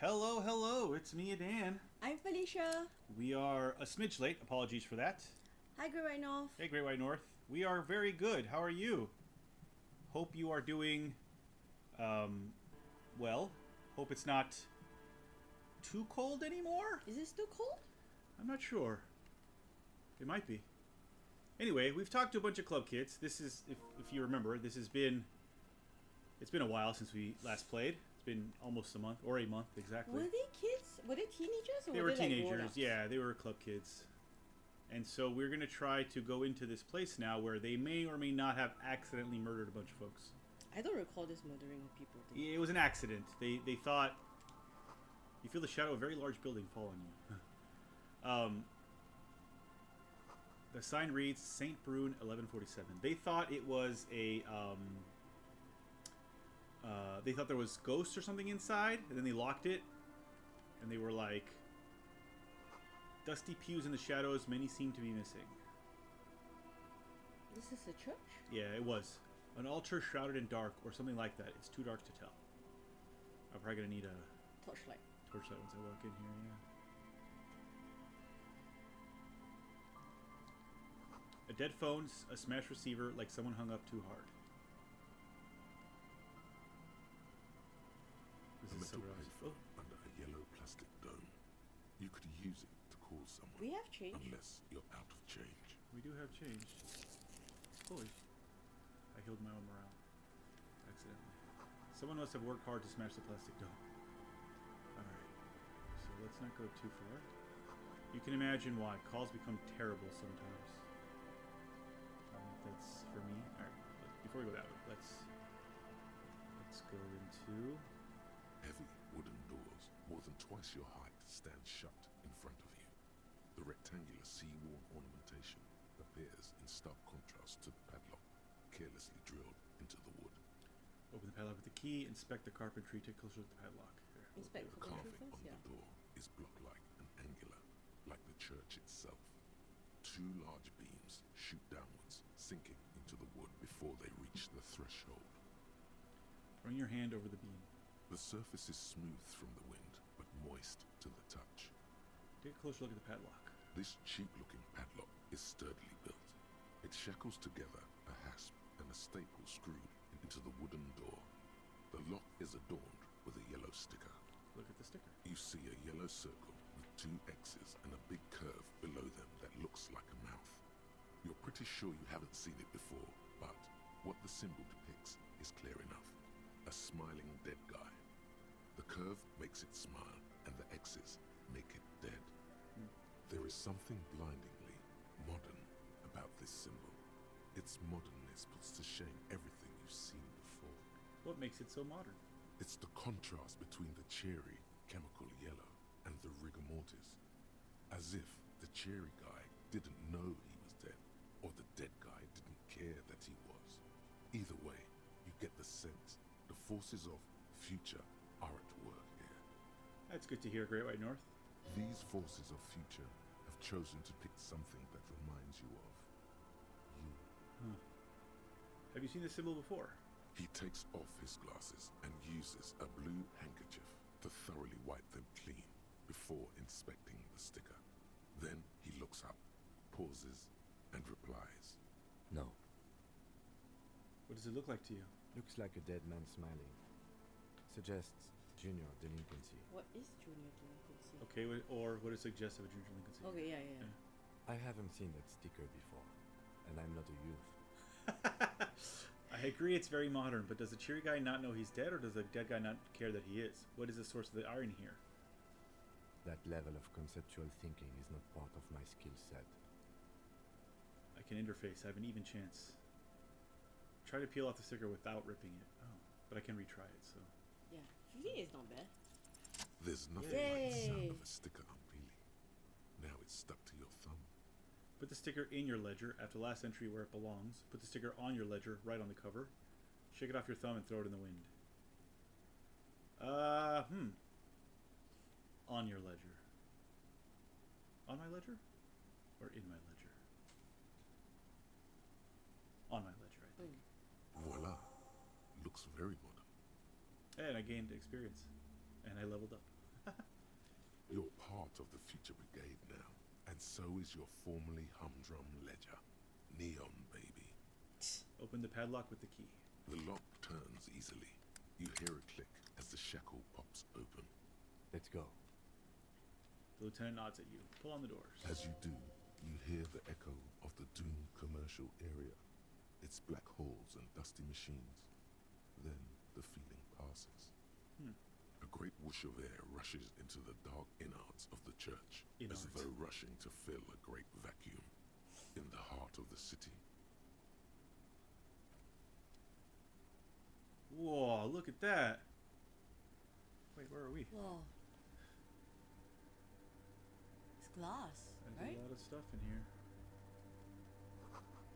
Hello, hello, it's me and Dan. I'm Felicia. We are a smidge late, apologies for that. Hi, Great White North. Hey, Great White North. We are very good. How are you? Hope you are doing, well. Hope it's not too cold anymore? Is it still cold? I'm not sure. It might be. Anyway, we've talked to a bunch of club kids. This is, if you remember, it's been a while since we last played. It's been almost a month, or a month exactly. Were they kids? Were they teenagers? Or They were they teenagers, like grown-ups? yeah, they were club kids. And so we're going to try to go into this place now where they may or may not have accidentally murdered a bunch of folks. I don't recall this murdering of people thing. It was an accident. They thought... You feel the shadow of a very large building fall on you. The sign reads St. Brune 1147. They thought it was a... they thought there was ghosts or something inside, and then they locked it. And they were like... Dusty pews in the shadows, many seem to be missing. This is a church? Yeah, it was. An altar shrouded in dark, or something like that. It's too dark to tell. I'm probably going to need a Torchlight. torchlight once I walk in here, yeah. A dead phone, a smashed receiver, like someone hung up too hard. This A is metal someone else. payphone under a yellow plastic dome. You could use it to call someone. We have change. Unless you're out of change. We do have change. Holy. I healed my own morale. Accidentally. Someone must have worked hard to smash the plastic dome. Alright. So let's not go too far. You can imagine why. Calls become terrible sometimes. That's for me. Alright. Before we go that way, let's go into... Heavy wooden doors, more than twice your height, stand shut in front of you. The rectangular sea-worn ornamentation appears in stark contrast to the padlock, carelessly drilled into the wood. Open the padlock with the key, inspect the carpentry, take a closer look at the padlock. There. Inspect The for the carving truth, on yeah. the door is block-like and angular, like the church itself. Two large beams shoot downwards, sinking into the wood before they reach the threshold. Run your hand over the beam. The surface is smooth from the wind, but moist to the touch. Take a closer look at the padlock. This cheap-looking padlock is sturdily built. It shackles together a hasp and a staple screwed into the wooden door. The lock is adorned with a yellow sticker. Look at the sticker. You see a yellow circle with two X's and a big curve below them that looks like a mouth. You're pretty sure you haven't seen it before, but what the symbol depicts is clear enough. A smiling dead guy. The curve makes it smile, and the X's make it dead. There is something blindingly modern about this symbol. Its modernness puts to shame everything you've seen before. What makes it so modern? It's the contrast between the cheery, chemical yellow and the rigor mortis. As if the cheery guy didn't know he was dead, or the dead guy didn't care that he was. Either way, you get the sense the forces of future are at work here. That's good to hear, Great White North. These forces of future have chosen to pick something that reminds you of you. Huh. Have you seen this symbol before? He takes off his glasses and uses a blue handkerchief to thoroughly wipe them clean before inspecting the sticker. Then he looks up, pauses, and replies. No. What does it look like to you? Looks like a dead man smiling. Suggests junior delinquency. What is junior delinquency? Okay, or what it suggests of a junior delinquency. Okay, yeah. I haven't seen that sticker before, and I'm not a youth. I agree it's very modern, but does the cheery guy not know he's dead, or does the dead guy not care that he is? What is the source of the irony here? That level of conceptual thinking is not part of my skill set. I can interface. I have an even chance. Try to peel off the sticker without ripping it. Oh, but I can retry it, so... Yeah. 15 is not bad. There's nothing Yay. like the sound of a sticker unpeeling. Now it's stuck to your thumb. Put the sticker in your ledger after the last entry where it belongs. Put the sticker on your ledger, right on the cover. Shake it off your thumb and throw it in the wind. On your ledger. On my ledger? Or in my ledger? On my ledger, I think. Voila. Looks very modern. And I gained experience. And I leveled up. You're part of the future brigade now, and so is your formerly humdrum ledger. Neon, baby. Open the padlock with the key. The lock turns easily. You hear a click as the shackle pops open. Let's go. The lieutenant nods at you. Pull on the doors. As you do, you hear the echo of the doomed commercial area. Its black halls and dusty machines. Then the feeling passes. A great whoosh of air rushes into the dark innards of the church, as though rushing to fill a great vacuum in the heart of the city. Whoa, look at that. Wait, where are we? Whoa. It's glass, There's right? a lot of stuff in here.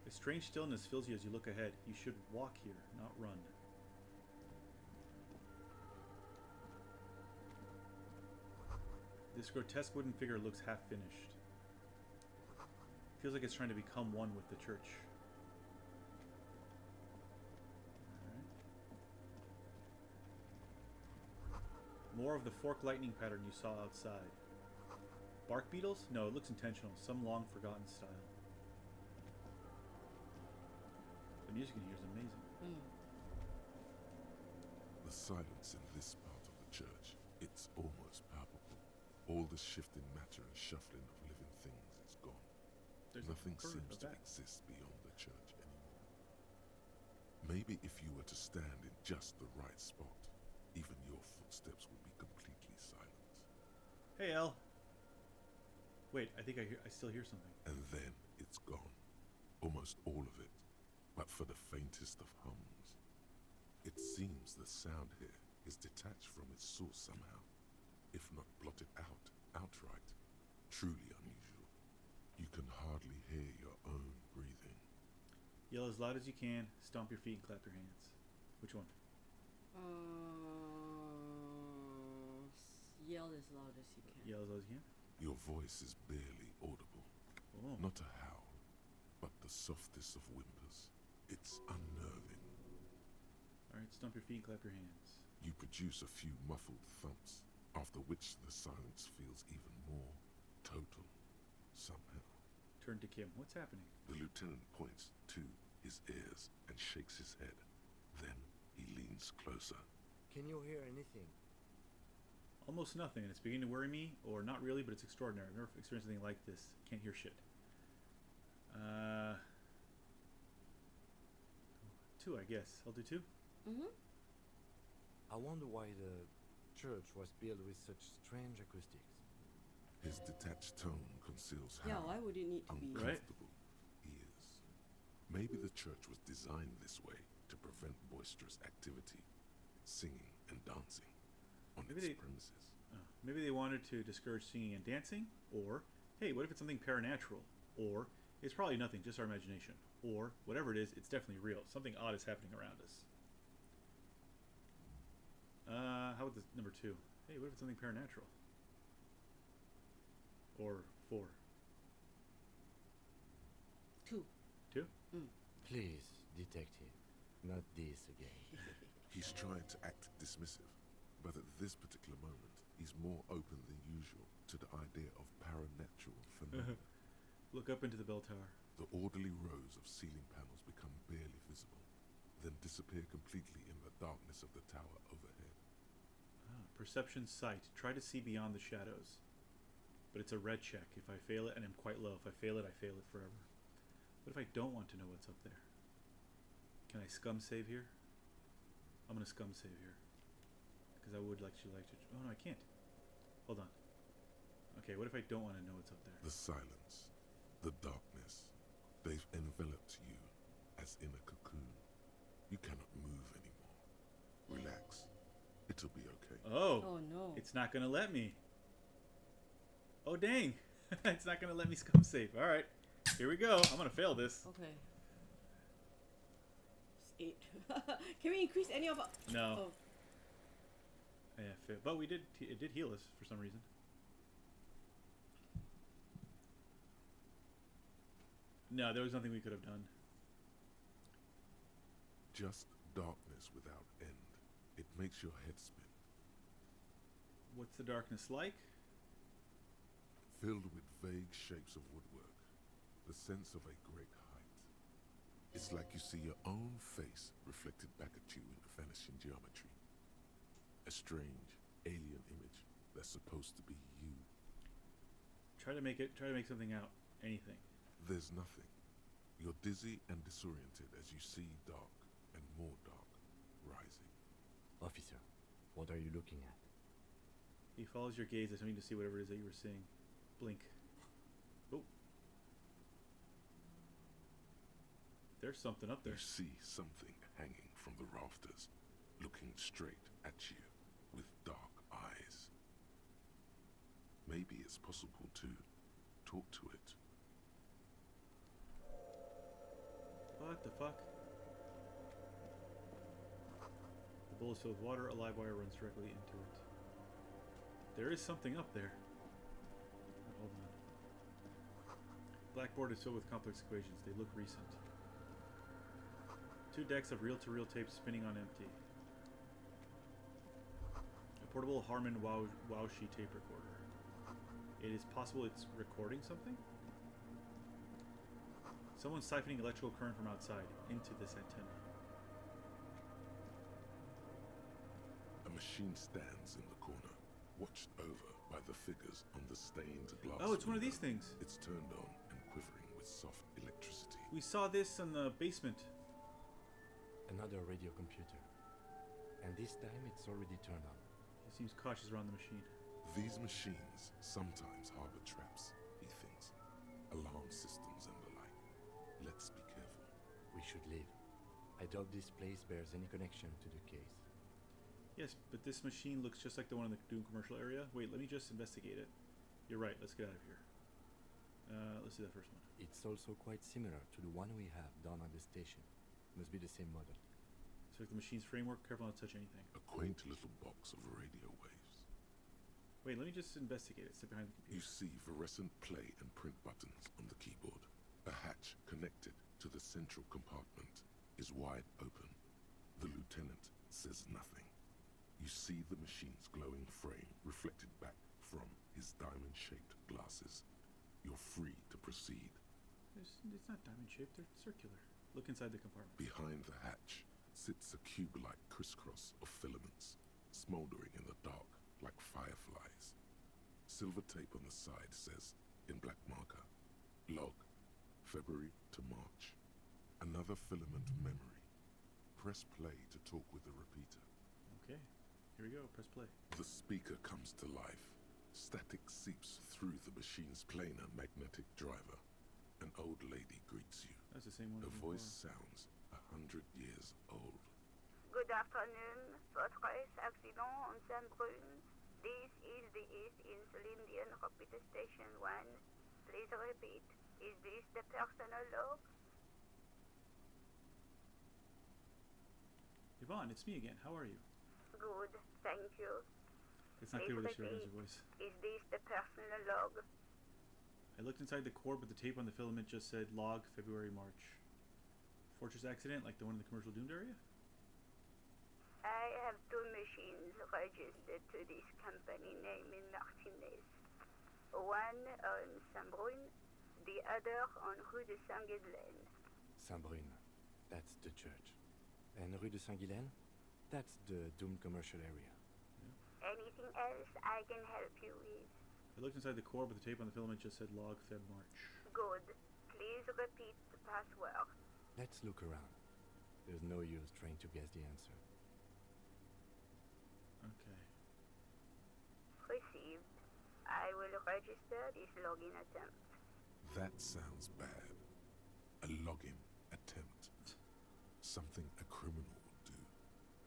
A strange stillness fills you as you look ahead. You should walk here, not run. This grotesque wooden figure looks half finished. Feels like it's trying to become one with the church. Alright. More of the fork lightning pattern you saw outside. Bark beetles? No, it looks intentional. Some long forgotten style. The music in here is amazing. The silence in this part of the church, it's almost palpable. All the shifting matter and shuffling of living things is gone. There's Nothing a bird, seems a to bat. exist beyond the church anymore. Maybe if you were to stand in just the right spot, even your footsteps would be completely silent. Hey, El. Wait, I think I still hear something. And then it's gone. Almost all of it, but for the faintest of hums. It seems the sound here is detached from its source somehow, if not blotted out outright. Truly unusual. You can hardly hear your own breathing. Yell as loud as you can, stomp your feet, and clap your hands. Which one? Yell as loud as you can. Yell as loud as you can? Your voice is barely audible. Oh. Not a howl, but the softest of whimpers. It's unnerving. Alright, stomp your feet and clap your hands. You produce a few muffled thumps, after which the silence feels even more total, somehow. Turn to Kim. What's happening? The lieutenant points to his ears and shakes his head. Then he leans closer. Can you hear anything? Almost nothing, and it's beginning to worry me, or not really, but it's extraordinary. I've never experienced anything like this. Can't hear shit. 2, I guess. I'll do 2. I wonder why the church was built with such strange acoustics. His detached tone conceals Yeah, how why would it need to be? uncomfortable he is. Maybe the church was designed this way to prevent boisterous activity, singing and dancing on Maybe its premises. Maybe they wanted to discourage singing and dancing, or, hey, what if it's something paranatural? Or, it's probably nothing, just our imagination. Or, whatever it is, it's definitely real. Something odd is happening around us. How about this number 2? Hey, what if it's something paranatural? Or 4? 2. 2? Please, detective, not this again. He's trying to act dismissive, but at this particular moment, he's more open than usual to the idea of paranatural phenomena. Look up into the bell tower. The orderly rows of ceiling panels become barely visible, then disappear completely in the darkness of the tower overhead. Perception sight. Try to see beyond the shadows. But it's a red check. If I fail it, and I'm quite low. If I fail it, I fail it forever. What if I don't want to know what's up there? Can I scum save here? I'm gonna scum save here. Because I would like to... Oh no, I can't. Hold on. Okay, what if I don't want to know what's up there? The silence, the darkness, they've enveloped you as in a cocoon. You cannot move anymore. Relax. It'll be okay. Oh! Oh no. It's not gonna let me. Oh dang! It's not gonna let me scum save. Alright. Here we go. I'm gonna fail this. Okay. It's 8. Can we increase any of our... No. Oh. Yeah, fail. But we did. It did heal us for some reason. No, there was nothing we could have done. Just darkness without end. It makes your head spin. What's the darkness like? filled with vague shapes of woodwork, the sense of a great height. It's like you see your own face reflected back at you in vanishing geometry. A strange, alien image that's supposed to be you. Try to make something out. Anything. There's nothing. You're dizzy and disoriented as you see dark and more dark rising. Officer, what are you looking at? He follows your gaze, attempting to see whatever it is that you were seeing. Blink. Oh. There's something up there. You see something hanging from the rafters, looking straight at you with dark eyes. Maybe it's possible to talk to it. What the fuck? The bowl is filled with water. A live wire runs directly into it. There is something up there. Hold on. Blackboard is filled with complex equations. They look recent. 2 decks of reel-to-reel tape spinning on empty. A portable Harman Waushi tape recorder. It is possible it's recording something? Someone's siphoning electrical current from outside into this antenna. A machine stands in the corner, watched over by the figures on the stained glass. Oh, it's one of these window. things. It's turned on and quivering with soft electricity. We saw this in the basement. Another radio computer. And this time it's already turned on. He seems cautious around the machine. These machines sometimes harbor traps, he thinks, alarm systems and the like. Let's be careful. We should leave. I doubt this place bears any connection to the case. Yes, but this machine looks just like the one in the Doom commercial area. Wait, let me just investigate it. You're right, let's get out of here. Let's do that first one. It's also quite similar to the one we have down at the station. Must be the same model. So like the machine's framework, careful not to touch anything. A quaint little box of radio waves. Wait, let me just investigate it. Sit behind the You computer. see fluorescent play and print buttons on the keyboard. A hatch connected to the central compartment is wide open. The lieutenant says nothing. You see the machine's glowing frame reflected back from his diamond-shaped glasses. You're free to proceed. It's not diamond-shaped, they're circular. Look inside the compartment. Behind the hatch sits a cube-like crisscross of filaments, smoldering in the dark like fireflies. Silver tape on the side says, in black marker, log, February to March. Another filament memory. Press play to talk with the repeater. Okay, here we go, press play. The speaker comes to life. Static seeps through the machine's planar magnetic driver. An old lady greets you. That's the same one. Her as voice before. sounds 100 years old. Good afternoon. Fortress accident on Saint-Brune. This is the East Insulindian Repeater Station 1. Please repeat. Is this the personal log? Yvonne, it's me again. How are you? Good, thank you. It's not clear whether she recognises your voice. Is this the personal log? I looked inside the core, but the tape on the filament just said log February, March. Fortress accident, like the one in the commercial doomed area? I have 2 machines registered to this company name in Martinez. One on Saint-Brune, the other on Rue de Saint-Ghislaine. Saint-Brune. That's the church. And Rue de Saint-Ghislaine? That's the doomed commercial area. Anything else I can help you with? I looked inside the core, but the tape on the filament just said log Feb, March. Good. Please repeat the password. Let's look around. There's no use trying to guess the answer. Okay. Received. I will register this login attempt. That sounds bad. A login attempt. Something a criminal would do.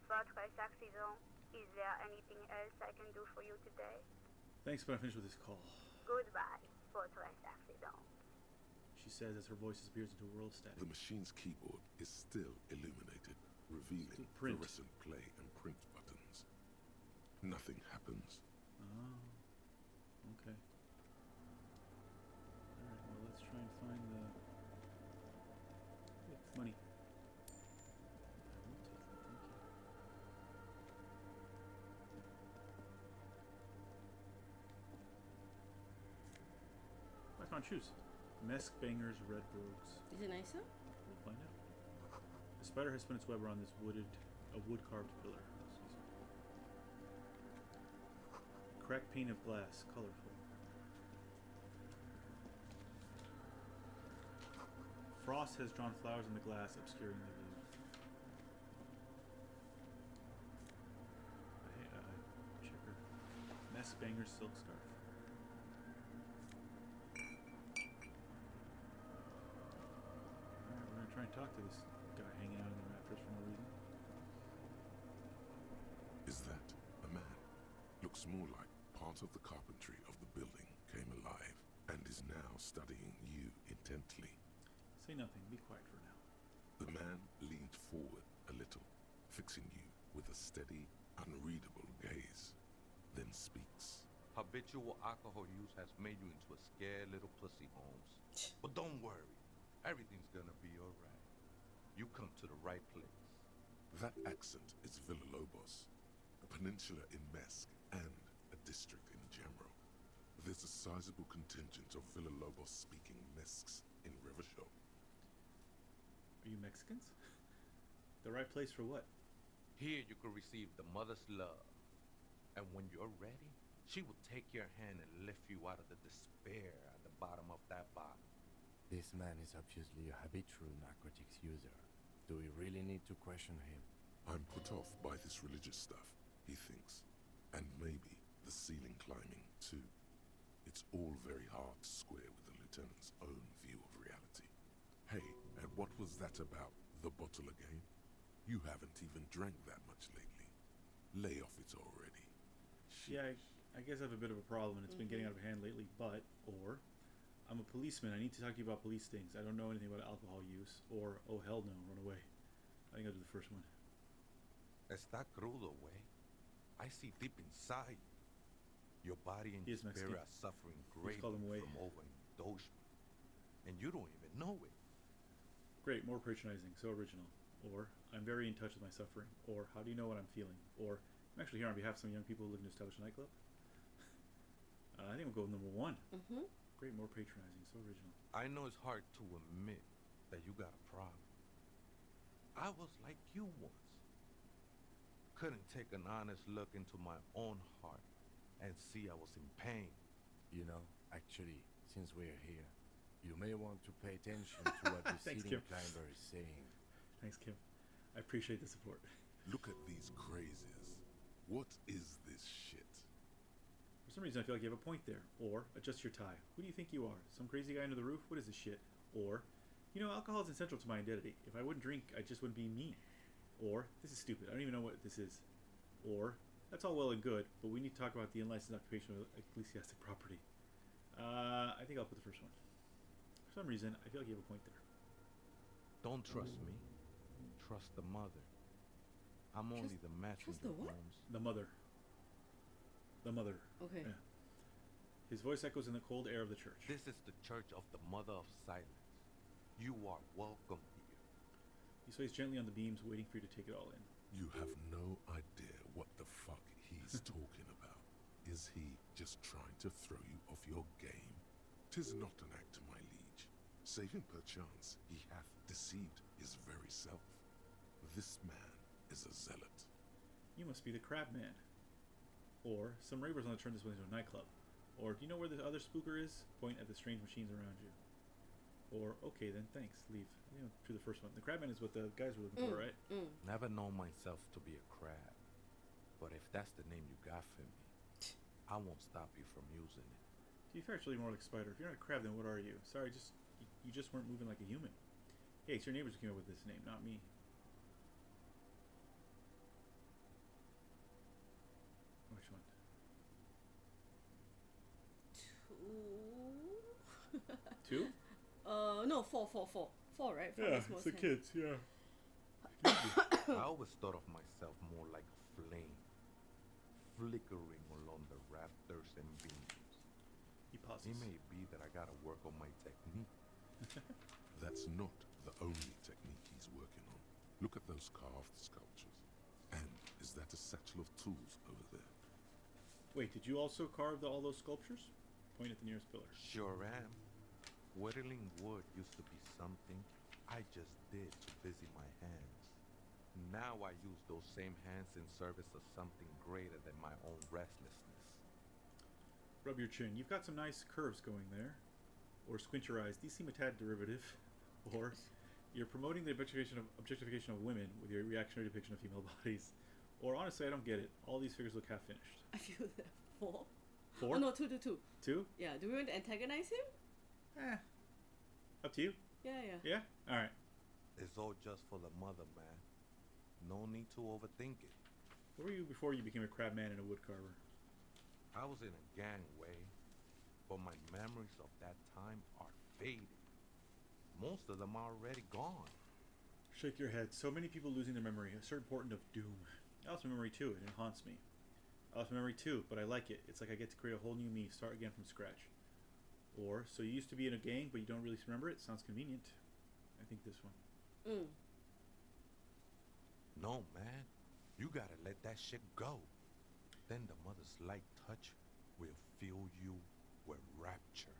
Fortress accident. Is there anything else I can do for you today? Thanks, but I'm finished with this call. Goodbye, Fortress accident. She says as her voice disappears into a world of static. The machine's keyboard is still illuminated, revealing Still print. fluorescent play and print buttons. Nothing happens. Oh. Okay. Alright, well let's try and find the... Oh, money. I will take that, thank you. found shoes. Mesk bangers, red brogues. Is it nicer? We'll find out. The spider has spun its web around this wood carved pillar. Cracked pane of glass, colorful. Frost has drawn flowers in the glass, obscuring the view. Checker. Mess banger's silk scarf. Alright, we're gonna try and talk to this guy hanging out in the rafters for no reason. Is that a man? Looks more like part of the carpentry of the building came alive and is now studying you intently. Say nothing, be quiet for now. The man leaned forward a little, fixing you with a steady, unreadable gaze, then speaks. Habitual alcohol use has made you into a scared little pussy, Holmes. But don't worry, everything's gonna be alright. You come to the right place. That accent is Villa-Lobos, a peninsula in Mesk and a district in general. There's a sizable contingent of Villa-Lobos-speaking Mesks in Rivershaw. Are you Mexicans? The right place for what? Here you can receive the mother's love. And when you're ready, she will take your hand and lift you out of the despair at the bottom of that bottle. This man is obviously a habitual narcotics user. Do we really need to question him? I'm put off by this religious stuff, he thinks. And maybe the ceiling climbing, too. It's all very hard to square with the lieutenant's own view of reality. Hey, and what was that about the bottle again? You haven't even drank that much lately. Lay off it already. Yeah, I guess I have a bit of a problem and it's been getting out of hand lately, but, or, I'm a policeman, I need to talk to you about police things. I don't know anything about alcohol use, or, oh hell no, run away. I think I'll do the first one. Está crudo, way. I see deep inside you. Your body and He your is spirit Mexican. are suffering Let's call greatly him Way. from overindulgence. And you don't even know it. Great, more patronizing, so original. Or, I'm very in touch with my suffering. Or, how do you know what I'm feeling? Or, I'm actually here on behalf of some young people looking to establish a nightclub. I think we'll go with number one. Great, more patronizing, so original. I know it's hard to admit that you got a problem. I was like you once. Couldn't take an honest look into my own heart and see I was in pain. You know, actually, since we're here, you may want to pay attention to what the Thanks, ceiling Kim. climber is saying. Thanks, Kim. I appreciate the support. Look at these crazes. What is this shit? For some reason, I feel like you have a point there. Or, adjust your tie. Who do you think you are? Some crazy guy under the roof? What is this shit? Or, you know, alcohol is essential to my identity. If I wouldn't drink, I just wouldn't be me. Or, this is stupid. I don't even know what this is. Or, that's all well and good, but we need to talk about the unlicensed occupation of ecclesiastic property. I think I'll put the first one. For some reason, I feel like you have a point there. Don't trust me. Trust the mother. I'm only the messenger, the what? Holmes. The mother. The mother. Okay. Yeah. His voice echoes in the cold air of the church. This is the church of the Mother of Silence. You are welcome here. He sways gently on the beams, waiting for you to take it all in. You have no idea what the fuck he's talking about. Is he just trying to throw you off your game? 'Tis not an act, my liege. Saving perchance he hath deceived his very self. This man is a zealot. You must be the crab man. Or, some ravers want to turn this one into a nightclub. Or, do you know where the other spooker is? Point at the strange machines around you. Or, okay then, thanks, leave. You know, to the first one. The crab man is what the guys were looking for, right? Never known myself to be a crab. But if that's the name you got for me, I won't stop you from using it. To be fair, it's really more like a spider. If you're not a crab, then what are you? Sorry, you just weren't moving like a human. Hey, it's your neighbors who came up with this name, not me. Which one? Two. 2? No, four, right? Four makes more sense. kids, yeah. I always thought of myself more like a flame, flickering along the rafters and beams. He pauses. It may be that I gotta work on my technique. That's not the only technique he's working on. Look at those carved sculptures. And is that a satchel of tools over there? Wait, did you also carve all those sculptures? Point at the nearest pillar. Sure am. Whittling wood used to be something I just did to busy my hands. Now I use those same hands in service of something greater than my own restlessness. Rub your chin. You've got some nice curves going there. Or squint your eyes. These seem a tad derivative. Or you're promoting the objectification of women with your reactionary depiction of female bodies. Or honestly, I don't get it. All these figures look half finished. I feel that 4. 4? Oh no, 2. 2? Yeah. Do we want to antagonize him? Up to you. Yeah. Yeah? Alright. It's all just for the mother, man. No need to overthink it. Where were you before you became a crab man and a wood carver? I was in a gangway, but my memories of that time are faded. Most of them are already gone. Shake your head. So many people losing their memory. A certain portent of doom. I lost my memory too, and it haunts me. I lost my memory too, but I like it. It's like I get to create a whole new me, start again from scratch. Or, so you used to be in a gang, but you don't really remember it? Sounds convenient. I think this one. No, man. You gotta let that shit go. Then the mother's light touch will fill you with rapture.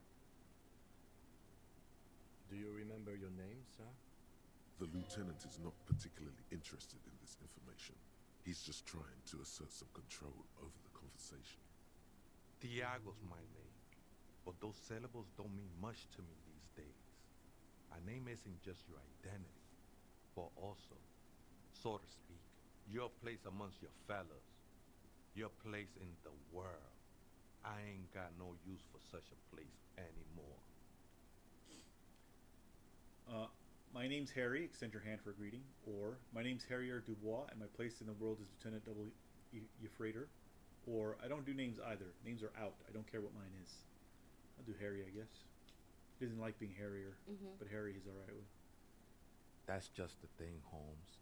Do you remember your name, sir? The lieutenant is not particularly interested in this information. He's just trying to assert some control over the conversation. Tiago's my name, but those syllables don't mean much to me these days. A name isn't just your identity, but also, so to speak, your place amongst your fellas, your place in the world. I ain't got no use for such a place anymore. My name's Harry, extend your hand for a greeting. Or, my name's Harrier Dubois, and my place in the world is Lieutenant Double Euphrater. Or, I don't do names either. Names are out. I don't care what mine is. I'll do Harry, I guess. He doesn't like being Harrier, but Harry he's alright with. That's just the thing, Holmes.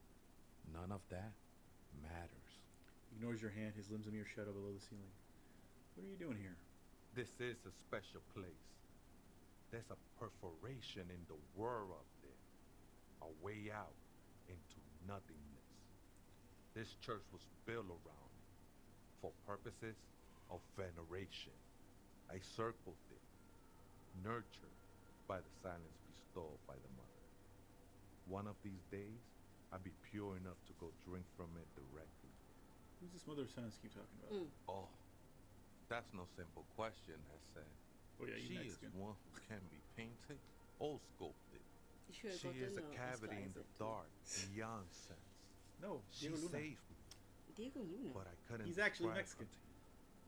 None of that matters. Ignores your hand, his limbs a mere shadow below the ceiling. What are you doing here? This is a special place. There's a perforation in the world up there. A way out into nothingness. This church was built around it for purposes of veneration. I circled it, nurtured by the silence bestowed by the mother. One of these days, I'll be pure enough to go drink from it directly. Who's this mother of silence keep talking about? Oh, that's no simple question, I said. Oh yeah, you She is Mexican. one who can be painted or sculpted. You should have She is a gotten cavity in the Oscar Isaac, too. dark, beyond sense. No, She Diego Luna. saved me, Diego Luna. but I couldn't He's actually describe her Mexican. to you.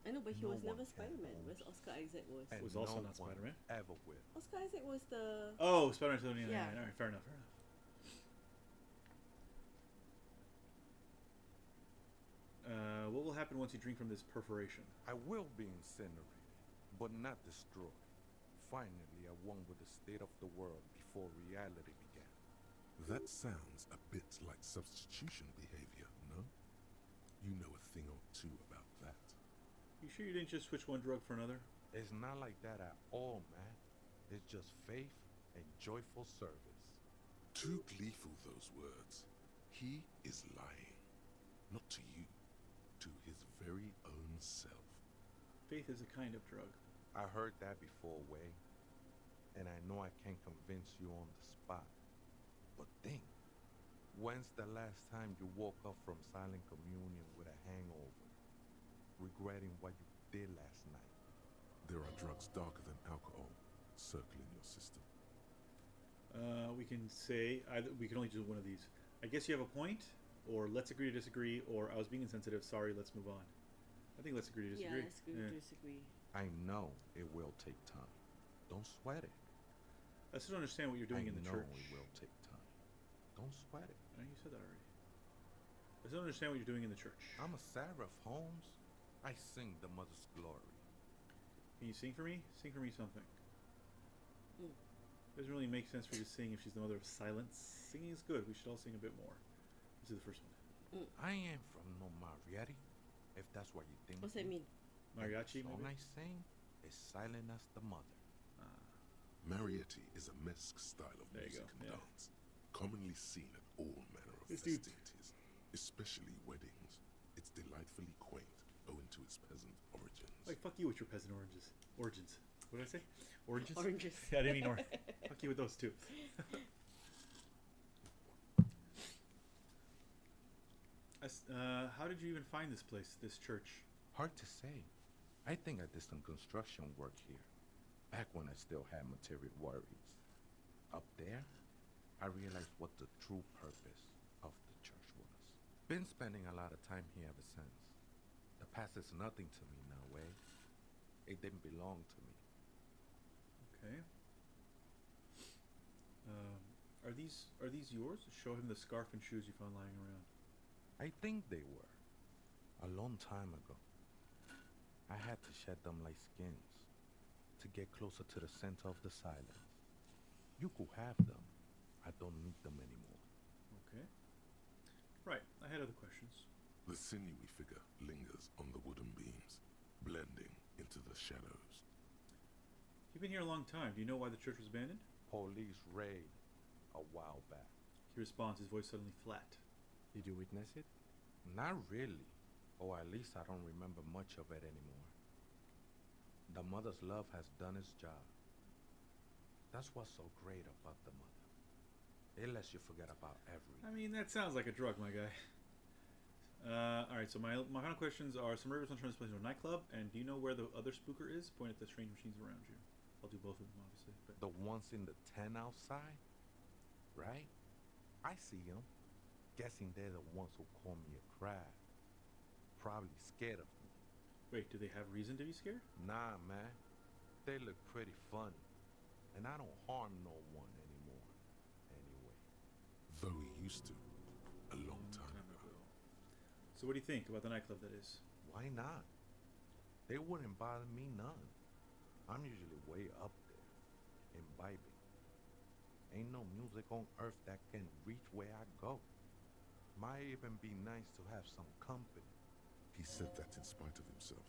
I know, but he No was never one can, Spider-Man. Holmes. Whereas Oscar Isaac was. And Was also no not one Spider-Man. ever will. Oscar Isaac was the. Oh, Spider-Man 2099. Yeah. Alright, fair enough. What will happen once you drink from this perforation? I will be incinerated, but not destroyed. Finally, I won with the state of the world before reality began. That sounds a bit like substitution behavior, no? You know a thing or two about that. You sure you didn't just switch one drug for another? It's not like that at all, man. It's just faith and joyful service. Too gleeful, those words. He is lying. Not to you, to his very own self. Faith is a kind of drug. I heard that before, Way. And I know I can't convince you on the spot. But think, when's the last time you woke up from silent communion with a hangover, regretting what you did last night? There are drugs darker than alcohol circling your system. We can say we can only do one of these. I guess you have a point, or let's agree to disagree, or I was being insensitive. Sorry, let's move on. I think let's agree to Yeah, disagree. let's agree to disagree. I know it will take time. Don't sweat it. I still don't understand what you're doing in the I know church. it will take time. Don't sweat it. I know you said that already. I still don't understand what you're doing in the church. I'm a seraph, Holmes. I sing the mother's glory. Can you sing for me? Sing for me something. Doesn't really make sense for you to sing if she's the mother of silence. Singing is good. We should all sing a bit more. This is the first one. I ain't from no Marietta, if that's what you think. What's that mean? Mariachi, The song maybe? I sing is silent as the mother. Mariachi is a mesque style of There you music go, and yeah. dance, commonly seen at all manner of This dude- festivities, especially weddings. It's delightfully quaint, owing to its peasant origins. Like, fuck you with your peasant origins. What did I say? Oranges? Oranges. Yeah, I didn't mean orange. Fuck you with those two. How did you even find this place, this church? Hard to say. I think I did some construction work here, back when I still had material worries. Up there, I realized what the true purpose of the church was. Been spending a lot of time here ever since. The past is nothing to me now, eh? It didn't belong to me. Okay. Are these yours? Show him the scarf and shoes you found lying around. I think they were. A long time ago. I had to shed them like skins to get closer to the center of the silence. You could have them. I don't need them anymore. Okay. Right, I had other questions. The sinewy figure lingers on the wooden beams, blending into the shadows. You've been here a long time. Do you know why the church was abandoned? Police raid a while back. He responds, his voice suddenly flat. Did you witness it? Not really. Or at least I don't remember much of it anymore. The mother's love has done its job. That's what's so great about the mother. It lets you forget about everything. I mean, that sounds like a drug, my guy. Alright, so my final questions are, some ravers on turn this place into a nightclub, and do you know where the other spooker is? Point at the strange machines around you. I'll do both of them, obviously. But The ones in the tent outside? Right? I see them. Guessing they're the ones who call me a crab. Probably scared of me. wait, do they have reason to be scared? Nah, man. They look pretty funny. And I don't harm no one anymore. Anyway. Though he used to, a long time ago. So what do you think about the nightclub, that is? Why not? They wouldn't bother me none. I'm usually way up there, imbibing. Ain't no music on earth that can reach where I go. Might even be nice to have some company. He said that in spite of himself.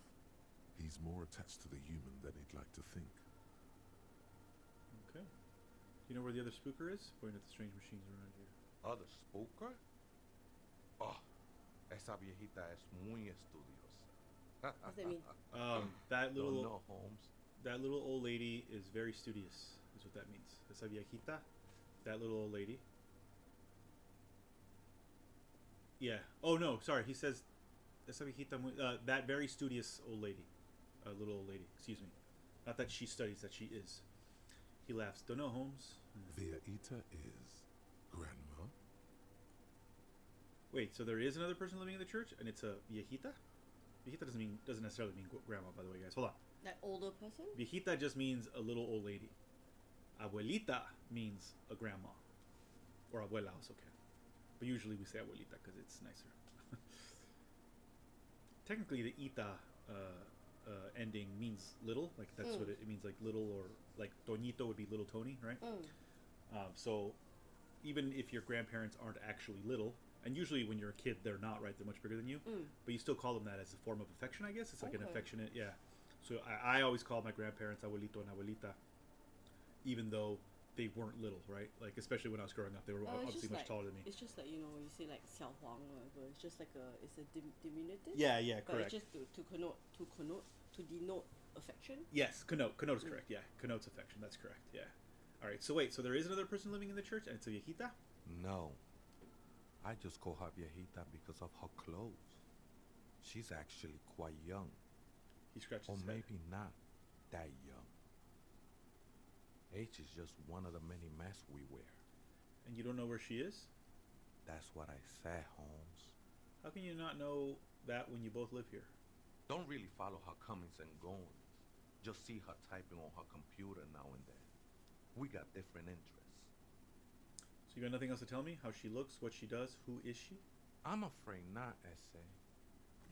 He's more attached to the human than he'd like to think. Okay. Do you know where the other spooker is? Point at the strange machines around you. Other spooker? Oh, esa viejita es muy estudiosa. What's that mean? That Don't little know, Holmes. that little old lady is very studious, is what that means. Esa viejita, that little old lady. Yeah. Oh no, sorry. He says, esa viejita, that very studious old lady, little old lady. Excuse me. Not that she studies, that she is. He laughs. Don't know, Holmes. Viejita is grandma? Wait, so there is another person living in the church, and it's a viejita? Viejita doesn't necessarily mean grandma, by the way, guys. Hold on. That older person? Viejita just means a little old lady. Abuelita means a grandma. Or abuela also can. But usually we say abuelita because it's nicer. Technically, the ita ending means little. Like, that's what it means, like little, or like Toñito would be little Tony, right? So even if your grandparents aren't actually little, and usually when you're a kid, they're not, right? They're much bigger than you. But you still call them that as a form of affection, I guess. It's like an affectionate, yeah. So I always call my grandparents abuelito and abuelita, even though they weren't little, right? Like, especially when I was growing up, they were obviously much taller than me. It's just like, you know, when you say like Xiao Huang or whatever, it's just like it's a diminutive. Yeah, But correct. it's just to denote affection. Yes, connote is correct. Yeah, connotes affection. That's correct. Yeah. All right. So wait. So there is another person living in the church, and it's a viejita. No. I just call her viejita because of her clothes. She's actually quite young. He scratches Or his head. maybe not that young. Age is just one of the many masks we wear. And you don't know where she is? That's what I said, Holmes. How can you not know that when you both live here? Don't really follow her comings and goings. Just see her typing on her computer now and then. We got different interests. So you got nothing else to tell me? How she looks, what she does, who is she? I'm afraid not, Essay.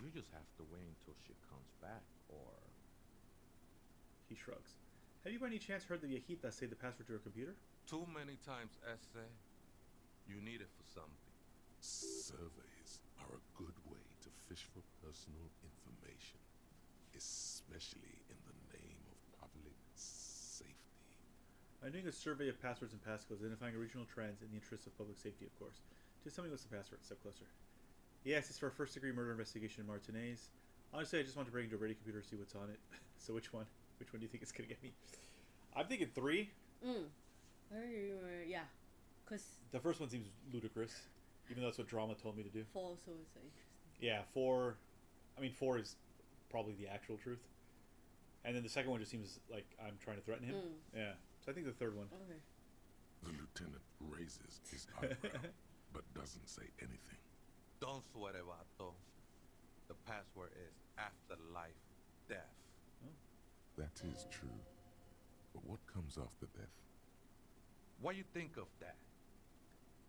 You just have to wait until she comes back, or... He shrugs. Have you by any chance heard the viejita say the password to her computer? Too many times, Essay. You need it for something. Surveys are a good way to fish for personal information, especially in the name of public safety. I'm doing a survey of passwords and passcodes, identifying original trends in the interest of public safety, of course. Just tell me what's the password. Step closer. Yes, it's for a first-degree murder investigation in Martinez. Honestly, I just want to break into a radio computer and see what's on it. So which one? Which one do you think is gonna get me? I'm thinking 3. Yeah, because The first one seems ludicrous, even though that's what drama told me to do. 4 also is interesting. Yeah, 4. I mean, 4 is probably the actual truth, and then the second one just seems like I'm trying to threaten him. Yeah, so I think the third one. Okay. The lieutenant raises his eyebrow, but doesn't say anything. Don't sweat it, Vato. The password is afterlife death. That is true. But what comes after death? Why you think of that?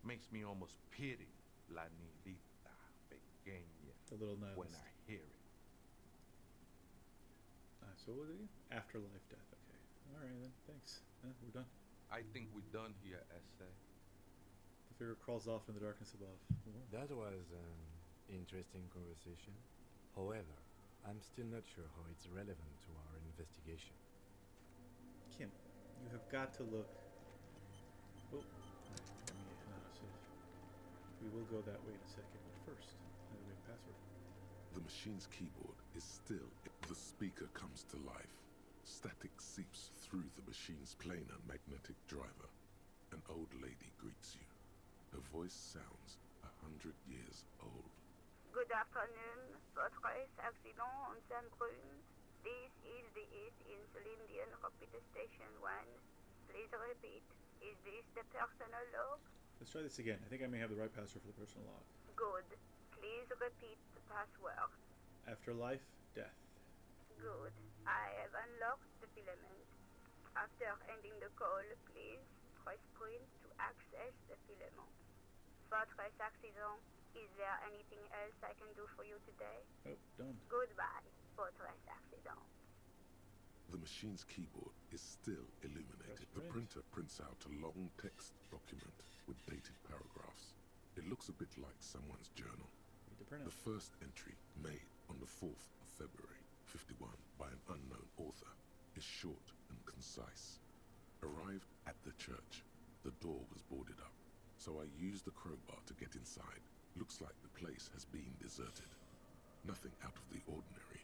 Makes me almost pity La Nidita Pequeña The little nihilist. when I hear it. So what was it again? Afterlife death. Okay. All right then. Thanks. We're done. I think we're done here, S.A. The figure crawls off in the darkness above. Whoa. That was an interesting conversation. However, I'm still not sure how it's relevant to our investigation. Kim, you have got to look. Oh, let me save. We will go that way in a second, but first, we have a password. The machine's keyboard is still. The speaker comes to life. Static seeps through the machine's planar magnetic driver. An old lady greets you. Her voice sounds 100 years old. Good afternoon. Votre accident on Saint-Brune. This is the East Insulindian Rapid Station 1. Please repeat. Is this the personal log? Let's try this again. I think I may have the right password for the personal log. Good. Please repeat the password. Afterlife, death. Good. I have unlocked the filament. After ending the call, please press print to access the filament. Votre accident. Is there anything else I can do for you today? Oh, done. Goodbye, votre accident. The machine's keyboard is still illuminated. Press The print. printer prints out a long text document with dated paragraphs. It looks a bit like someone's journal. Need to print The it. first entry, made on the 4th of February, 51, by an unknown author, is short and concise. Arrived at the church. The door was boarded up, so I used the crowbar to get inside. Looks like the place has been deserted. Nothing out of the ordinary,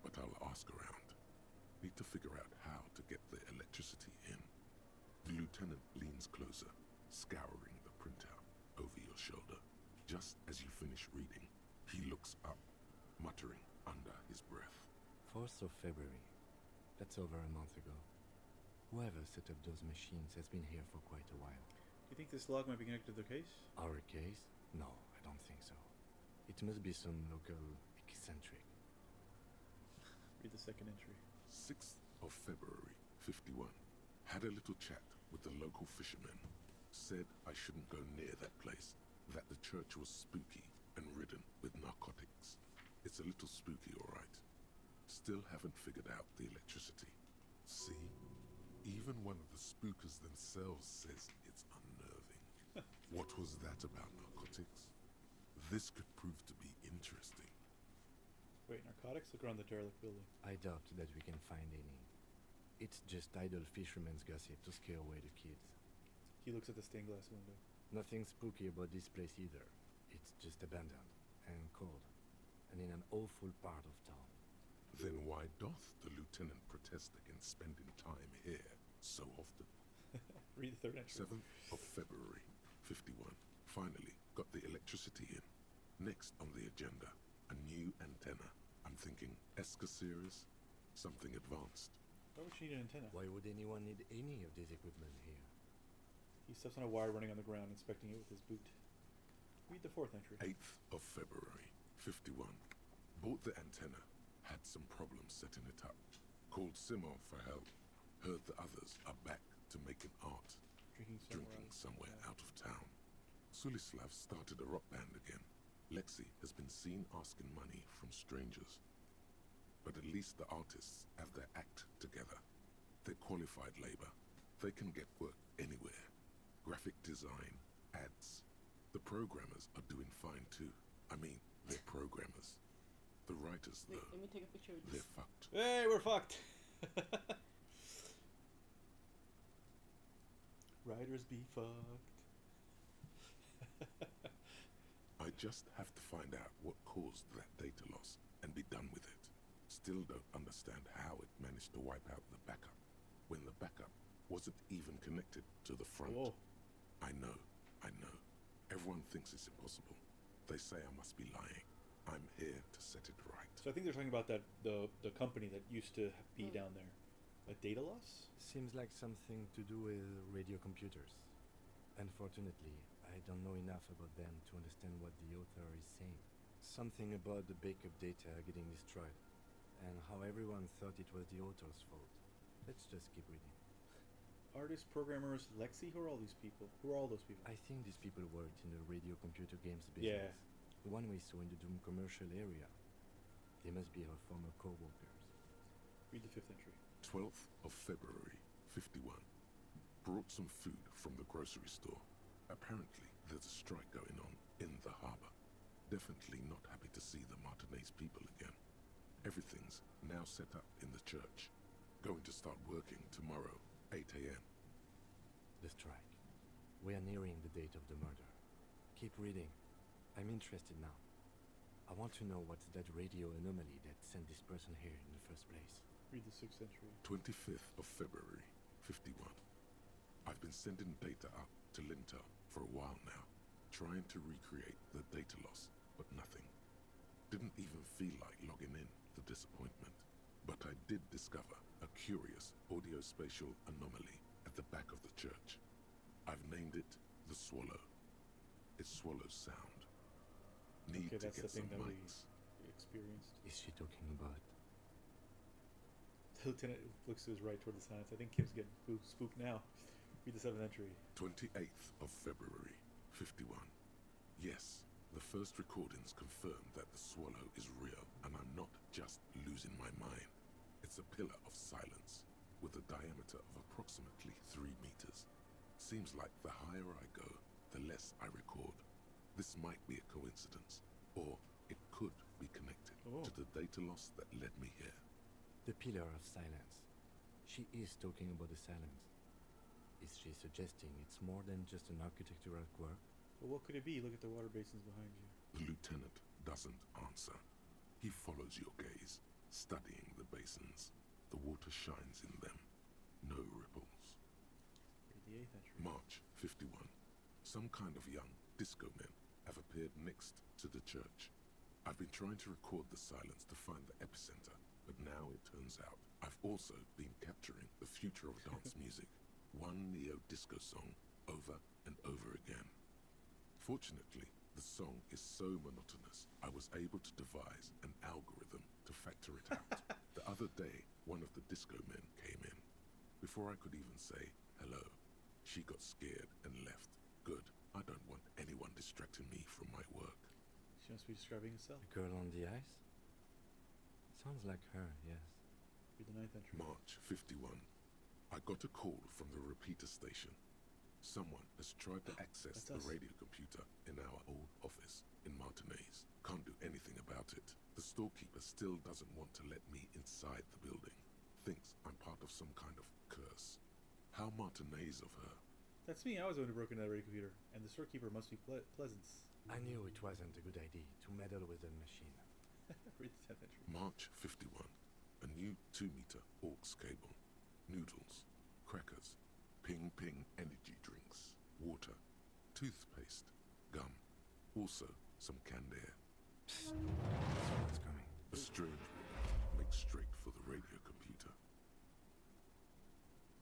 but I'll ask around. Need to figure out how to get the electricity in. The lieutenant leans closer, scouring the printout over your shoulder. Just as you finish reading, he looks up, muttering under his breath. 4th of February. That's over a month ago. Whoever set up those machines has been here for quite a while. Do you think this log might be connected to their case? Our case? No, I don't think so. It must be some local eccentric. Read the second entry. 6th of February, 51. Had a little chat with the local fishermen. Said I shouldn't go near that place, that the church was spooky and ridden with narcotics. It's a little spooky, all right. Still haven't figured out the electricity. See? Even one of the spookers themselves says it's unnerving. What was that about narcotics? This could prove to be interesting. Wait, narcotics? Look around the derelict building. I doubt that we can find any. It's just idle fishermen's gossip to scare away the kids. He looks at the stained glass window. Nothing spooky about this place either. It's just abandoned and cold, and in an awful part of town. Then why doth the lieutenant protest against spending time here so often? Read the third entry. 7th of February, 51. Finally got the electricity in. Next on the agenda, a new antenna. I'm thinking ESCA series, something advanced. Why would she need an antenna? Why would anyone need any of this equipment here? He steps on a wire running on the ground, inspecting it with his boot. Read the fourth entry. 8th of February, 51. Bought the antenna. Had some problems setting it up. Called Simon for help. Heard the others are back to making art. Drinking somewhere out of town. Sulislav started a rock band again. Lexi has been seen asking money from strangers. But at least the artists have their act together. They're qualified labor. They can get work anywhere. Graphic design, ads. The programmers are doing fine too. I mean, they're programmers. The writers, Wait, though, let me take a picture of this. they're fucked. Hey, we're fucked! Writers be fucked. I just have to find out what caused that data loss and be done with it. still don't understand how it managed to wipe out the backup, when the backup wasn't even connected to the front. Whoa. I know. Everyone thinks it's impossible. They say I must be lying. I'm here to set it right. So I think they're talking about that the company that used to be down there. A data loss? Seems like something to do with radio computers. Unfortunately, I don't know enough about them to understand what the author is saying. Something about the backup data getting destroyed, and how everyone thought it was the author's fault. Let's just keep reading. Artists, programmers, Lexi? Who are all these people? Who are all those people? I think these people worked in the radio computer games business. Yeah. The one we saw in the Doom commercial area. They must be her former co-workers. Read the 5th entry. 12th of February, 51. Brought some food from the grocery store. Apparently, there's a strike going on in the harbor. Definitely not happy to see the Martinez people again. Everything's now set up in the church. Going to start working tomorrow, 8 a.m. The strike. We are nearing the date of the murder. Keep reading. I'm interested now. I want to know what's that radio anomaly that sent this person here in the first place. Read the 6th entry. 25th of February, 51. I've been sending data up to Lintel for a while now, trying to recreate the data loss, but nothing. Didn't even feel like logging in, the disappointment. But I did discover a curious audio-spatial anomaly at the back of the church. I've named it the Swallow. It swallows sound. Need Okay, to that's get the thing some that we mics. experienced. Is she talking about? The lieutenant looks to his right toward the silence. I think Kim's getting spooked now. Read the 7th entry. 28th of February, 51. Yes, the first recordings confirm that the Swallow is real, and I'm not just losing my mind. It's a pillar of silence, with a diameter of approximately 3 meters. Seems like the higher I go, the less I record. This might be a coincidence, or it could be connected to the data loss that led me here. The pillar of silence. She is talking about the silence. Is she suggesting it's more than just an architectural quirk? Well, what could it be? Look at the water basins behind you. The lieutenant doesn't answer. He follows your gaze, studying the basins. The water shines in them. No ripples. Read the 8th entry. March 51. Some kind of young disco men have appeared next to the church. I've been trying to record the silence to find the epicenter, but now it turns out I've also been capturing the future of dance music, one neo-disco song over and over again. Fortunately, the song is so monotonous, I was able to devise an algorithm to factor it out. The other day, one of the disco men came in. Before I could even say hello, she got scared and left. Good. I don't want anyone distracting me from my work. She must be describing herself. The girl on the ice? Sounds like her, yes. Read the 9th entry. March 51. I got a call from the repeater station. Someone has tried to access That's the us. radio computer in our old office in Martinez. Can't do anything about it. The storekeeper still doesn't want to let me inside the building. Thinks I'm part of some kind of curse. How Martinez of her. That's me. I was the one who broke into that radio computer. And the storekeeper must be pleasant. I knew it wasn't a good idea to meddle with a machine. Read the 10th entry. March 51. A new 2-meter aux cable. Noodles. Crackers. Ping energy drinks. Water. Toothpaste. Gum. Also some canned air. Someone's coming. A strange woman makes straight for the radio computer.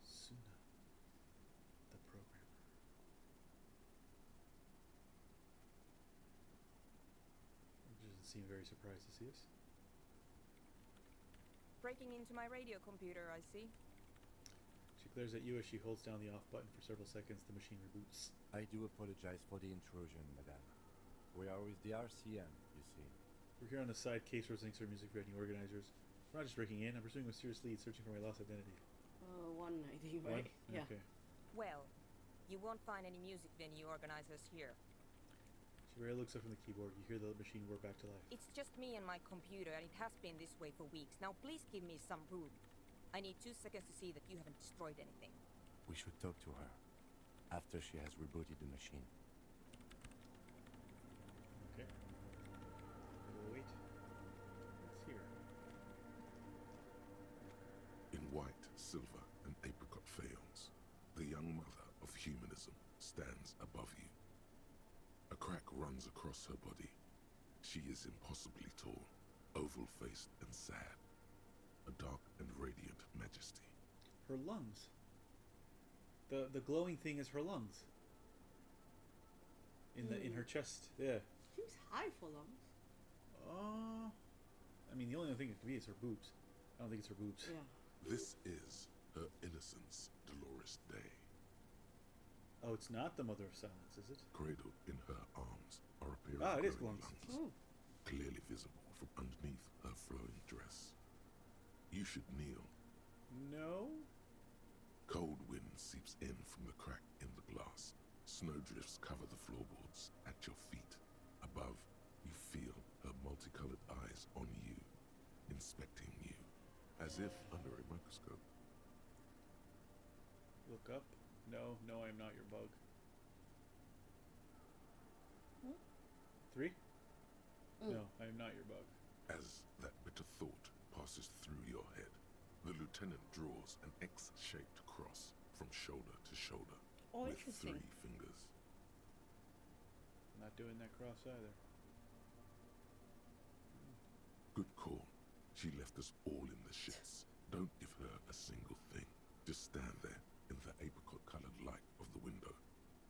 Suna. The programmer. She doesn't seem very surprised to see us. Breaking into my radio computer, I see. She glares at you as she holds down the off button for several seconds. The machine reboots. I do apologize for the intrusion, madame. We are with the RCM, you see. We're here on the side case representing certain music venue organizers. We're not just breaking in. I'm pursuing a mysterious lead searching for my lost identity. One, I think, One? right? Yeah. Okay. Well, you won't find any music venue organizers here. She barely looks up from the keyboard. You hear the machine whir back to life. It's just me and my computer, and it has been this way for weeks. Now please give me some room. I need 2 seconds to see that you haven't destroyed anything. We should talk to her after she has rebooted the machine. Okay. We'll wait. Let's hear. silver and apricot faience, the young mother of humanism stands above you. A crack runs across her body. She is impossibly tall, oval-faced and sad. A dark and radiant majesty. Her lungs. The glowing thing is her lungs. In her chest. Yeah. Seems high for lungs. I mean, the only thing it could be is her boobs. I don't think it's her boobs. Yeah. This is her innocence, Dolores Day. Oh, it's not the Mother of Silence, is it? Cradled in her arms are a pair Ah, of it is glowing lungs. lungs, clearly visible from underneath her flowing dress. You should kneel. No. Cold wind seeps in from the crack in the glass. Snowdrifts cover the floorboards at your feet. Above, you feel her multicolored eyes on you, inspecting you, as if under a microscope. Look up. No, I am not your bug. 3? No, I am not your bug. As that bitter thought passes through your head, the lieutenant draws an X-shaped cross from shoulder to shoulder Oh, with interesting. 3 fingers. I'm not doing that cross either. Good call. She left us all in the shits. Don't give her a single thing. Just stand there in the apricot-colored light of the window,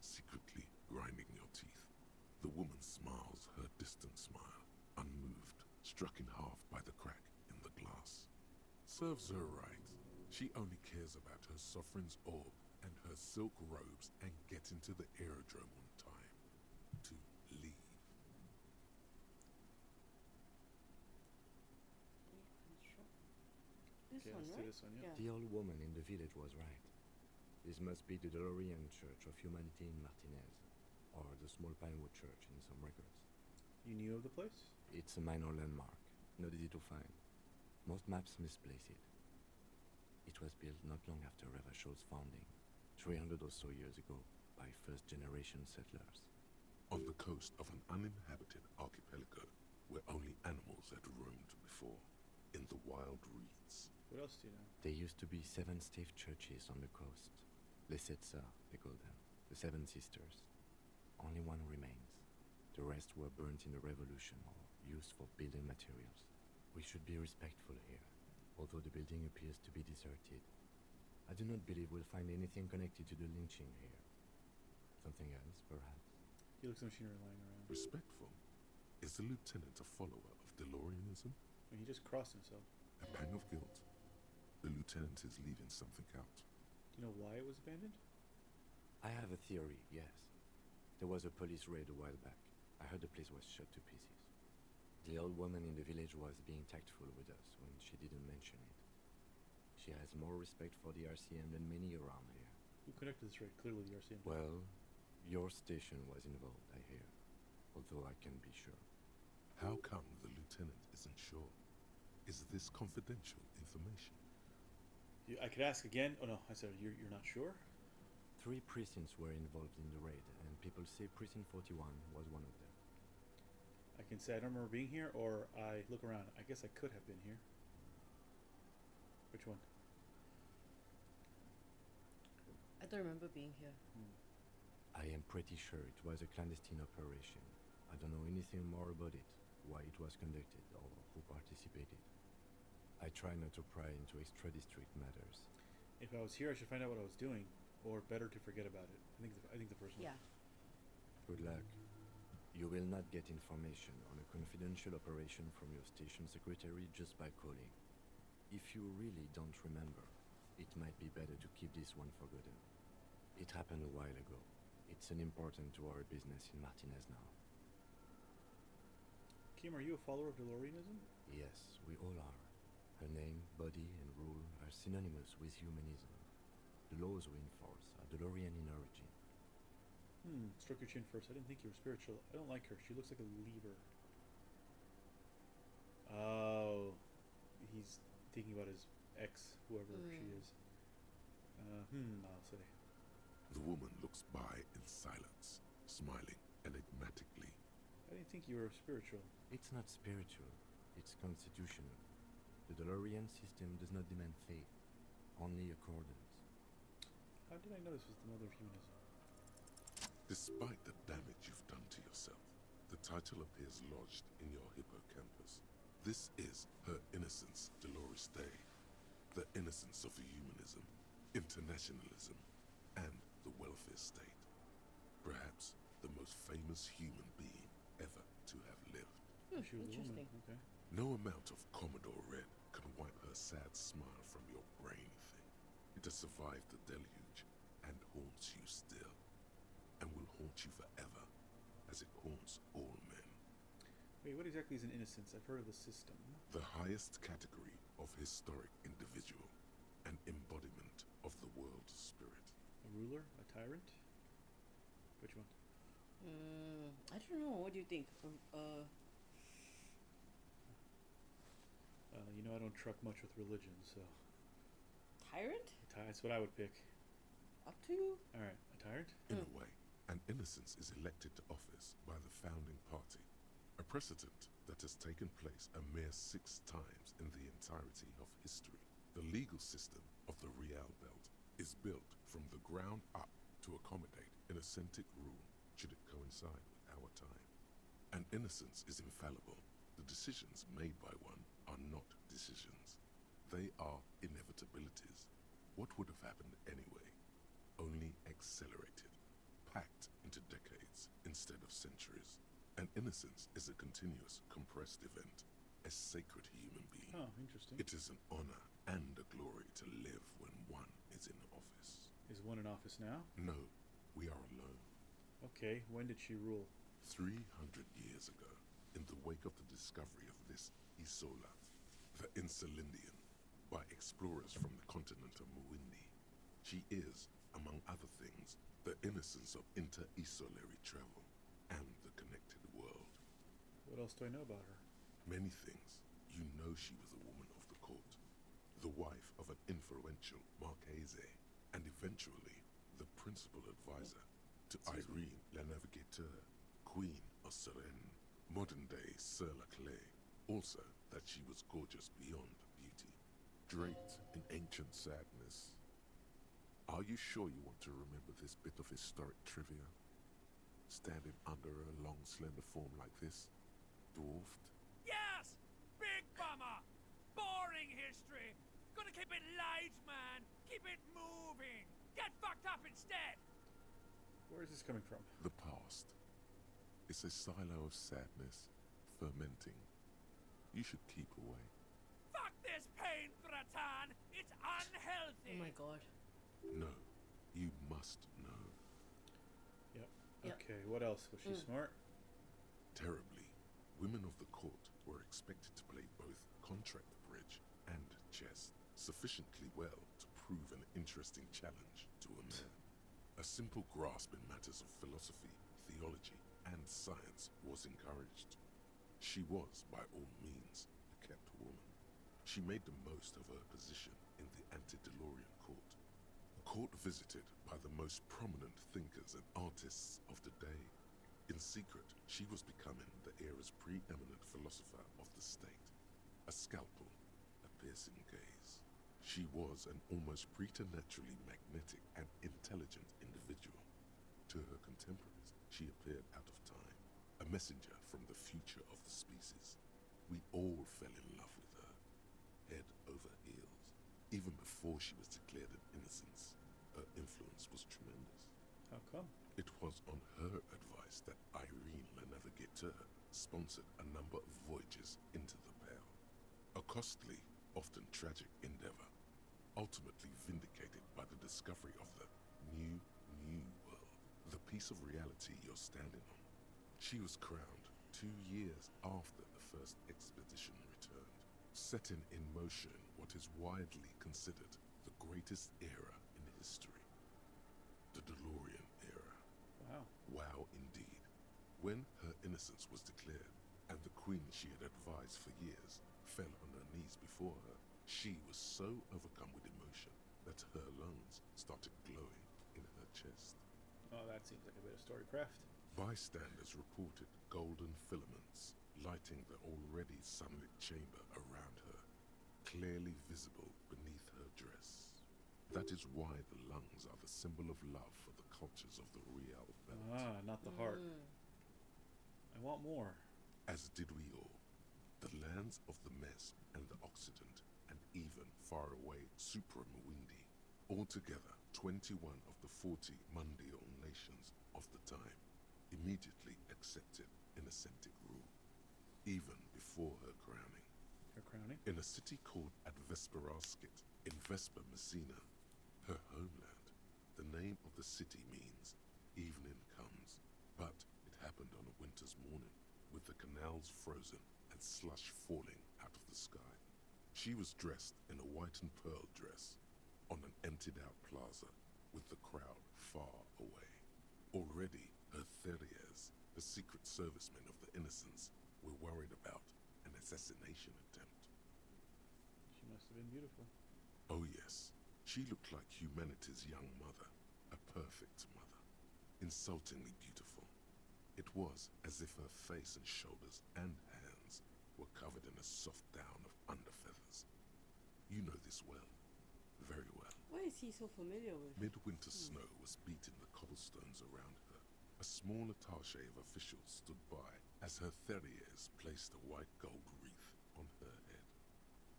secretly grinding your teeth. The woman smiles her distant smile, unmoved, struck in half by the crack in the glass. Serves her right. She only cares about her sovereign's orb and her silk robes and getting to the aerodrome on time. To leave. This Okay, one, let's do right? this one, yeah. The old woman in the village was right. This must be the Dolorian Church of Humanity in Martinez, or the small Pinewood Church in some records. You knew of the place? It's a minor landmark, not easy to find. Most maps misplace it. It was built not long after Revachol's founding, 300 or so years ago, by first-generation settlers. On the coast of an uninhabited archipelago where only animals had roamed before, in the wild reeds. What else do you know? There used to be 7 stave churches on the coast. Les Setsa, they call them. The 7 Sisters. Only one remains. The rest were burnt in the revolution or used for building materials. We should be respectful here, although the building appears to be deserted. I do not believe we'll find anything connected to the lynching here. Something else, perhaps? He looks at the machinery lying around. Respectful? Is the lieutenant a follower of Delorianism? I mean, he just crossed himself. A pang of guilt. The lieutenant is leaving something out. Do you know why it was abandoned? I have a theory, yes. There was a police raid a while back. I heard the place was shot to pieces. The old woman in the village was being tactful with us when she didn't mention it. She has more respect for the RCM than many around here. Who conducted this raid? Clearly the RCM. Well, your station was involved, I hear. Although I can't be sure. How come the lieutenant isn't sure? Is this confidential information? I could ask again. Oh no, I said you're not sure? 3 precincts were involved in the raid, and people say Precinct 41 was one of them. I can say I don't remember being here, or I look around. I guess I could have been here. Which one? I don't remember being here. I am pretty sure it was a clandestine operation. I don't know anything more about it, why it was conducted, or who participated. I try not to pry into extra-district matters. If I was here, I should find out what I was doing, or better to forget about it. I think the first one. Yeah. Good luck. You will not get information on a confidential operation from your station secretary just by calling. If you really don't remember, it might be better to keep this one forgotten. It happened a while ago. It's unimportant to our business in Martinez now. Kim, are you a follower of Delorianism? Yes, we all are. Her name, body, and rule are synonymous with humanism. The laws we enforce are Delorian in origin. Stroke your chin first. I didn't think you were spiritual. I don't like her. She looks like a lever. Oh. He's thinking about his ex, whoever she is. I'll say. The woman looks by in silence, smiling enigmatically. I didn't think you were spiritual. It's not spiritual, it's constitutional. The Delorian system does not demand faith. only accordance. How did I know this was the mother of humanism? Despite the damage you've done to yourself, the title appears lodged in your hippocampus. This is Her Innocence, Dolores Day. The innocence of humanism, internationalism, and the welfare state. Perhaps the most famous human being ever to have lived. She was a woman. Interesting. Okay. No amount of Commodore Red can wipe her sad smile from your brain thing. It has survived the deluge and haunts you still, and will haunt you forever, as it haunts all men. Wait, what exactly is an innocence? I've heard of the system. The highest category of historic individual, an embodiment of the world spirit. A ruler? A tyrant? Which one? I don't know. What do you think? You know I don't truck much with religion, so... Tyrant? That's what I would pick. Up to you. Alright, a tyrant? In a way, an innocence is elected to office by the founding party, a precedent that has taken place a mere 6 times in the entirety of history. The legal system of the Real Belt is built from the ground up to accommodate an authentic rule should it coincide with our time. An innocence is infallible. The decisions made by one are not decisions. They are inevitabilities. What would have happened anyway? Only accelerated, packed into decades instead of centuries. An innocence is a continuous, compressed event, a sacred human being. Oh, interesting. It is an honor and a glory to live when one is in office. Is one in office now? No, we are alone. Okay, when did she rule? 300 years ago, in the wake of the discovery of this Isola, the Insulindian, by explorers from the continent of Muindi. She is, among other things, the innocence of inter-isolary travel and the connected world. What else do I know about her? Many things. You know she was a woman of the court, the wife of an influential Marchese, and eventually the principal advisor to Irene la Navigateur, Queen of Serene, modern-day Sir Laclay. Also, that she was gorgeous beyond beauty, draped in ancient sadness. Are you sure you want to remember this bit of historic trivia? Standing under a long, slender form like this, dwarfed? Yes! Big bummer! Boring history! Gonna keep it light, man! Keep it moving! Get fucked up instead! Where is this coming from? The past. It's a silo of sadness, fermenting. You should keep away. Fuck this pain, Bratan! It's unhealthy! Oh my god. No, you must know. Yep. Yep. Okay, what else? Was she smart? Terribly, women of the court were expected to play both contract bridge and chess sufficiently well to prove an interesting challenge to a man. A simple grasp in matters of philosophy, theology, and science was encouraged. She was, by all means, a kept woman. She made the most of her position in the antediluvian court, a court visited by the most prominent thinkers and artists of the day. In secret, she was becoming the era's preeminent philosopher of the state, a scalpel, a piercing gaze. She was an almost preternaturally magnetic and intelligent individual. To her contemporaries, she appeared out of time, a messenger from the future of the species. We all fell in love with her, head over heels. Even before she was declared an innocence, her influence was tremendous. How come? It was on her advice that Irene la Navigateur sponsored a number of voyages into the Pale. A costly, often tragic endeavor, ultimately vindicated by the discovery of the new world, the piece of reality you're standing on. She was crowned 2 years after the first expedition returned, setting in motion what is widely considered the greatest era in history, the DeLorean era. Wow. Wow, indeed. When her innocence was declared, and the queen she had advised for years fell on her knees before her, she was so overcome with emotion that her lungs started glowing in her chest. Oh, that seems like a bit of storycraft. Bystanders reported golden filaments lighting the already sunlit chamber around her, clearly visible beneath her dress. That is why the lungs are the symbol of love for the cultures of the real belt. Ah, not the heart. I want more. As did we all. The lands of the Mesk and the Occident, and even far away Supra-Mawindi. Altogether, 21 of the 40 Mundial nations of the time immediately accepted Innocentic rule, even before her crowning. Her crowning? In a city called Advesperaskit, in Vesper Messina, her homeland, the name of the city means evening comes, but it happened on a winter's morning, with the canals frozen and slush falling out of the sky. She was dressed in a white and pearl dress on an emptied-out plaza with the crowd far away. Already, her Theriers, the secret servicemen of the Innocents, were worried about an assassination attempt. She must have been beautiful. Oh yes, she looked like humanity's young mother, a perfect mother, insultingly beautiful. It was as if her face and shoulders and hands were covered in a soft down of underfeathers. You know this well, very well. Why is he so familiar with? Midwinter snow was beating the cobblestones around her. A small attaché of officials stood by as her Theriers placed a white gold wreath on her head.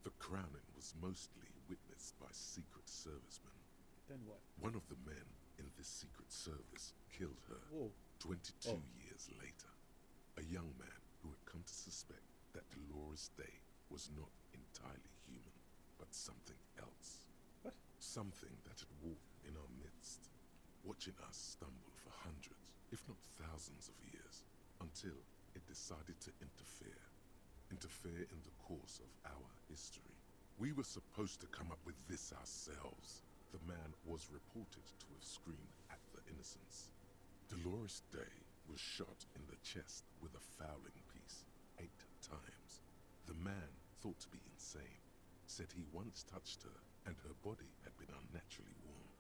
The crowning was mostly witnessed by secret servicemen. Then what? One of the men in this secret service killed her. Whoa. 22 years later, a young man who had come to suspect that Dolores Day was not entirely human, but something else. What? Something that had walked in our midst, watching us stumble for hundreds, if not thousands of years, until it decided to interfere in the course of our history. We were supposed to come up with this ourselves. The man was reported to have screamed at the Innocents. Dolores Day was shot in the chest with a fowling piece 8 times. The man, thought to be insane, said he once touched her and her body had been unnaturally warm,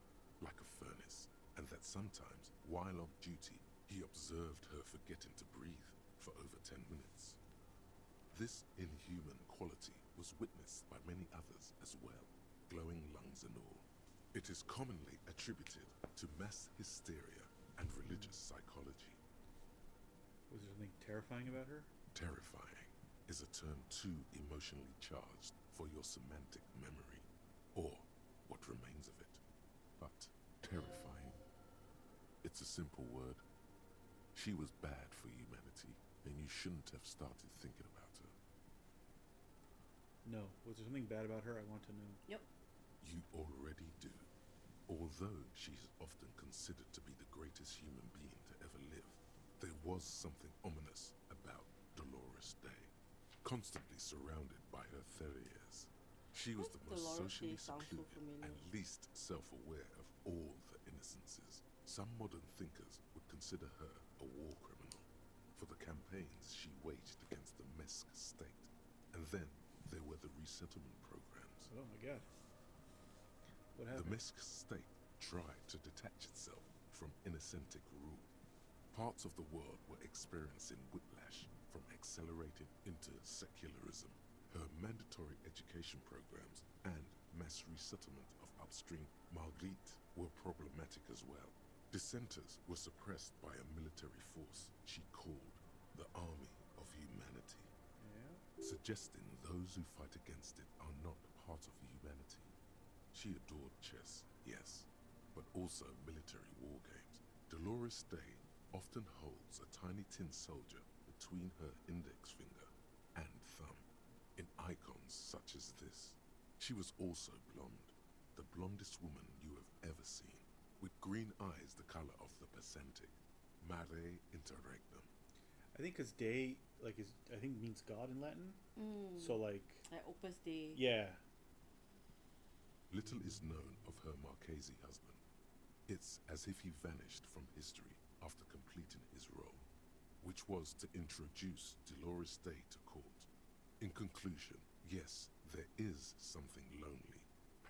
like a furnace, and that sometimes, while on duty, he observed her forgetting to breathe for over 10 minutes. This inhuman quality was witnessed by many others as well, glowing lungs and all. It is commonly attributed to mass hysteria and religious psychology. Was there something terrifying about her? Terrifying is a term too emotionally charged for your semantic memory, or what remains of it. But terrifying, it's a simple word. She was bad for humanity, and you shouldn't have started thinking about her. No. Was there something bad about her? I want to know. Yep. You already do. Although she is often considered to be the greatest human being to ever live, there was something ominous about Dolores Day. Constantly surrounded by her Theriers, she was the most Dolores socially Day sounds so secluded familiar. and least self-aware of all the Innocences. Some modern thinkers would consider her a war criminal for the campaigns she waged against the Mesk state. And then there were the resettlement programs. Oh my god. What The happened? Mesk state tried to detach itself from Innocentic rule. Parts of the world were experiencing whiplash from accelerating into secularism. Her mandatory education programs and mass resettlement of upstream Margrit were problematic as well. Dissenters were suppressed by a military force she called the Army of Humanity, Yeah. suggesting those who fight against it are not part of humanity. She adored chess, yes, but also military war games. Dolores Day often holds a tiny tin soldier between her index finger and thumb in icons such as this. She was also blonde, the blondest woman you have ever seen, with green eyes the color of the Pacentic, mare interregnum. I think because day, like, is I think means God in Latin. So like, Like Opus Dei. yeah. Little is known of her Marchese husband. It's as if he vanished from history after completing his role, which was to introduce Dolores Day to court. In conclusion, yes, there is something lonely,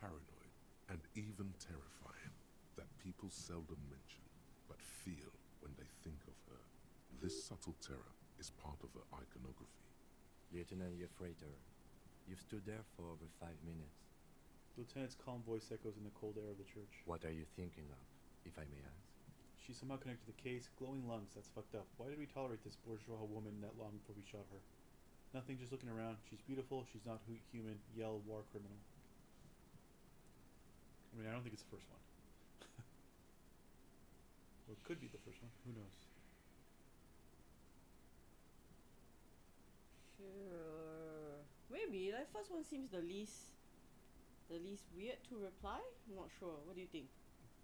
paranoid, and even terrifying that people seldom mention, but feel when they think of her. This subtle terror is part of her iconography. Lieutenant Yefrater, you've stood there for over 5 minutes. The lieutenant's calm voice echoes in the cold air of the church. What are you thinking of, if I may ask? She's somehow connected to the case. Glowing lungs, that's fucked up. Why did we tolerate this bourgeois woman that long before we shot her? Nothing, just looking around. She's beautiful, she's not human. Yell, war criminal. I mean, I don't think it's the first one. Or it could be the first one. Who knows? Sure. Maybe. Like, first one seems the least weird to reply. I'm not sure. What do you think?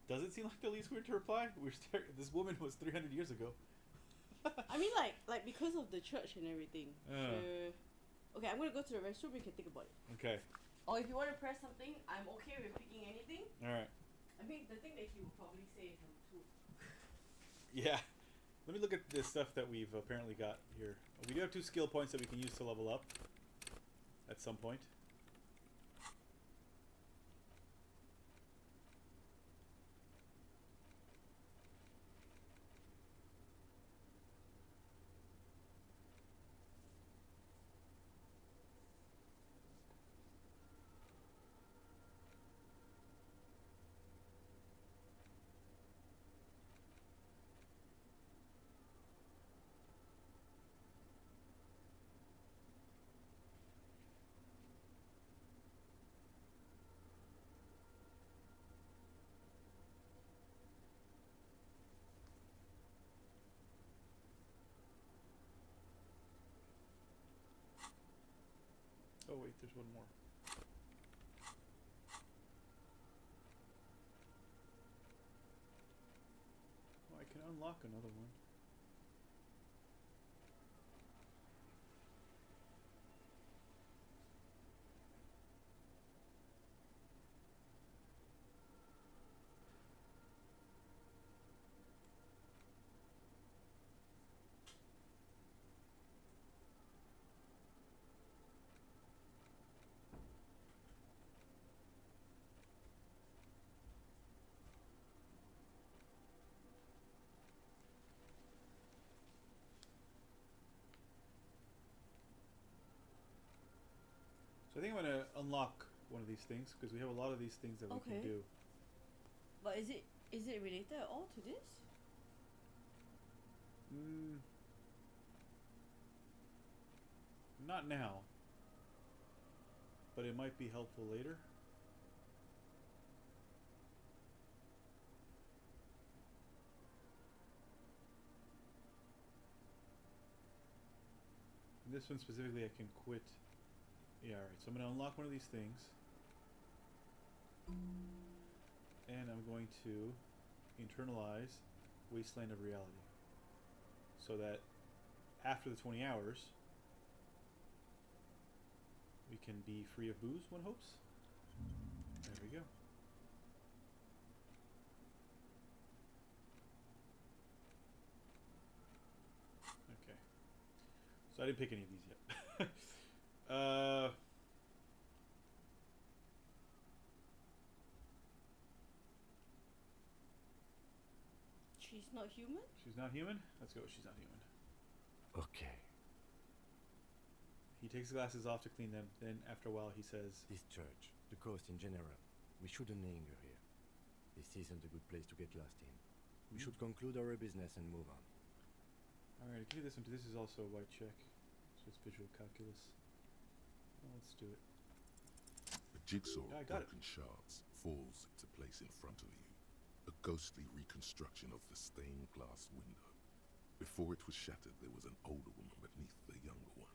Does it seem like the least weird to reply? This woman was 300 years ago. I mean, like because of the church and everything. Sure. Okay, I'm gonna go to the restroom. We can think about it. Okay. Or if you want to press something, I'm okay with picking anything. Alright. I mean, the thing that he would probably say is too. Yeah. Let me look at this stuff that we've apparently got here. We do have 2 skill points that we can use to level up at some point. Oh wait, there's one more. Oh, I can unlock another one. So I think I'm going to unlock one of these things because we have a lot of these things that we can do. But is it related at all to this? Not now. But it might be helpful later. And this one specifically I can quit. Yeah, alright, so I'm going to unlock one of these things. And I'm going to internalize Wasteland of Reality. So that after the 20 hours, we can be free of booze, one hopes. There we go. Okay. So I didn't pick any of these yet. She's not human? She's not human? Let's go, she's not human. Okay. He takes the glasses off to clean them, then after a while he says, This church, the coast in general, we shouldn't linger here. This isn't a good place to get lost in. We should conclude our business and move on. Alright, I can do this one too. This is also a white check. So it's visual calculus. Well, let's do it. A jigsaw I of got it. broken shards falls into place in front of you. A ghostly reconstruction of the stained glass window. Before it was shattered, there was an older woman beneath the younger one.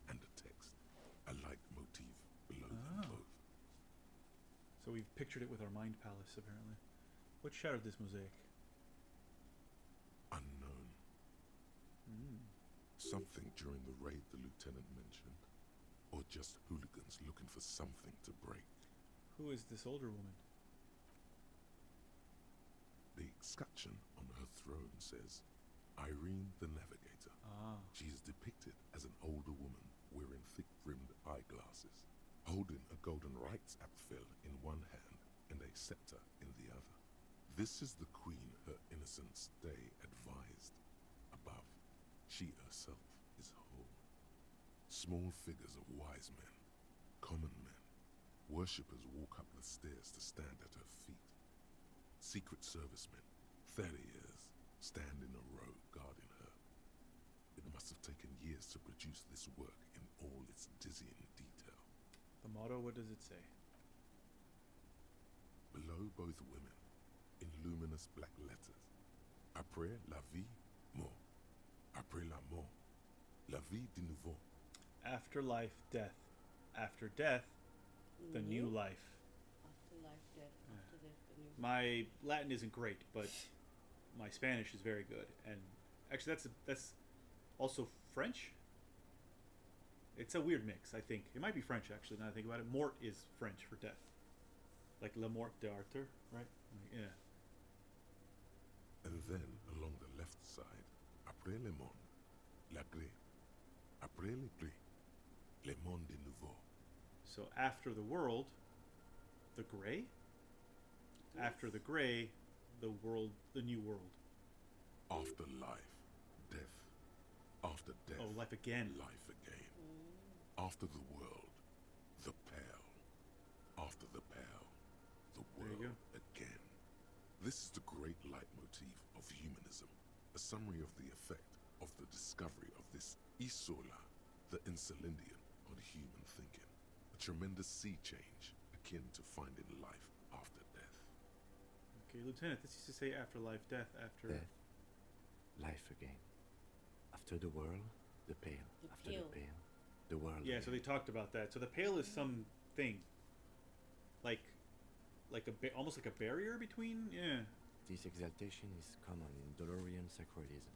And a text. A light motif below them both. So we've pictured it with our mind palace, apparently. What shattered this mosaic? Unknown. Something during the raid the lieutenant mentioned. Or just hooligans looking for something to break. Who is this older woman? The scutcheon on her throne says, Irene the Navigator. She is depicted as an older woman wearing thick-rimmed eyeglasses, holding a golden rights apfel in one hand and a scepter in the other. This is the queen her innocence day advised. Above, she herself is whole. Small figures of wise men, common men, Worshippers walk up the stairs to stand at her feet. Secret servicemen, 30 years, stand in a row guarding her. It must have taken years to produce this work in all its dizzying detail. The motto, what does it say? Below both women, in luminous black letters, après la vie, mort. Après la mort, la vie de nouveau. After life, death. After death, the new life. After life, death. After death, the new. My Latin isn't great, but my Spanish is very good. And actually, that's also French. It's a weird mix, I think. It might be French, actually, now that I think about it. Mort is French for death. Like La Mort d'Arthur, right? Yeah. And then, along the left side, après le monde, la gré. Après le gré, le monde de nouveau. So after the world, the gray? Yes. After the gray, the world, the new world. After life, death. After death, Oh, life again. life again. After the world, the pale. After the pale, the There you world again. This is the great leitmotif of humanism, a summary of the effect of the discovery of this isola, the insulindian, on human thinking. A tremendous sea change, akin to finding life after death. Okay, Lieutenant, this used to say after life, death, after... Death. Life again. After the world, the pale. The After pale. the pale, the world Yeah, again. so they talked about that. So the pale is something, like almost like a barrier between. Yeah. This exaltation is common in Dolorian sacralism.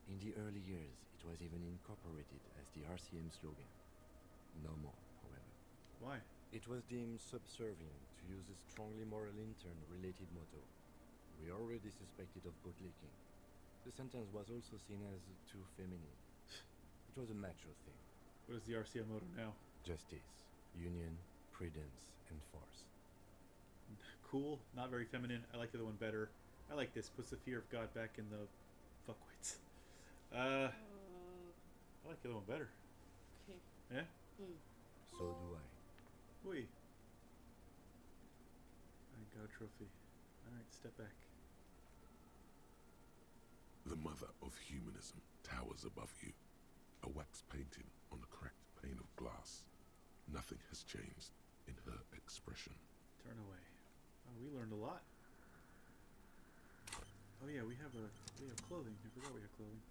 In the early years, it was even incorporated as the RCM slogan. No more, however. Why? It was deemed subservient to use a strongly moral intern-related motto. We already suspected of bootlicking. The sentence was also seen as too feminine. It was a macho thing. What is the RCM motto now? Justice, union, prudence, and force. Cool, not very feminine. I like the other one better. I like this. Puts the fear of God back in the fuckwits. I like the other one better. Okay. Yeah? So do I. Wait. I got a trophy. Alright, step back. The mother of humanism towers above you, a wax painting on a cracked pane of glass. Nothing has changed in her expression. Turn away. Oh, we learned a lot. Oh yeah, we have clothing. I forgot we had clothing.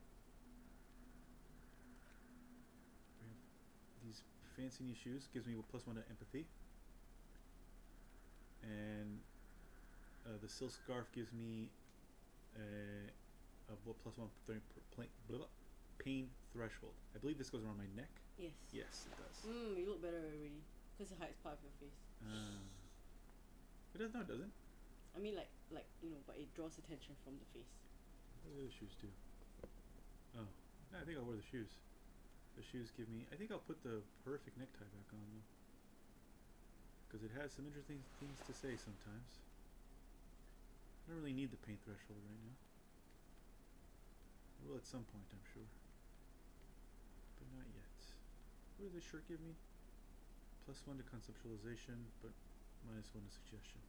We have these fancy new shoes. Gives me a +1 to empathy. And the silk scarf gives me a +1 pain threshold. I believe this goes around my neck. Yes. Yes, it does. You look better already. Because it hides part of your face. It does. No, it doesn't. I mean, like but it draws attention from the face. What do the other shoes do? Oh, no, I think I'll wear the shoes. The shoes give me. I think I'll put the horrific necktie back on though, because it has some interesting things to say sometimes. I don't really need the pain threshold right now. I will at some point, I'm sure, but not yet. What does this shirt give me? +1 to conceptualization, but -1 to suggestion.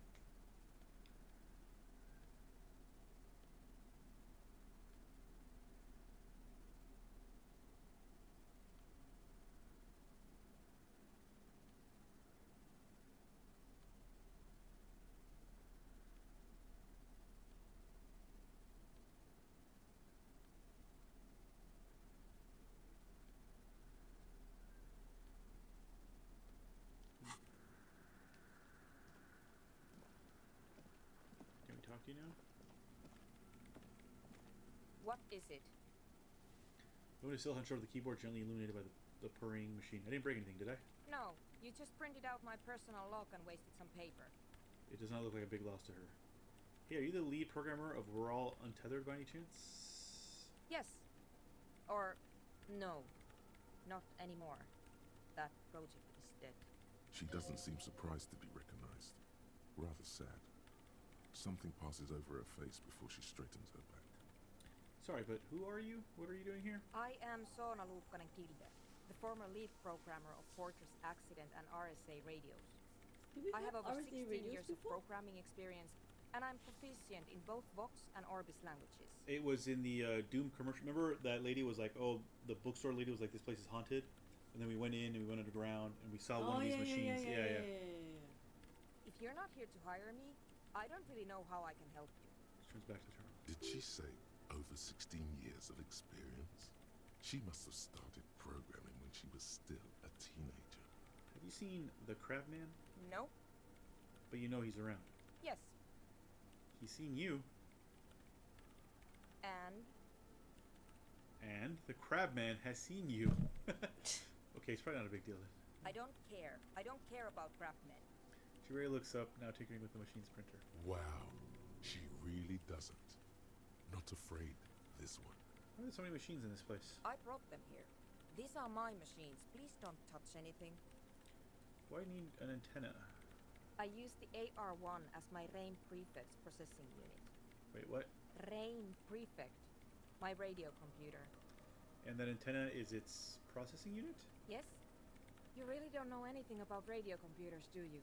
Can we talk to you now? What is it? The window sill hunched over the keyboard, gently illuminated by the purring machine. I didn't break anything, did I? No, you just printed out my personal log and wasted some paper. It does not look like a big loss to her. Hey, are you the lead programmer of We're All Untethered by any chance? Yes. Or no. Not anymore. That project is dead. She doesn't seem surprised to be recognized. Rather sad. Something passes over her face before she straightens her back. Sorry, but who are you? What are you doing here? I am Soona Luukkanen-Kilde, the former lead programmer of Fortress Accident and RSA radios. Did we I have over RSA 16 radios years of before? programming experience, and I'm proficient in both Vox and Orbis languages. It was in the Doom commercial. Remember that lady was like, "Oh, the bookstore lady was like, this place is haunted," and then we went in and we went underground and we saw one of these machines. Yeah. If you're not here to hire me, I don't really know how I can help you. Just turns back to the terminal. Did she say over 16 years of experience? She must have started programming when she was still a teenager. Have you seen the Crabman? No? But you know he's around. Yes. He's seen you. And the Crabman has seen you. Okay, it's probably not a big deal then. I don't care. I don't care about craftsmen. Ray looks up, now tinkering with the machine's printer. Wow, she really doesn't. Not afraid, this one. Why are there so many machines in this place? I brought them here. These are my machines. Please don't touch anything. Why do you need an antenna? I use the AR-1 as my RAIN prefect processing unit. Wait, what? RAIN prefect. My radio computer. And that antenna is its processing unit? Yes? You really don't know anything about radio computers, do you?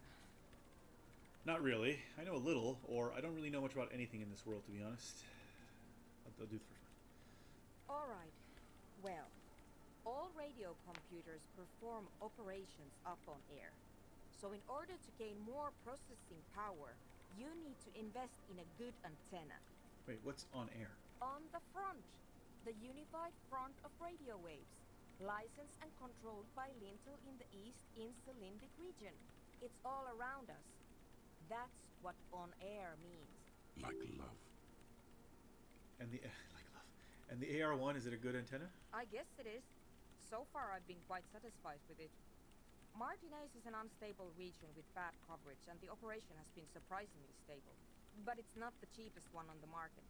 Not really. I know a little, or I don't really know much about anything in this world, to be honest. I'll do the first one. Alright. Well, all radio computers perform operations up on air. So in order to gain more processing power, you need to invest in a good antenna. Wait, what's on air? On the front. The unified front of radio waves. Licensed and controlled by Lintel in the East Insulindic region. It's all around us. That's what on air means. Like love. And the like love. And the AR-1, is it a good antenna? I guess it is. So far I've been quite satisfied with it. Martinez is an unstable region with bad coverage, and the operation has been surprisingly stable. But it's not the cheapest one on the market.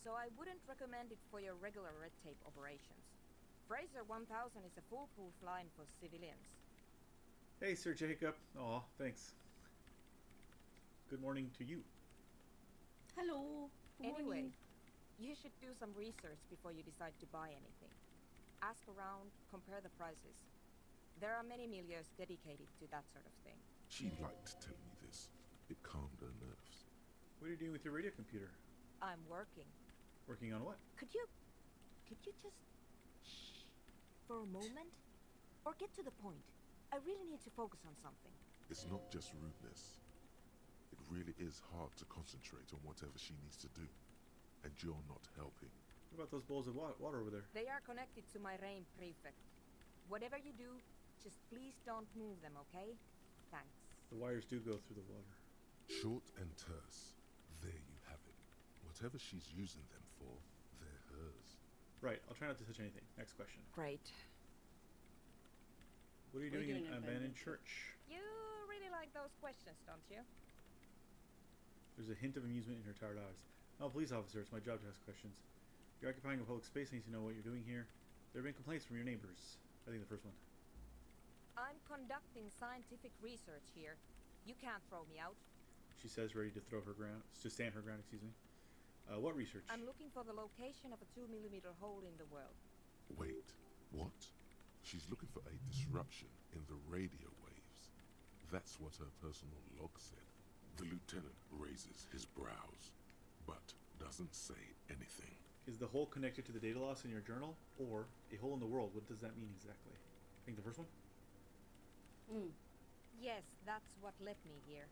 So I wouldn't recommend it for your regular red tape operations. Fraser 1000 is a foolproof line for civilians. Hey, Sir Jacob. Aw, thanks. Good morning to you. Hello. Good Anyway, morning. you should do some research before you decide to buy anything. Ask around, compare the prices. There are many milieus dedicated to that sort of thing. She liked telling me this. It calmed her nerves. What are you doing with your radio computer? I'm working. Working on what? Could you just shh for a moment? Or get to the point. I really need to focus on something. It's not just rudeness. It really is hard to concentrate on whatever she needs to do. And you're not helping. What about those bowls of water over there? They are connected to my RAIN prefect. Whatever you do, just please don't move them, okay? Thanks. The wires do go through the water. Short and terse. There you have it. Whatever she's using them for, they're hers. Right, I'll try not to touch anything. Next question. Great. What are you doing in an abandoned church? You really like those questions, don't you? There's a hint of amusement in her tired eyes. I'm a police officer. It's my job to ask questions. You're occupying a public space. I need to know what you're doing here. There have been complaints from your neighbors. I think the first one. I'm conducting scientific research here. You can't throw me out. She says, ready to stand her ground, excuse me. What research? I'm looking for the location of a 2mm hole in the world. Wait, what? She's looking for a disruption in the radio waves. That's what her personal log said. The lieutenant raises his brows, but doesn't say anything. Is the hole connected to the data loss in your journal, or a hole in the world? What does that mean exactly? I think the first one? Yes, that's what led me here.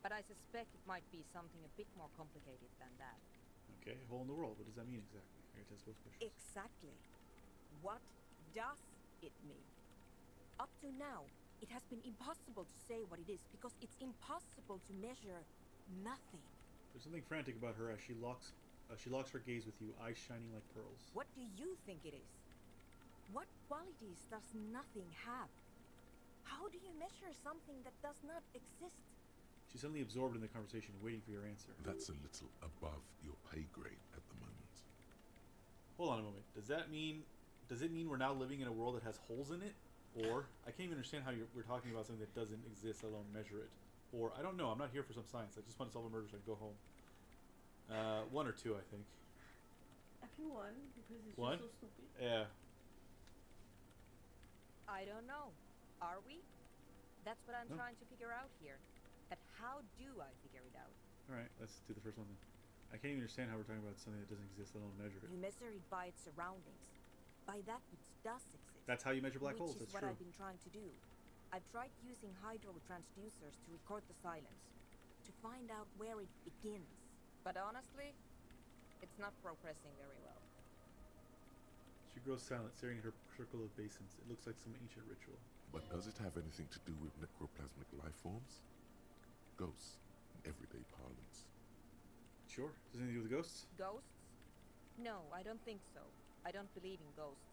But I suspect it might be something a bit more complicated than that. Okay, hole in the world. What does that mean exactly? I gotta test both questions. Exactly. What does it mean? Up to now, it has been impossible to say what it is because it's impossible to measure nothing. There's something frantic about her as she locks her gaze with you, eyes shining like pearls. What do you think it is? What qualities does nothing have? How do you measure something that does not exist? She's suddenly absorbed in the conversation, waiting for your answer. That's a little above your pay grade at the moment. Hold on a moment. Does it mean we're now living in a world that has holes in it? Or, I can't even understand how we're talking about something that doesn't exist, let alone measure it. Or, I don't know. I'm not here for some science. I just want to solve a murder so I can go home. One or two, I think. I think one, because it's One? just so stupid. Yeah. I don't know. Are we? That's what I'm trying to figure out here. But how do I figure it out? Alright, let's do the first one then. I can't even understand how we're talking about something that doesn't exist, let alone measure it. You measure it by its surroundings. By that which does exist. That's how you measure black holes, Which is that's what true. I've been trying to do. I've tried using hydro transducers to record the silence. To find out where it begins. But honestly, it's not progressing very well. She grows silent, staring at her circle of basins. It looks like some ancient ritual. But does it have anything to do with necroplasmic life forms? Ghosts, in everyday parlance. Sure. Does anything to do with ghosts? Ghosts? No, I don't think so. I don't believe in ghosts.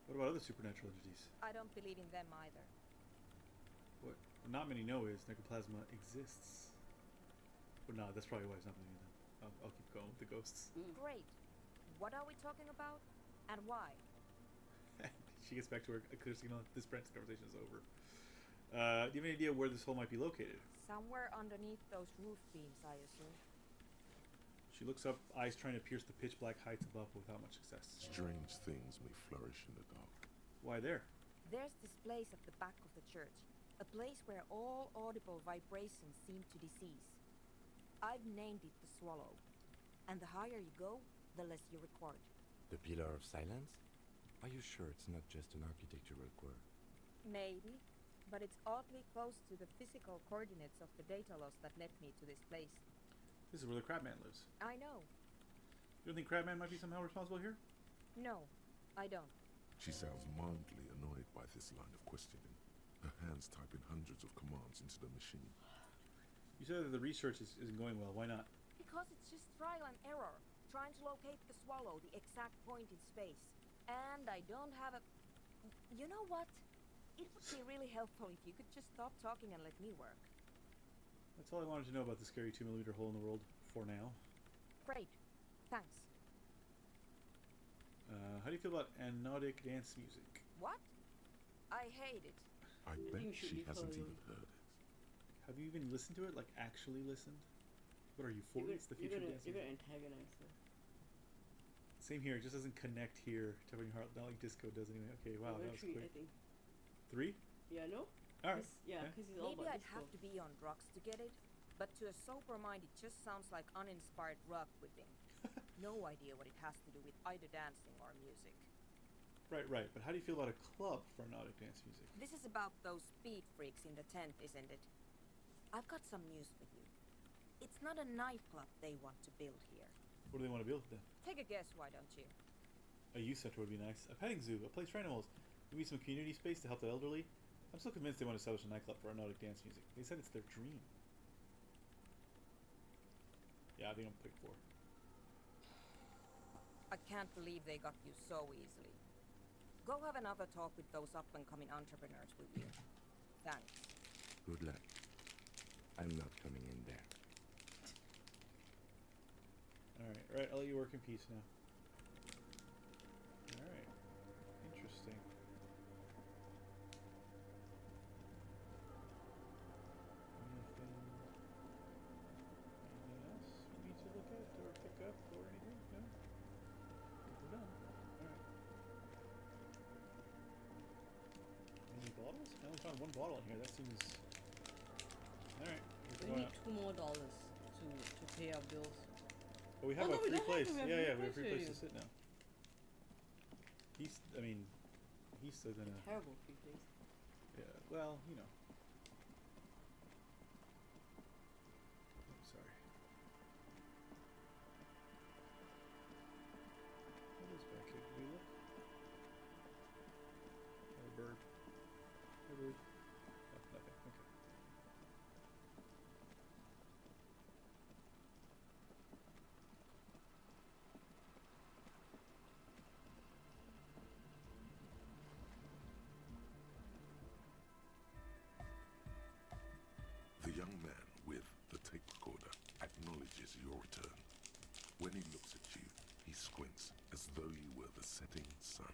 What about other supernatural entities? I don't believe in them either. What not many know is necroplasma exists. But no, that's probably why it's not believing them. I'll keep going with the ghosts. Great. What are we talking about? And why? She gets back to her clear signal. This conversation is over. Do you have any idea where this hole might be located? Somewhere underneath those roof beams, I assume. She looks up, eyes trying to pierce the pitch black heights above without much success. Strange things may flourish in the dark. Why there? There's this place at the back of the church. A place where all audible vibrations seem to decease. I've named it the Swallow. And the higher you go, the less you record. The Pillar of Silence? Are you sure it's not just an architectural quirk? Maybe. But it's oddly close to the physical coordinates of the data loss that led me to this place. This is where the Crabman lives. I know. You don't think Crabman might be somehow responsible here? No, I don't. She sounds mildly annoyed by this line of questioning. Her hands typing hundreds of commands into the machine. You said that the research isn't going well. Why not? Because it's just trial and error. Trying to locate the Swallow, the exact point in space. And I don't have a... You know what? It would be really helpful if you could just stop talking and let me work. That's all I wanted to know about the scary 2mm hole in the world for now. Great. Thanks. How do you feel about anodic dance music? What? I hate it. I bet think you should she be hasn't clear. even heard it. Have you even listened to it? Like, actually listened? What are you, 40? It's the future of dance You're music. gonna antagonize her. Same here. It just doesn't connect here. Tapping your heart, not like disco does anyway. Okay, wow, that was Three, quick. I think. 3? Yeah, no? Alright. Yeah, because he's all Maybe about I'd disco. have to be on drugs to get it, but to a sober mind it just sounds like uninspired rug whipping. No idea what it has to do with either dancing or music. Right. But how do you feel about a club for anodic dance music? This is about those speed freaks in the tent, isn't it? I've got some news for you. It's not a nightclub they want to build here. What do they want to build then? Take a guess, why don't you? A youth center would be nice. A petting zoo, a place for animals. Maybe some community space to help the elderly. I'm still convinced they want to establish a nightclub for anodic dance music. They said it's their dream. Yeah, I think I'm pick 4. I can't believe they got you so easily. Go have another talk with those up-and-coming entrepreneurs, will you? Thanks. Good luck. I'm not coming in there. Alright, I'll let you work in peace now. Alright. Interesting. Anything else we need to look at or pick up or anything? No? We're done. Alright. Any bottles? I only found 1 bottle in here. That seems... Alright. We need $2 more to pay our bills. But we have Oh, a no, we free don't have place. to. We have Yeah, free we have a free place place to sit now. He's still gonna... Terrible free place. Yeah, well, you know. I'm sorry. What is back here? Did we look? Oh, a bird. Hey, bird. Oh, nothing. Okay. The young man with the tape recorder acknowledges your return. When he looks at you, he squints as though you were the setting sun.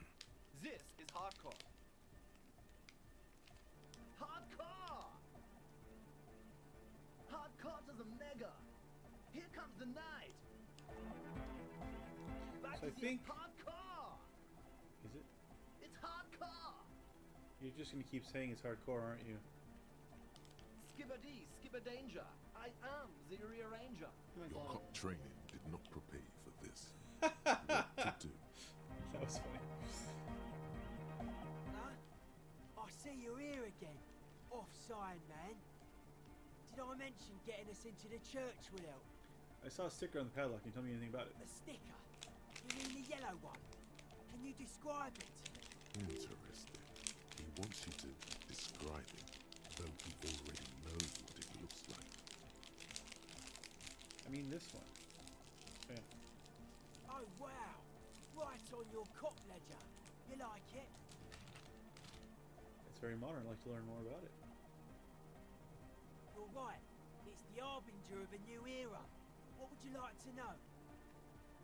This is hardcore. Hardcore! Hardcore to the mega. Here comes the night. Back So I to the think- hardcore. Is it? It's hardcore. You're just gonna keep saying it's hardcore, aren't you? Skip Skibberdy, skibber danger. I am the rearranger. Oh my Your god. cop training did not prepare you for this. What to do? That was funny. Huh? I see you're here again. Off-sign, man. Did I mention getting us into the church would help? I saw a sticker on the padlock. Can you tell me anything about it? A sticker? You mean the yellow one? Can you describe it? Interesting. He wants you to describe it, though he already knows what it looks like. I mean this one. Yeah. Oh, wow. Right on your cop ledger. You like it? It's very modern. I'd like to learn more about it. You're right. It's the harbinger of a new era. What would you like to know?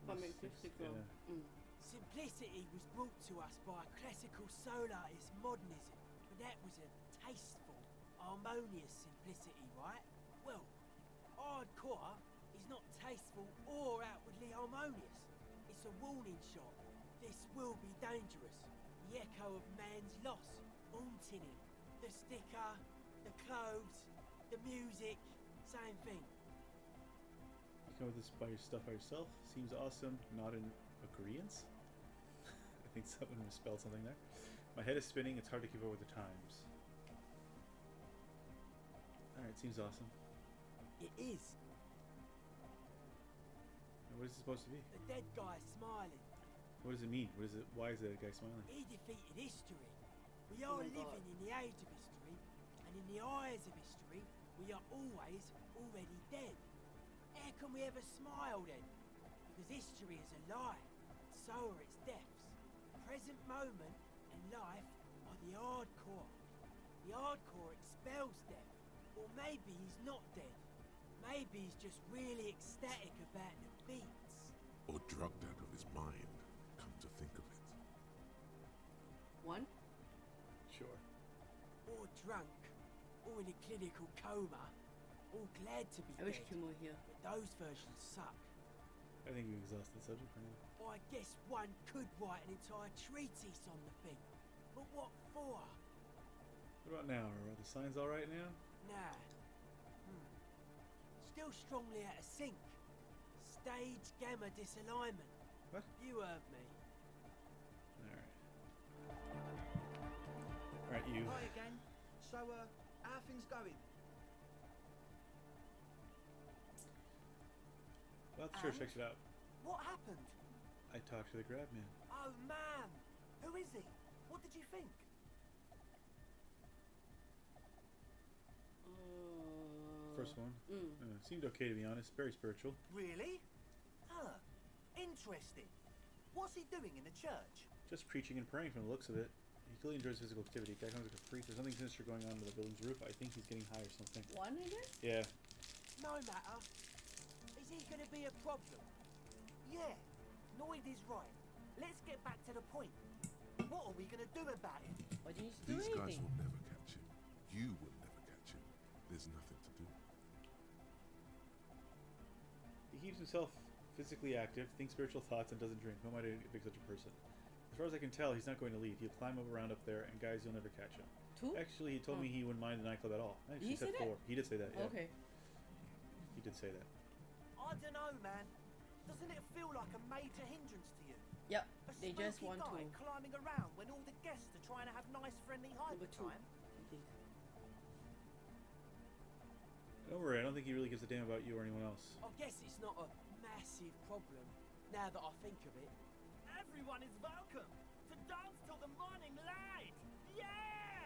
What makes this sticker? Yeah. Simplicity was brought to us by classical solarist modernism, but that was a tasteful, harmonious simplicity, right? Well, hardcore is not tasteful or outwardly harmonious. It's a warning shot. This will be dangerous. The echo of man's loss, haunting him. The sticker, the clothes, the music, same thing. You come with this by your stuff by yourself. Seems awesome. Not in agreeance. I think someone misspelled something there. My head is spinning. It's hard to keep up with the times. Alright, seems awesome. It is. And what is it supposed to be? The dead guy smiling. What does it mean? What is it? Why is that guy smiling? He defeated history. We Oh are my living God. in the age of history, and in the eyes of history, we are always already dead. How can we ever smile then? Because history is a lie, so are its deaths. Present moment and life are the hardcore. The hardcore expels death. Or maybe he's not dead. Maybe he's just really ecstatic about the beats. Or drugged out of his mind, come to think of it. One? Sure. Or drunk. Or in a clinical coma. Or glad to be I wish dead. Kim were here. But those versions suck. I think we've exhausted the subject for now. I guess one could write an entire treatise on the thing. But what for? What about now? Are the signs all right now? Nah. Still strongly out of sync. Stage gamma disalignment. What? You heard me. Alright. Alright, you. Hi again. So, how are things going? Well, the church checks it out. What happened? I talked to the grab man. Oh man! Who is he? What did you think? First one. Seemed okay, to be honest. Very spiritual. Really? Huh. Interesting. What's he doing in the church? Just preaching and praying from the looks of it. He clearly enjoys physical activity. Guy comes like a freak. There's something sinister going on under the building's roof. I think he's getting high or something. One, I guess? Yeah. No matter. Is he gonna be a problem? Yeah. Noid is right. Let's get back to the point. What are we gonna do about it? Why do you need to do These guys anything? will never catch him. You will never catch him. There's nothing to do. He keeps himself physically active, thinks spiritual thoughts, and doesn't drink. Who am I to pick such a person? As far as I can tell, he's not going to leave. He'll climb around up there, and guys, you'll never catch him. Two? Actually, he told me he wouldn't mind the nightclub at all. I Did he actually said say that? 4. He did say that, yeah. Okay. He did say that. I don't know, man. Doesn't it feel like a major hindrance to you? Yep. A They just smoky want guy to. climbing around when all the guests are trying to have nice, friendly hike Number 2. time. I think. Don't worry, I don't think he really gives a damn about you or anyone else. I guess it's not a massive problem, now that I think of it. Everyone is welcome to dance till the morning light. Yeah!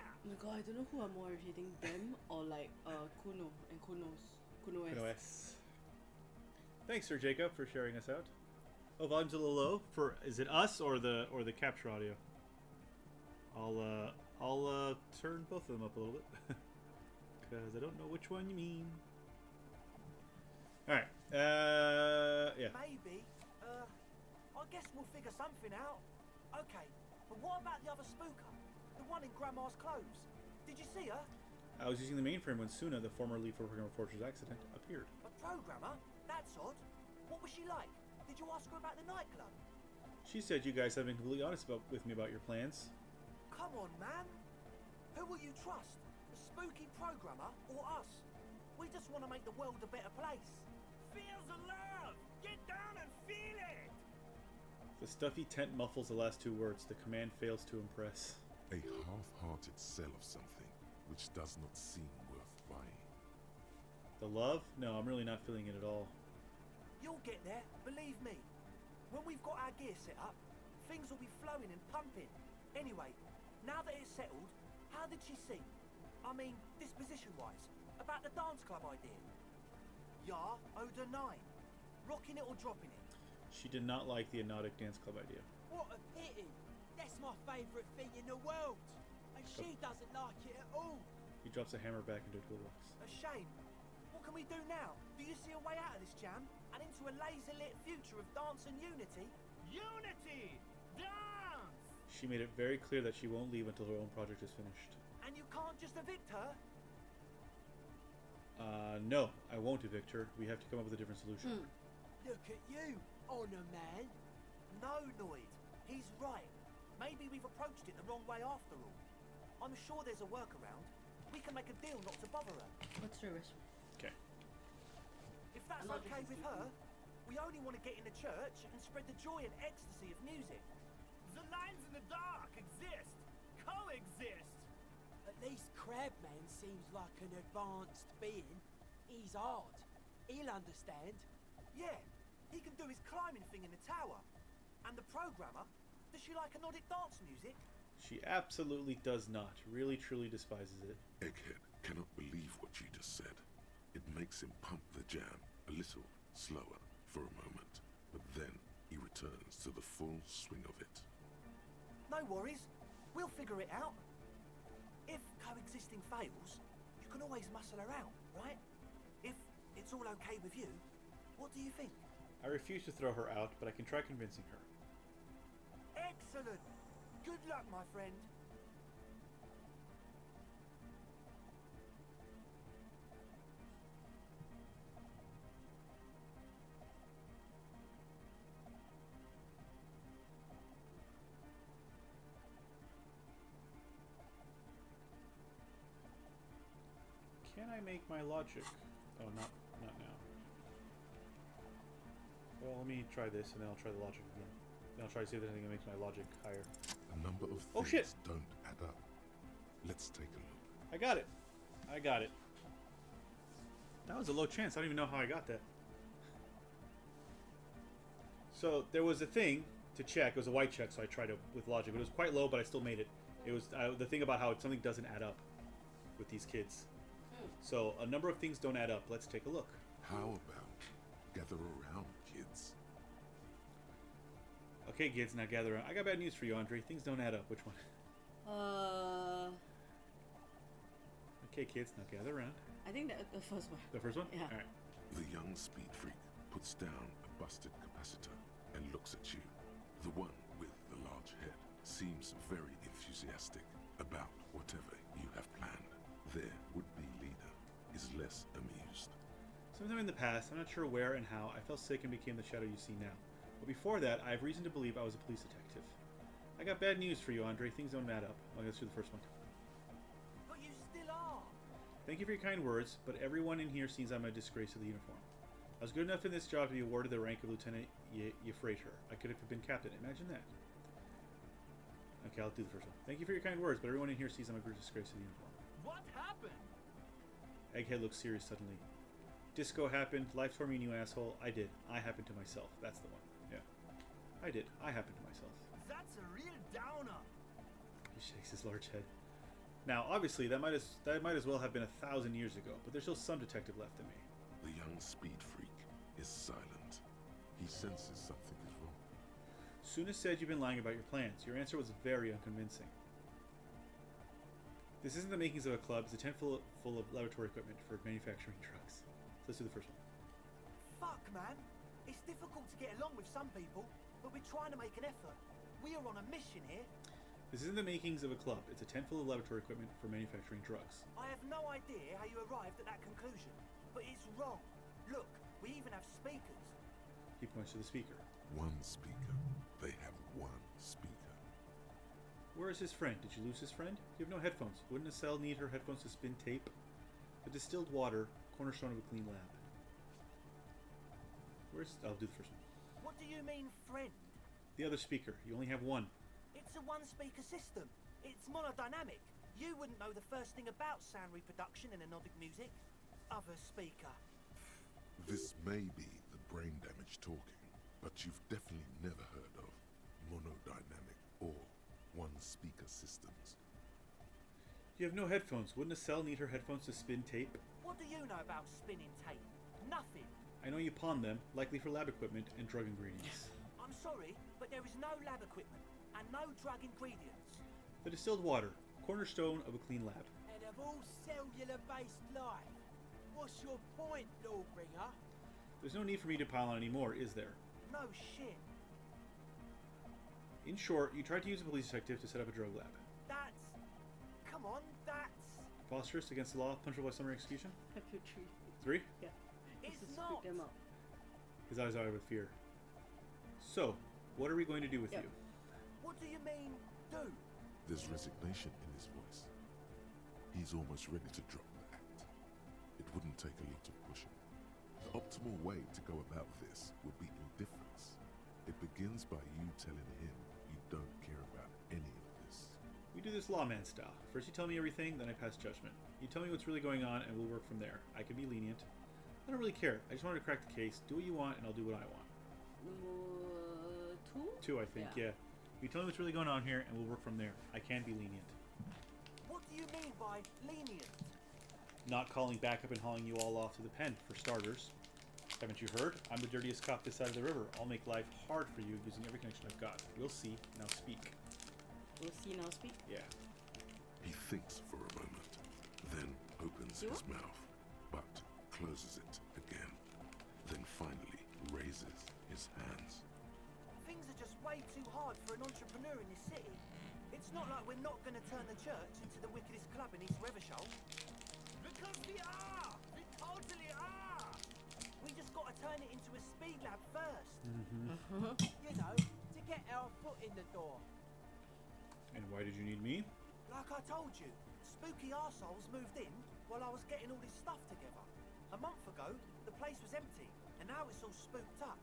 Oh my god, I don't know who are more irritating, them or like Kuno and Kunos. Kuno S. Kuno S. Thanks, Sir Jacob, for sharing us out. Oh, volume's a little low. For is it us or the capture audio? I'll turn both of them up a little bit because I don't know which one you mean. All right. Yeah. Maybe. I guess we'll figure something out. Okay, but what about the other spooker? The one in Grandma's clothes? Did you see her? I was using the mainframe when Suna, the former lead for Programmer Fortress accident, appeared. A programmer? That's odd. What was she like? Did you ask her about the nightclub? She said you guys have been completely honest with me about your plans. Come on, man. Who will you trust? The spooky programmer or us? We just want to make the world a better place. Feels the love! Get down and feel it! The stuffy tent muffles the last two words. The command fails to impress. A half-hearted sell of something which does not seem worth buying. The love? No, I'm really not feeling it at all. You'll get there, believe me. When we've got our gear set up, things will be flowing and pumping. Anyway, now that it's settled, how did she seem? I mean, disposition-wise, about the dance club idea. Yeah, Oda 9. Rocking it or dropping it? She did not like the Anodic dance club idea. What a pity. That's my favourite thing in the world. And she doesn't like it at all. He drops a hammer back into a toolbox. A shame. What can we do now? Do you see a way out of this jam? And into a laser-lit future of dance and unity? Unity! Dance! She made it very clear that she won't leave until her own project is finished. And you can't just evict her? No, I won't evict her. We have to come up with a different solution. Look at you, honour man. No, Noid. He's right. Maybe we've approached it the wrong way after all. I'm sure there's a workaround. We can make a deal not to bother her. What's the rest? Okay. If that's okay with her, we only want to get in the church and spread the joy and ecstasy of music. The lines in the dark exist! Coexist! At least Crabman seems like an advanced being. He's hard. He'll understand. Yeah, he can do his climbing thing in the tower. And the programmer, does she like Anodic dance music? She absolutely does not. Really, truly despises it. Egghead cannot believe what you just said. It makes him pump the jam a little slower for a moment, but then he returns to the full swing of it. No worries. We'll figure it out. If coexisting fails, you can always muscle her out, right? If it's all okay with you, what do you think? I refuse to throw her out, but I can try convincing her. Excellent. Good luck, my friend. Can I make my logic? Oh, not now. Well, let me try this, and then I'll try the logic again. Then I'll try to see if there's anything that makes my logic higher. A number of Oh, things shit! don't add up. Let's take a look. I got it. I got it. That was a low chance. I don't even know how I got that. So there was a thing to check. It was a white check, so I tried it with logic. But it was quite low, but I still made it. It was the thing about how something doesn't add up with these kids. So a number of things don't add up. Let's take a look. How about gather around, kids? Okay, kids, now gather around. I got bad news for you, Andre. Things don't add up. Which one? Okay, kids, now gather around. I think that the first one. The first one? Yeah. All right. The young speed freak puts down a busted capacitor and looks at you. The one with the large head seems very enthusiastic about whatever you have planned. Their would-be leader is less amused. Sometime in the past, I'm not sure where and how, I fell sick and became the shadow you see now. But before that, I have reason to believe I was a police detective. I got bad news for you, Andre. Things don't add up. I'll go through the first one. But you still are. Thank you for your kind words, but everyone in here sees I'm a disgrace to the uniform. I was good enough in this job to be awarded the rank of Lieutenant Yefrater. I could have been captain. Imagine that. Okay, I'll do the first one. Thank you for your kind words, but everyone in here sees I'm a disgrace to the uniform. What happened? Egghead looks serious suddenly. Disco happened. Life tore me, you asshole. I did. I happened to myself. That's the one. Yeah. I did. I happened to myself. That's a real downer. He shakes his large head. Now, obviously, that might as well have been 1,000 years ago, but there's still some detective left in me. The young speed freak is silent. He senses something is wrong. Suna said you've been lying about your plans. Your answer was very unconvincing. This isn't the makings of a club. It's a tent full of laboratory equipment for manufacturing drugs. So let's do the first one. Fuck, man. It's difficult to get along with some people, but we're trying to make an effort. We are on a mission here. This isn't the makings of a club. It's a tent full of laboratory equipment for manufacturing drugs. I have no idea how you arrived at that conclusion, but it's wrong. Look, we even have speakers. He points to the speaker. One speaker. They have one speaker. Where is his friend? Did you lose his friend? You have no headphones. Wouldn't a cell need her headphones to spin tape? The distilled water, cornerstone of a clean lab. Where's... I'll do the first one. What do you mean, friend? The other speaker. You only have one. It's a one-speaker system. It's monodynamic. You wouldn't know the first thing about sound reproduction in anodic music. Other speaker. This may be the brain damage talking, but you've definitely never heard of monodynamic or one-speaker systems. You have no headphones. Wouldn't a cell need her headphones to spin tape? What do you know about spinning tape? Nothing. I know you pawn them, likely for lab equipment and drug ingredients. I'm sorry, but there is no lab equipment and no drug ingredients. The distilled water, cornerstone of a clean lab. And of all cellular-based life, what's your point, Lawbringer? There's no need for me to pile on anymore, is there? No shit. In short, you tried to use a police detective to set up a drug lab. That's... Come on, that's... Preposterous, against the law, punishable by summary execution? Have you three? 3? Yeah. It's Just not. freak them out. His eyes are with fear. So, what are we going to do with Yep. you? What do you mean, do? There's resignation in his voice. He's almost ready to drop the act. It wouldn't take a lot of pushing. The optimal way to go about this would be indifference. It begins by you telling him you don't care about any of this. We do this lawman style. First you tell me everything, then I pass judgment. You tell me what's really going on, and we'll work from there. I can be lenient. I don't really care. I just wanted to crack the case. Do what you want, and I'll do what I want. 2? 2, I think, yeah. You tell me what's really going on here, and we'll work from there. I can be lenient. What do you mean by lenient? Not calling back up and hauling you all off to the pen, for starters. Haven't you heard? I'm the dirtiest cop this side of the river. I'll make life hard for you using every connection I've got. We'll see. Now speak. We'll see, now speak. Yeah. He thinks for a moment, then opens his mouth, but closes it again. Then finally raises his hands. Things are just way too hard for an entrepreneur in this city. It's not like we're not going to turn the church into the wickedest club in East Revachol. Because we are! We totally are! We just got to turn it into a speed lab first. You know, to get our foot in the door. And why did you need me? Like I told you, spooky arseholes moved in while I was getting all this stuff together. A month ago, the place was empty, and now it's all spooked up.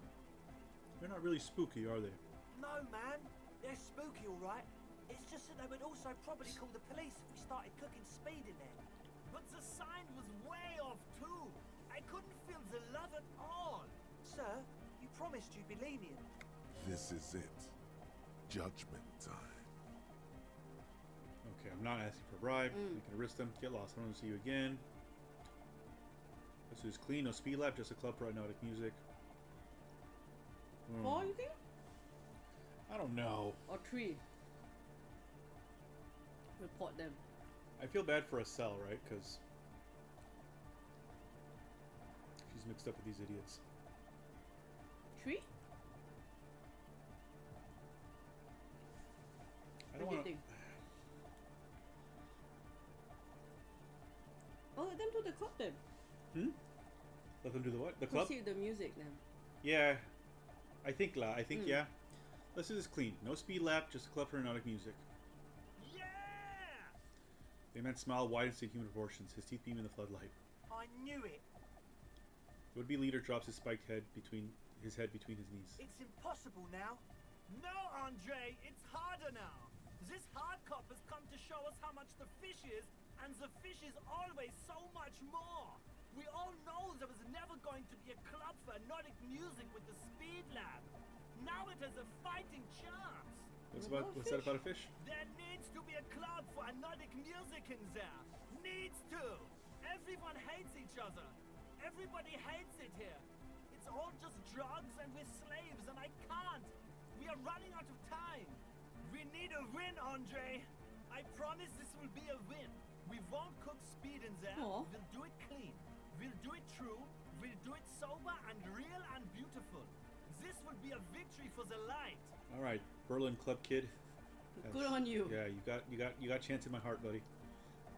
They're not really spooky, are they? No, man. They're spooky, all right. It's just that they would also probably call the police if we started cooking speed in there. But the sign was way off too. I couldn't feel the love at all. Sir, you promised you'd be lenient. This is it. Judgment time. Okay, I'm not asking for a bribe. We can arrest them. Get lost. I don't want to see you again. This is clean. No speed lab. Just a club for hypnotic music. 4, you think? I don't know. Or 3? Report them. I feel bad for Estelle, right? Because she's mixed up with these idiots. 3? I don't What do you want to. think? Oh, let them do the club then. Let them do the what? The club? Proceed with the music then. Yeah. I think, yeah. Let's do this clean. No speed lap, just a club for hypnotic music. Yeah! The man smiled wide and to human proportions, his teeth beam in the floodlight. I knew it. Would-be leader drops his spiked head between his knees. It's impossible now. No, Andre, it's harder now. This hard cop has come to show us how much the fish is, and the fish is always so much more. We all know there was never going to be a club for hypnotic music with the Speed Lab. Now it has a fighting chance. What's that about a fish? There needs to be a club for hypnotic music in there. Needs to. Everyone hates each other. Everybody hates it here. It's all just drugs and we're slaves and I can't. We are running out of time. We need a win, Andre. I promise this will be a win. We won't cook speed in there. Aw. We'll do it clean. We'll do it true. We'll do it sober and real and beautiful. This will be a victory for the light. All right, Berlin Club Kid. Good on you. Yeah, you got chance in my heart, buddy.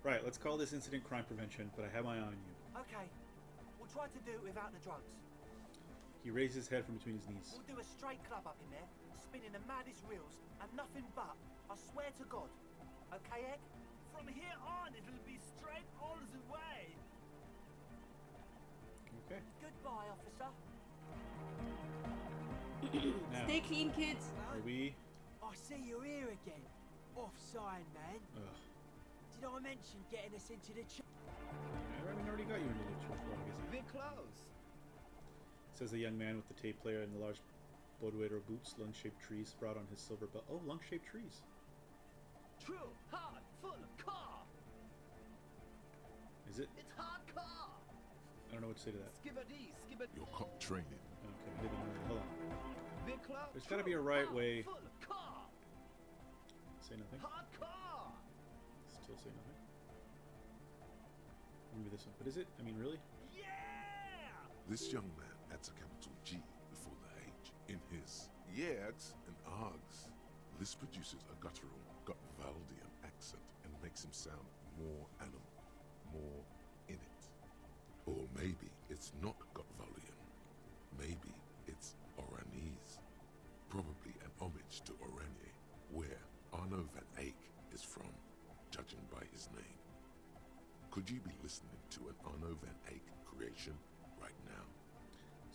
Right, let's call this incident crime prevention, but I have my eye on you. Okay, we'll try to do it without the drugs. He raised his head from between his knees. We'll do a straight club up in there, spinning the maddest reels, and nothing but. I swear to God. Okay, Egg? From here on, it'll be straight all the way. Okay. Goodbye, officer. Now, Stay clean, kids. are we... I see you're here again. Offside, man. Ugh. Did I mention getting us into the church? I already got you into the church. Well, I guess We're close. says the young man with the tape player and the large Boduero boots, lung-shaped trees sprout on his silver belt. Oh, lung-shaped trees. True, hard, full of car. Is it? It's hard car. I don't know what to say to that. Skibbity, skibbity. Your cop training. Okay, I didn't know that. Hold on. We're close. There's gotta be a right way. Full of car. Say nothing. Hard car. Still say nothing. Maybe this one. But is it? I mean, really? Yeah. This young man adds a capital G before the H in his YEGS and ARGS. This produces a guttural, Gotvaldian accent and makes him sound more animal, more in it. Or maybe it's not Gotvaldian. Maybe it's Oranese. Probably an homage to Oranje, where Arno van Eyck is from, judging by his name. Could you be listening to an Arno van Eyck creation right now?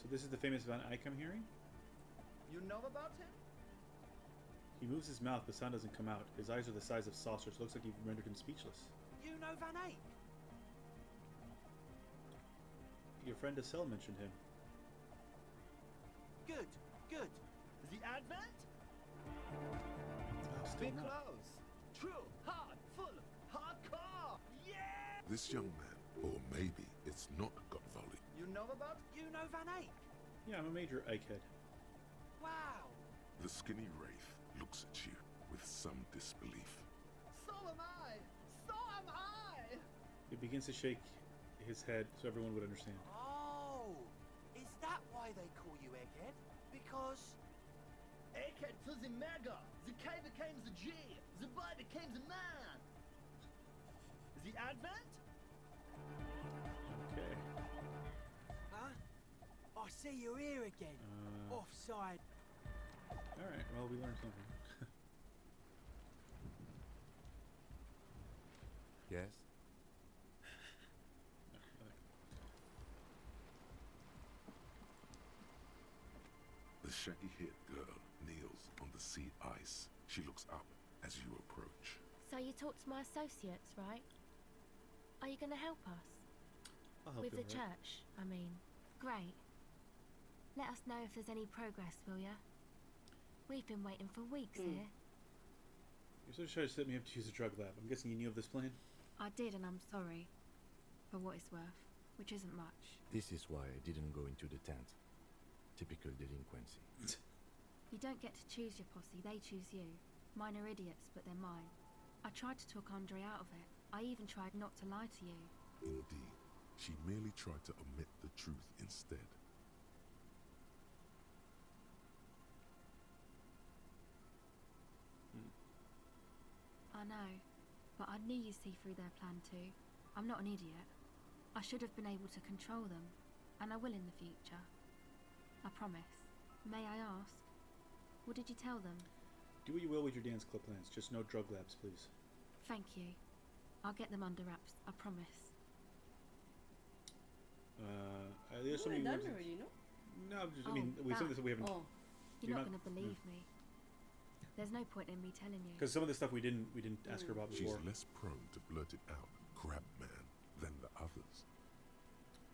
So this is the famous Van Eyck I'm hearing? You know about him? He moves his mouth, but sound doesn't come out. His eyes are the size of saucers. Looks like you've rendered him speechless. You know Van Eyck? Your friend Estelle mentioned him. Good, good. The Advent? Oh, still We're not. close. True, hard, full, hard car. Yeah. This young man, or maybe it's not Gotvaldi. You know about? You know Van Eyck? Yeah, I'm a major Eichhead. Wow. The skinny wraith looks at you with some disbelief. So am I. So am I. He begins to shake his head so everyone would understand. Oh, is that why they call you Egghead? Because... Egghead to the mega. The K became the G. The boy became the man. The Advent? Okay. Huh? I see you're here again. Offside. Alright, well, we learned something. Yes? The shaggy-haired girl kneels on the sea ice. She looks up as you approach. So you talked to my associates, right? Are you going to help us? I'll help With you, the alright? church, I mean. Great. Let us know if there's any progress, will ya? We've been waiting for weeks here. You're sort of trying to set me up to use a drug lab. I'm guessing you knew of this plan? I did, and I'm sorry. For what it's worth. Which isn't much. This is why I didn't go into the tent. Typical delinquency. You don't get to choose your posse, they choose you. Mine are idiots, but they're mine. I tried to talk Andre out of it. I even tried not to lie to you. Indeed, she merely tried to omit the truth instead. I know, but I knew you'd see through their plan too. I'm not an idiot. I should have been able to control them, and I will in the future. I promise. May I ask? What did you tell them? Do what you will with your dance club plans. Just no drug labs, please. Thank you. I'll get them under wraps, I promise. There's We're something you done wanted to- already, no? No, just, I mean, we said this, we haven't. Oh. You're You're not not- going to believe me. There's no point in me telling you. Because some of the stuff we didn't ask her about She's before. less prone to blurt it out, crab man, than the others.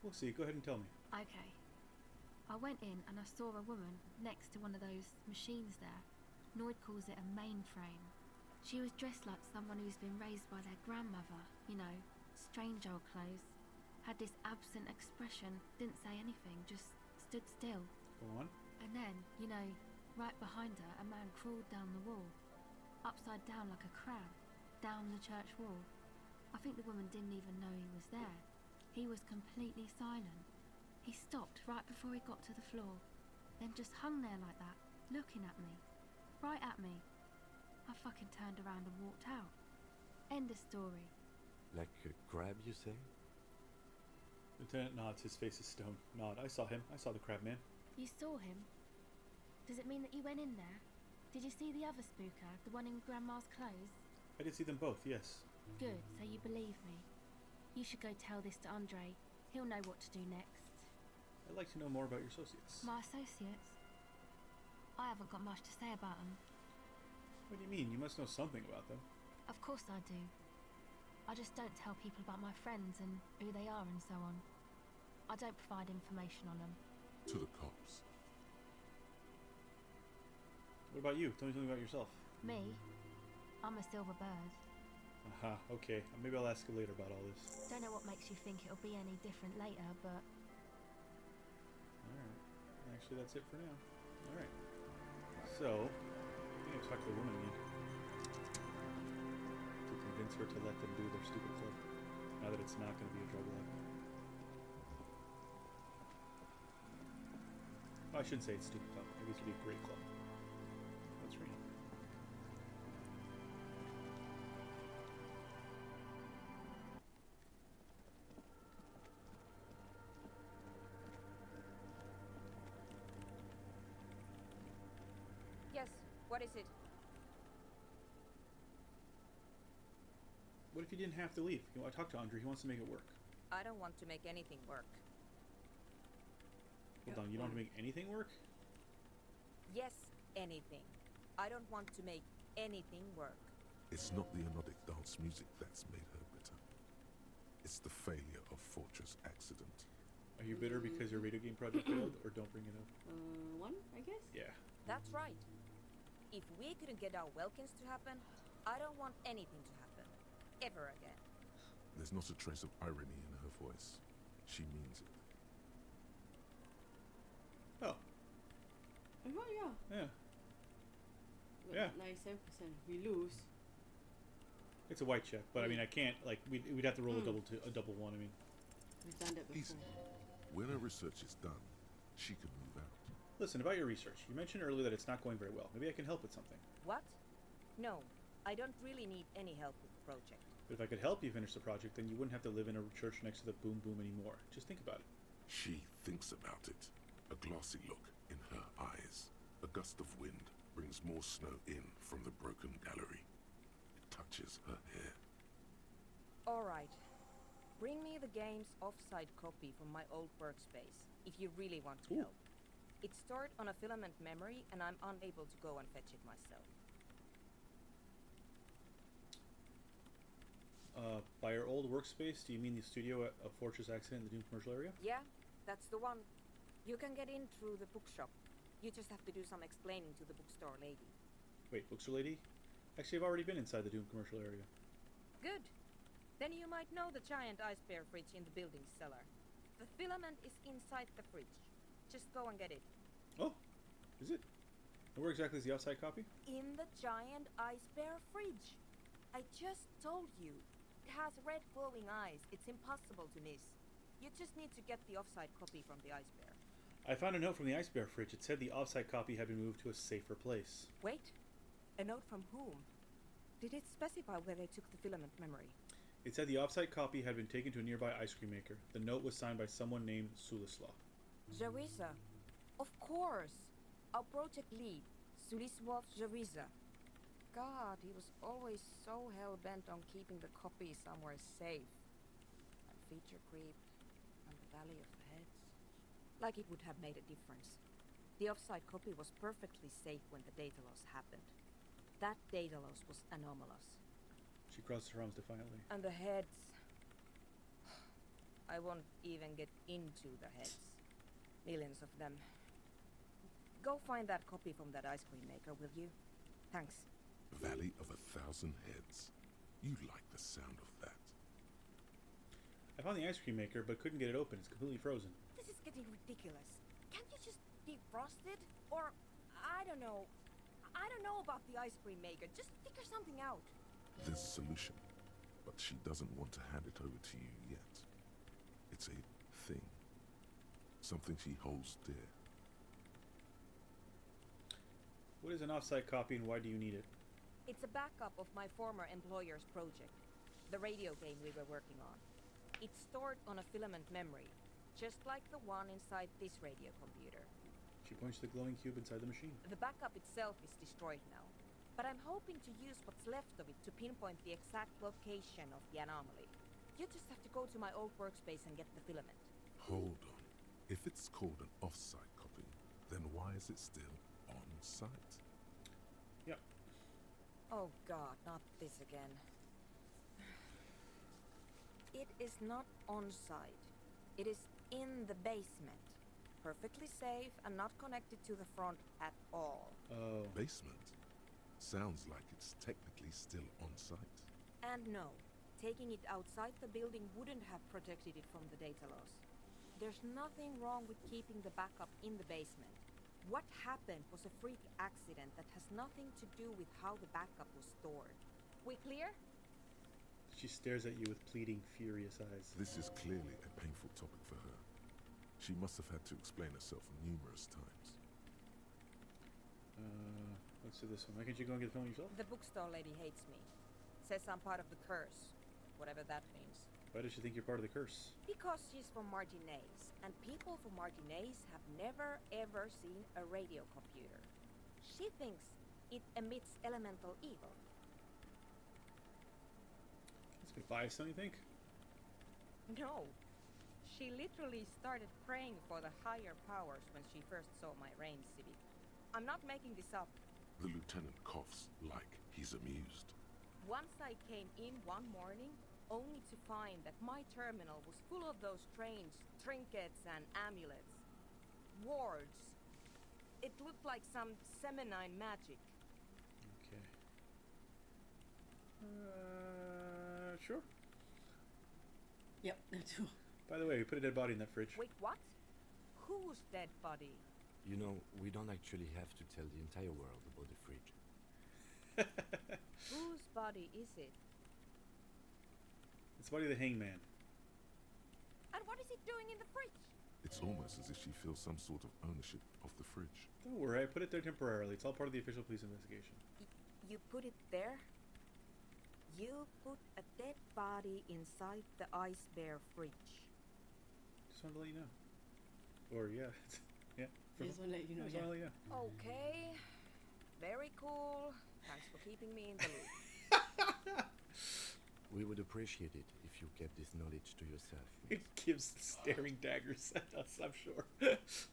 We'll see. Go ahead and tell me. Okay. I went in and I saw a woman next to one of those machines there. Noid calls it a mainframe. She was dressed like someone who's been raised by their grandmother. You know, strange old clothes. Had this absent expression, didn't say anything, just stood still. Go on. And then, you know, right behind her, a man crawled down the wall. Upside down like a crab. Down the church wall. I think the woman didn't even know he was there. He was completely silent. He stopped right before he got to the floor. Then just hung there like that, looking at me. Right at me. I fucking turned around and walked out. End of story. Like a crab, you say? Lieutenant nods. His face is stone. Nod. I saw him. I saw the crab man. You saw him? Does it mean that you went in there? Did you see the other spooker, the one in Grandma's clothes? I did see them both, yes. Good, so you believe me. You should go tell this to Andre. He'll know what to do next. I'd like to know more about your associates. My associates? I haven't got much to say about them. What do you mean? You must know something about them. Of course I do. I just don't tell people about my friends and who they are and so on. I don't provide information on them. To the cops. What about you? Tell me something about yourself. Me? I'm a silver bird. Aha, okay. Maybe I'll ask you later about all this. Don't know what makes you think it'll be any different later, but... Alright. Actually, that's it for now. Alright. So, I think I've talked to the woman again. To convince her to let them do their stupid club. Now that it's not going to be a drug lab. Well, I shouldn't say it's stupid club. Maybe it's going to be a great club. Let's read it. Yes, what is it? What if you didn't have to leave? You know, I talked to Andre. He wants to make it work. I don't want to make anything work. Hold on, you don't want to make anything work? Yes, anything. I don't want to make anything work. It's not the anodic dance music that's made her bitter. It's the failure of Fortress Accident. Are you bitter because your radio game project failed, or don't bring it up? One, I guess? Yeah. That's right. If we couldn't get our Welkins to happen, I don't want anything to happen. Ever again. There's not a trace of irony in her voice. She means it. Oh. Oh, yeah. Yeah. Look, Yeah. 97%. We lose. It's a white check, but I mean, I can't, like, we'd have to roll a double one, I mean. We've done that before. Easy. When her research is done, she can move out. Listen, about your research, you mentioned earlier that it's not going very well. Maybe I can help with something. What? No, I don't really need any help with the project. But if I could help you finish the project, then you wouldn't have to live in a church next to the Boom Boom anymore. Just think about it. She thinks about it. A glassy look in her eyes. A gust of wind brings more snow in from the broken gallery. It touches her hair. Alright. Bring me the game's offsite copy from my old workspace, if you really want to help. It's stored on a filament memory, and I'm unable to go and fetch it myself. By your old workspace, do you mean the studio at Fortress Accident in the Doom commercial area? Yeah, that's the one. You can get in through the bookshop. You just have to do some explaining to the bookstore lady. Wait, bookstore lady? Actually, I've already been inside the Doom commercial area. Good. Then you might know the giant ice bear fridge in the building's cellar. The filament is inside the fridge. Just go and get it. Oh, is it? And where exactly is the outside copy? In the giant ice bear fridge. I just told you. It has red glowing eyes. It's impossible to miss. You just need to get the offside copy from the ice bear. I found a note from the ice bear fridge. It said the offside copy had been moved to a safer place. Wait. A note from whom? Did it specify where they took the filament memory? It said the offside copy had been taken to a nearby ice cream maker. The note was signed by someone named Sulislaw. Jarisa. Of course. Our project lead, Sulisław Jarisa. God, he was always so hell-bent on keeping the copy somewhere safe. And feature creep, and the Valley of the Heads. Like it would have made a difference. The offside copy was perfectly safe when the data loss happened. That data loss was anomalous. She crossed her arms defiantly. And the heads... I won't even get into the heads. Millions of them. Go find that copy from that ice cream maker, will you? Thanks. Valley of 1,000 Heads. You like the sound of that. I found the ice cream maker, but couldn't get it open. It's completely frozen. This is getting ridiculous. Can't you just defrost it? Or, I don't know. I don't know about the ice cream maker. Just figure something out. There's a solution, but she doesn't want to hand it over to you yet. It's a thing. Something she holds dear. What is an offsite copy and why do you need it? It's a backup of my former employer's project. The radio game we were working on. It's stored on a filament memory, just like the one inside this radio computer. She points to the glowing cube inside the machine. The backup itself is destroyed now, but I'm hoping to use what's left of it to pinpoint the exact location of the anomaly. You just have to go to my old workspace and get the filament. Hold on. If it's called an off-site copy, then why is it still on-site? Yep. Oh god, not this again. It is not on-site. It is in the basement. Perfectly safe and not connected to the front at all. Oh. Basement? Sounds like it's technically still on-site. And no, taking it outside the building wouldn't have protected it from the data loss. There's nothing wrong with keeping the backup in the basement. What happened was a freak accident that has nothing to do with how the backup was stored. We clear? She stares at you with pleading, furious eyes. This is clearly a painful topic for her. She must have had to explain herself numerous times. Let's do this one. Why can't you go and get the film yourself? The bookstore lady hates me. Says I'm part of the curse. Whatever that means. Why does she think you're part of the curse? Because she's from Martinez, and people from Martinez have never ever seen a radio computer. She thinks it emits elemental evil. That's a bit biased, don't you think? No. She literally started praying for the higher powers when she first saw my range city. I'm not making this up. The lieutenant coughs like he's amused. Once I came in one morning, only to find that my terminal was full of those strange trinkets and amulets. Wards. It looked like some Semenine magic. Okay. Sure. Yep, that too. By the way, we put a dead body in that fridge. Wait, what? Whose dead body? You know, we don't actually have to tell the entire world about the fridge. Whose body is it? It's the body of the hangman. And what is it doing in the fridge? It's almost as if she feels some sort of ownership of the fridge. Don't worry, I put it there temporarily. It's all part of the official police investigation. You put it there? You put a dead body inside the ice bear fridge. Just wanted to let you know. Or, yeah. Yeah. Just want to let you know, Just wanna let you know. Okay. Very cool. Thanks for keeping me in the loop. We would appreciate it if you kept this knowledge to yourself. It gives staring daggers at us, I'm sure.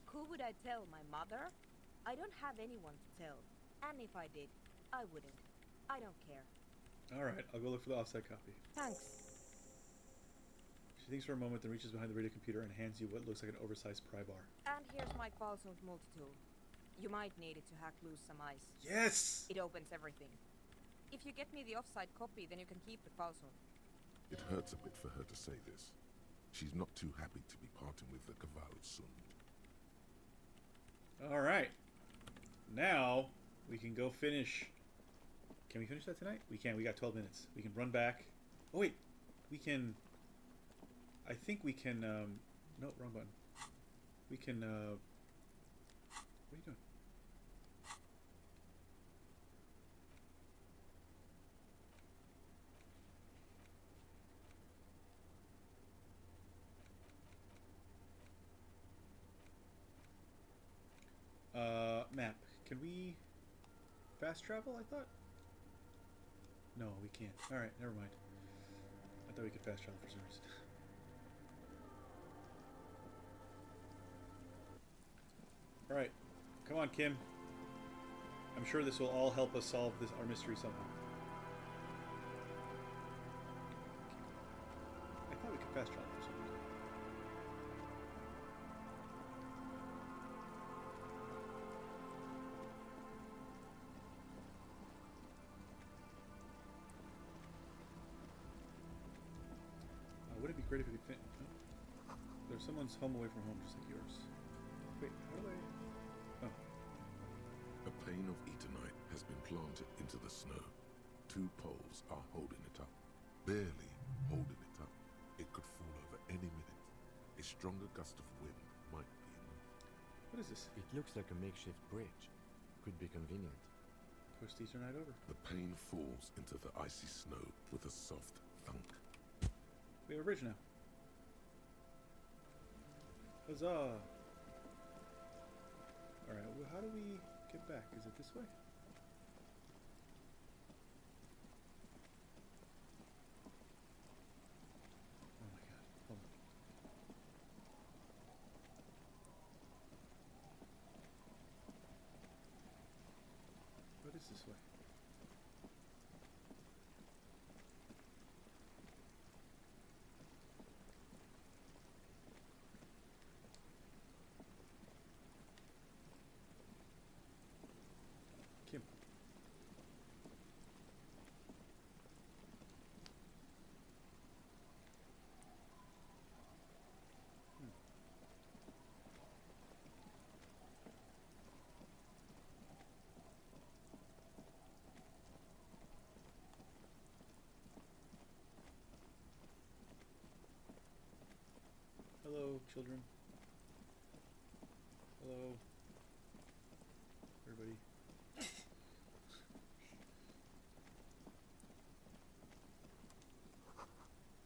Who would I tell? My mother? I don't have anyone to tell. And if I did, I wouldn't. I don't care. Alright, I'll go look for the offsite copy. Thanks. She thinks for a moment, then reaches behind the radio computer and hands you what looks like an oversized pry bar. And here's my Falsund multi-tool. You might need it to hack loose some ice. Yes! It opens everything. If you get me the offsite copy, then you can keep the Falsund. It hurts a bit for her to say this. She's not too happy to be parting with the Cavalsund. Alright. Now, we can go finish... Can we finish that tonight? We can. We got 12 minutes. We can run back. Oh, wait. We can... I think we can... No, wrong button. We can... What are you doing? Map. Can we fast travel, I thought? No, we can't. Alright, never mind. I thought we could fast travel for some reason. Alright. Come on, Kim. I'm sure this will all help us solve this our mystery somehow. I thought we could fast travel for some reason. Would it be great if we could fit... Oh. There's someone's home away from home, just like yours. Wait, how do I... Oh. A pane of Eternite has been planted into the snow. 2 poles are holding it up. Barely holding it up. It could fall over any minute. A stronger gust of wind might be enough. What is this? It looks like a makeshift bridge. Could be convenient. Push the Eternite over. The pane falls into the icy snow with a soft thunk. We have a bridge now. Huzzah! Alright, well, how do we get back? Is it this way? Oh my god, hold on. What is this way? Kim. Hello, children. Hello. Everybody.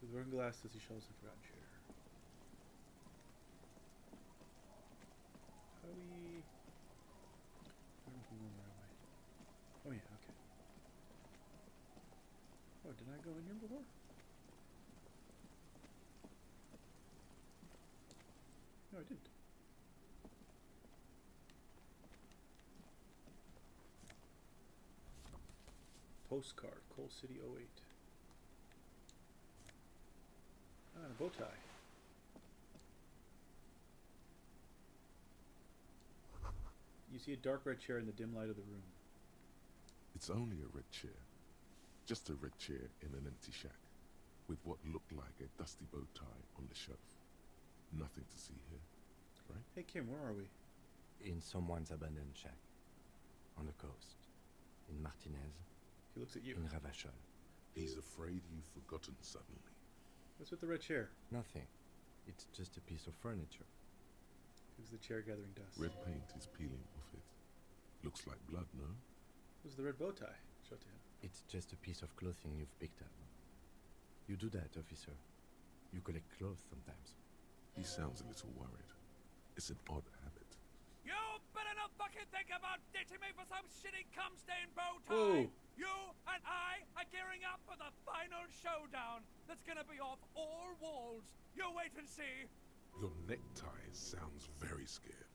With broken glass, dusty shelves, and forgotten chair. How do we... I don't know if I'm going the right way. Oh yeah, okay. Oh, did I go in here before? No, I didn't. Postcard, Coal City 08. Ah, a bow tie. You see a dark red chair in the dim light of the room. It's only a red chair. Just a red chair in an empty shack, with what looked like a dusty bow tie on the shelf. Nothing to see here, right? Hey Kim, where are we? In someone's abandoned shack. On the coast. In Martinez. He looks at you. In Ravachol. He's afraid you've forgotten suddenly. What's with the red chair? Nothing. It's just a piece of furniture. Is the chair gathering dust? Red paint is peeling off it. Looks like blood, no? What's the red bow tie? Show it to him. It's just a piece of clothing you've picked up. You do that, officer. You collect clothes sometimes. He sounds a little worried. It's an odd habit. You better not fucking think about ditching me for some shitty cum-stained bow tie! Whoa. You and I are gearing up for the final showdown that's gonna be off all walls. You wait and see. Your necktie sounds very scared.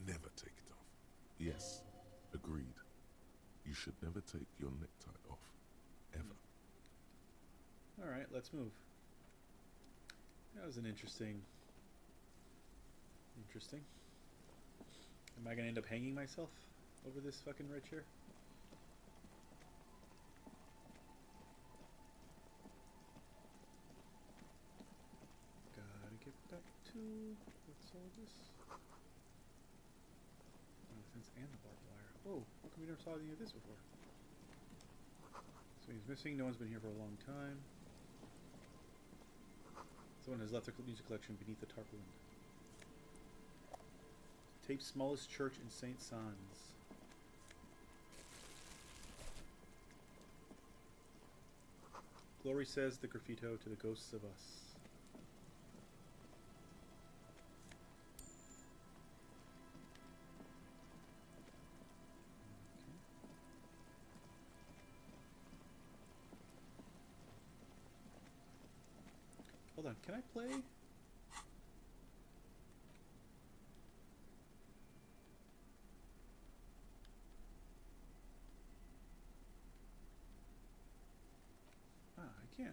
Never take it off. Yes, agreed. You should never take your necktie off. Ever. Alright, let's move. That was an interesting... Am I gonna end up hanging myself over this fucking red chair? Gotta get back to... What's all this? Oh, the fence and the barbed wire. Whoa, how come we never saw any of this before? So he's missing, no one's been here for a long time. Someone has left their music collection beneath the tarpaulin. Tape's smallest church in St. Sans. Glory says the graffito to the ghosts of us. Hold on, can I play? Ah, I can.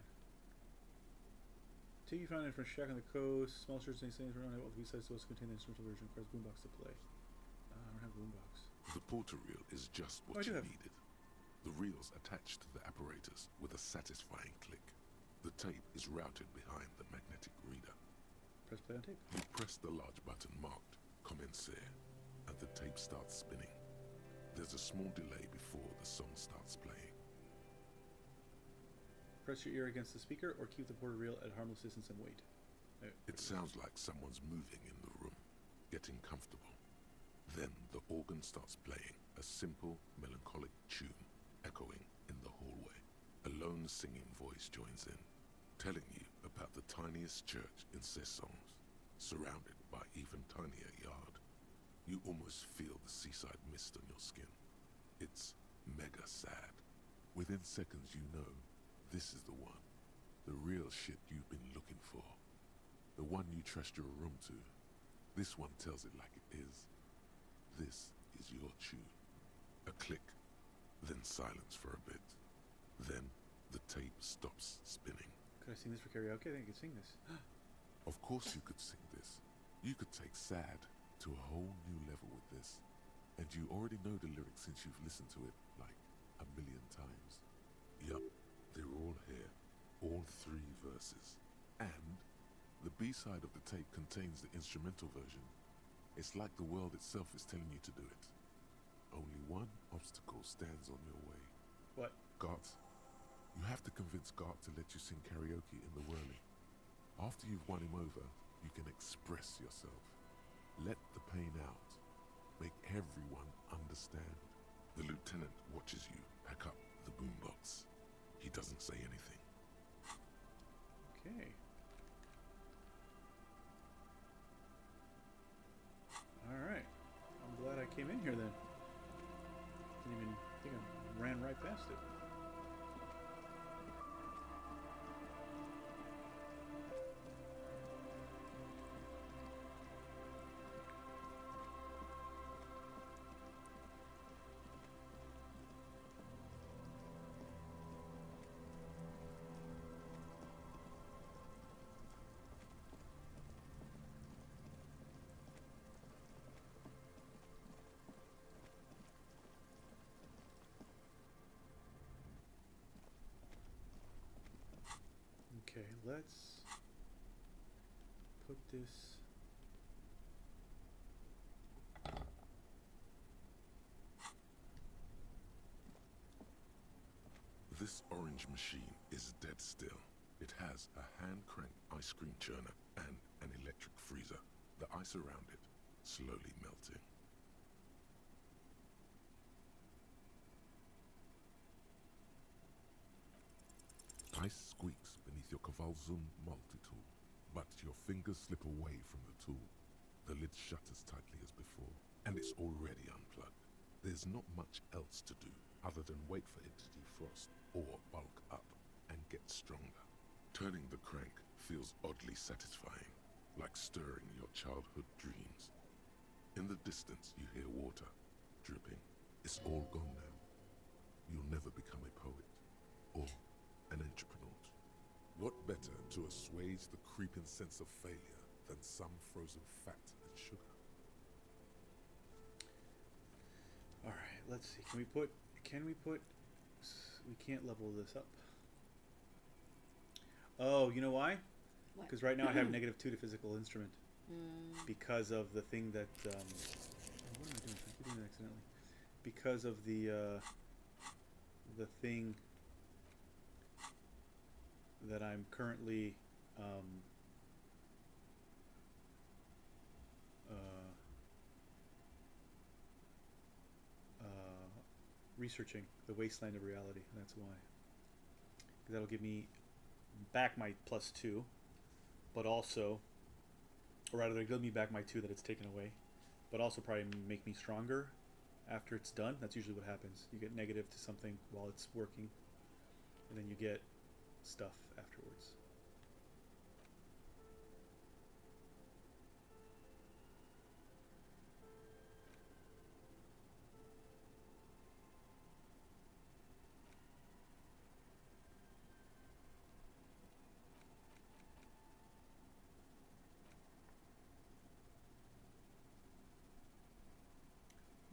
Take you found in from shack on the coast. Small church and things around what we said supposed to contain the instrumental version requires boombox to play. I don't have boombox. The porter reel is just what you needed. The reel's attached to the apparatus with a satisfying click. The tape is routed behind the magnetic reader. Press play on tape. You press the large button marked Commencer, and the tape starts spinning. There's a small delay before the song starts playing. Press your ear against the speaker or keep the porter reel at harmless distance and wait. It sounds like someone's moving in the room, getting comfortable. Then the organ starts playing a simple, melancholic tune, echoing in the hallway. A lone singing voice joins in, telling you about the tiniest church in Cessons, surrounded by even tinier yard. You almost feel the seaside mist on your skin. It's mega sad. Within seconds you know, this is the one. The real shit you've been looking for. The one you trust your room to. This one tells it like it is. This is your tune. A click, then silence for a bit. Then the tape stops spinning. Could I sing this for karaoke? I think I could sing this. Of course you could sing this. You could take sad to a whole new level with this. And you already know the lyrics since you've listened to it like a million times. Yup, they're all here. All 3 verses. And the B-side of the tape contains the instrumental version. It's like the world itself is telling you to do it. Only one obstacle stands on your way. What? Gart. You have to convince Gart to let you sing karaoke in the Whirling. After you've won him over, you can express yourself. Let the pain out. Make everyone understand. The lieutenant watches you pack up the boombox. He doesn't say anything. Okay. Alright. I'm glad I came in here then. Didn't even think I ran right past it. Okay, let's put this. This orange machine is dead still. It has a hand-cranked ice cream churner and an electric freezer. The ice around it slowly melting. Ice squeaks beneath your Kavalzun multi-tool, but your fingers slip away from the tool. The lid shutters tightly as before, and it's already unplugged. There's not much else to do other than wait for it to defrost or bulk up and get stronger. Turning the crank feels oddly satisfying, like stirring your childhood dreams. In the distance you hear water dripping. It's all gone now. You'll never become a poet or an entrepreneur. What better to assuage the creeping sense of failure than some frozen fat and sugar? Alright, let's see. We can't level this up. Oh, you know why? Because right now I have -2 to physical instrument. Because of the thing that, what am I doing? I keep doing that accidentally. Because of the thing that I'm currently researching, the wasteland of reality. That's why. Because that'll give me back my +2, but also, or rather, it'll give me back my 2 that it's taken away, but also probably make me stronger after it's done. That's usually what happens. You get negative to something while it's working, and then you get stuff afterwards.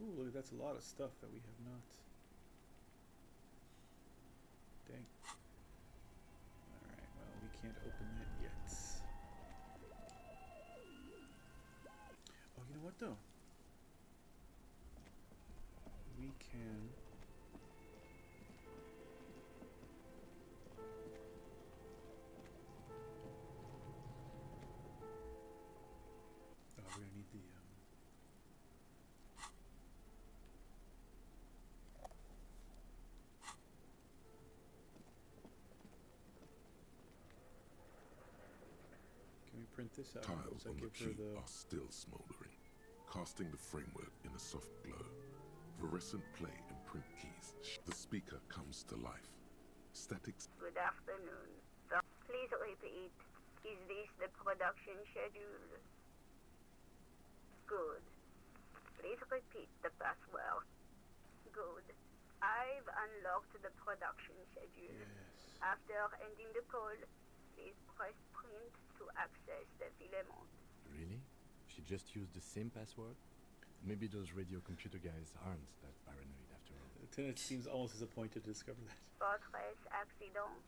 Ooh, look, that's a lot of stuff that we have not. Dang. Alright, well, we can't open that yet. Oh, you know what, though? We can... Oh, we're gonna need the... Can we print this out? Tiles So I on the give her tube the... are still smoldering. casting the framework in a soft glow. Fluorescent play and print keys. The speaker comes to life. Statics. Good afternoon. So, please repeat. Is this the production schedule? Good. Please repeat the password. Good. I've unlocked the production schedule. Yes. After ending the call, please press print to access the filament. Really? She just used the same password? Maybe those radio computer guys aren't that paranoid after all. Lieutenant seems almost disappointed to discover that. Fortress accident.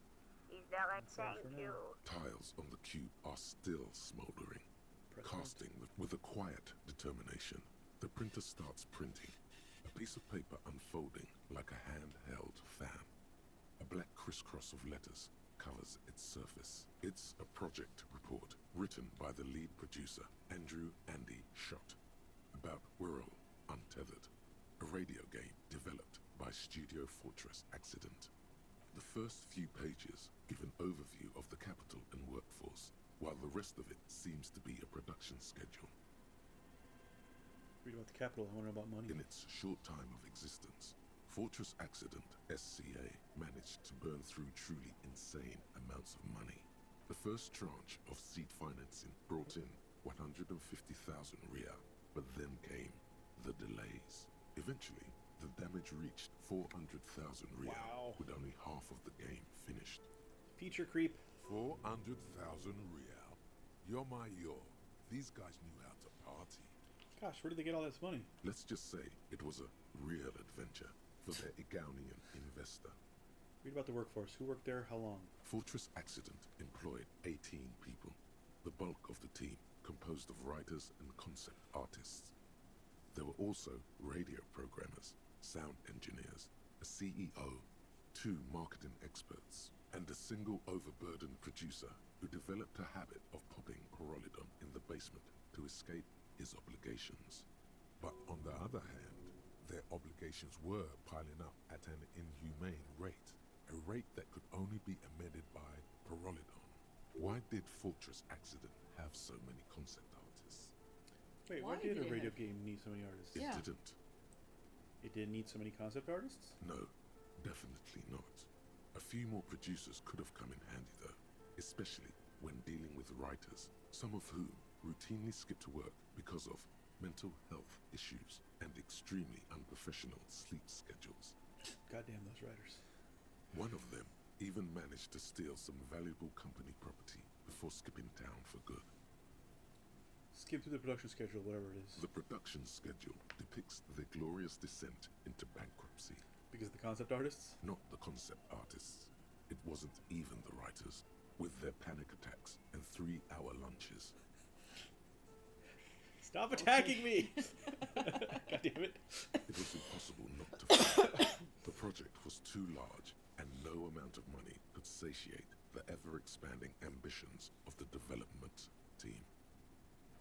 Is there a That's all thank for you? now. Tiles on the cube are still smoldering. Press Casting with a quiet determination, the printer starts printing. A piece of paper unfolding like a handheld fan. A black crisscross of letters covers its surface. It's a project report written by the lead producer, Andrew Andy Schott, about Whirl Untethered, a radio game developed by Studio Fortress Accident. The first few pages give an overview of the capital and workforce, while the rest of it seems to be a production schedule. Read about the capital, I want to know about money. In its short time of existence, Fortress Accident SCA managed to burn through truly insane amounts of money. The first tranche of seed financing brought in 150,000 Ria, but then came the delays. Eventually, the damage reached 400,000 Ria, Wow. with only half of the game finished. Feature creep. 400,000 Ria. You're my yo. These guys knew how to party. Gosh, where did they get all this money? Let's just say it was a real adventure for their Igaunian investor. Read about the workforce. Who worked there? How long? Fortress Accident employed 18 people. The bulk of the team composed of writers and concept artists. There were also radio programmers, sound engineers, a CEO, 2 marketing experts, and a single overburdened producer who developed a habit of popping Pyrrolidon in the basement to escape his obligations. But on the other hand, their obligations were piling up at an inhumane rate, a rate that could only be amended by Pyrrolidon. Why did Fortress Accident have so many concept artists? Wait, why Why did a did it radio have- game need so many artists? It Yeah. didn't. It didn't need so many concept artists? No, definitely not. A few more producers could have come in handy though, especially when dealing with writers, some of whom routinely skip to work because of mental health issues and extremely unprofessional sleep schedules. Goddamn those writers. One of them even managed to steal some valuable company property before skipping town for good. Skip through the production schedule, whatever it is. The production schedule depicts their glorious descent into bankruptcy. Because of the concept artists? Not the concept artists. It wasn't even the writers, with their panic attacks and 3-hour lunches. Stop attacking me! God damn it. It was impossible not to fail. The project was too large, and no amount of money could satiate the ever-expanding ambitions of the development team.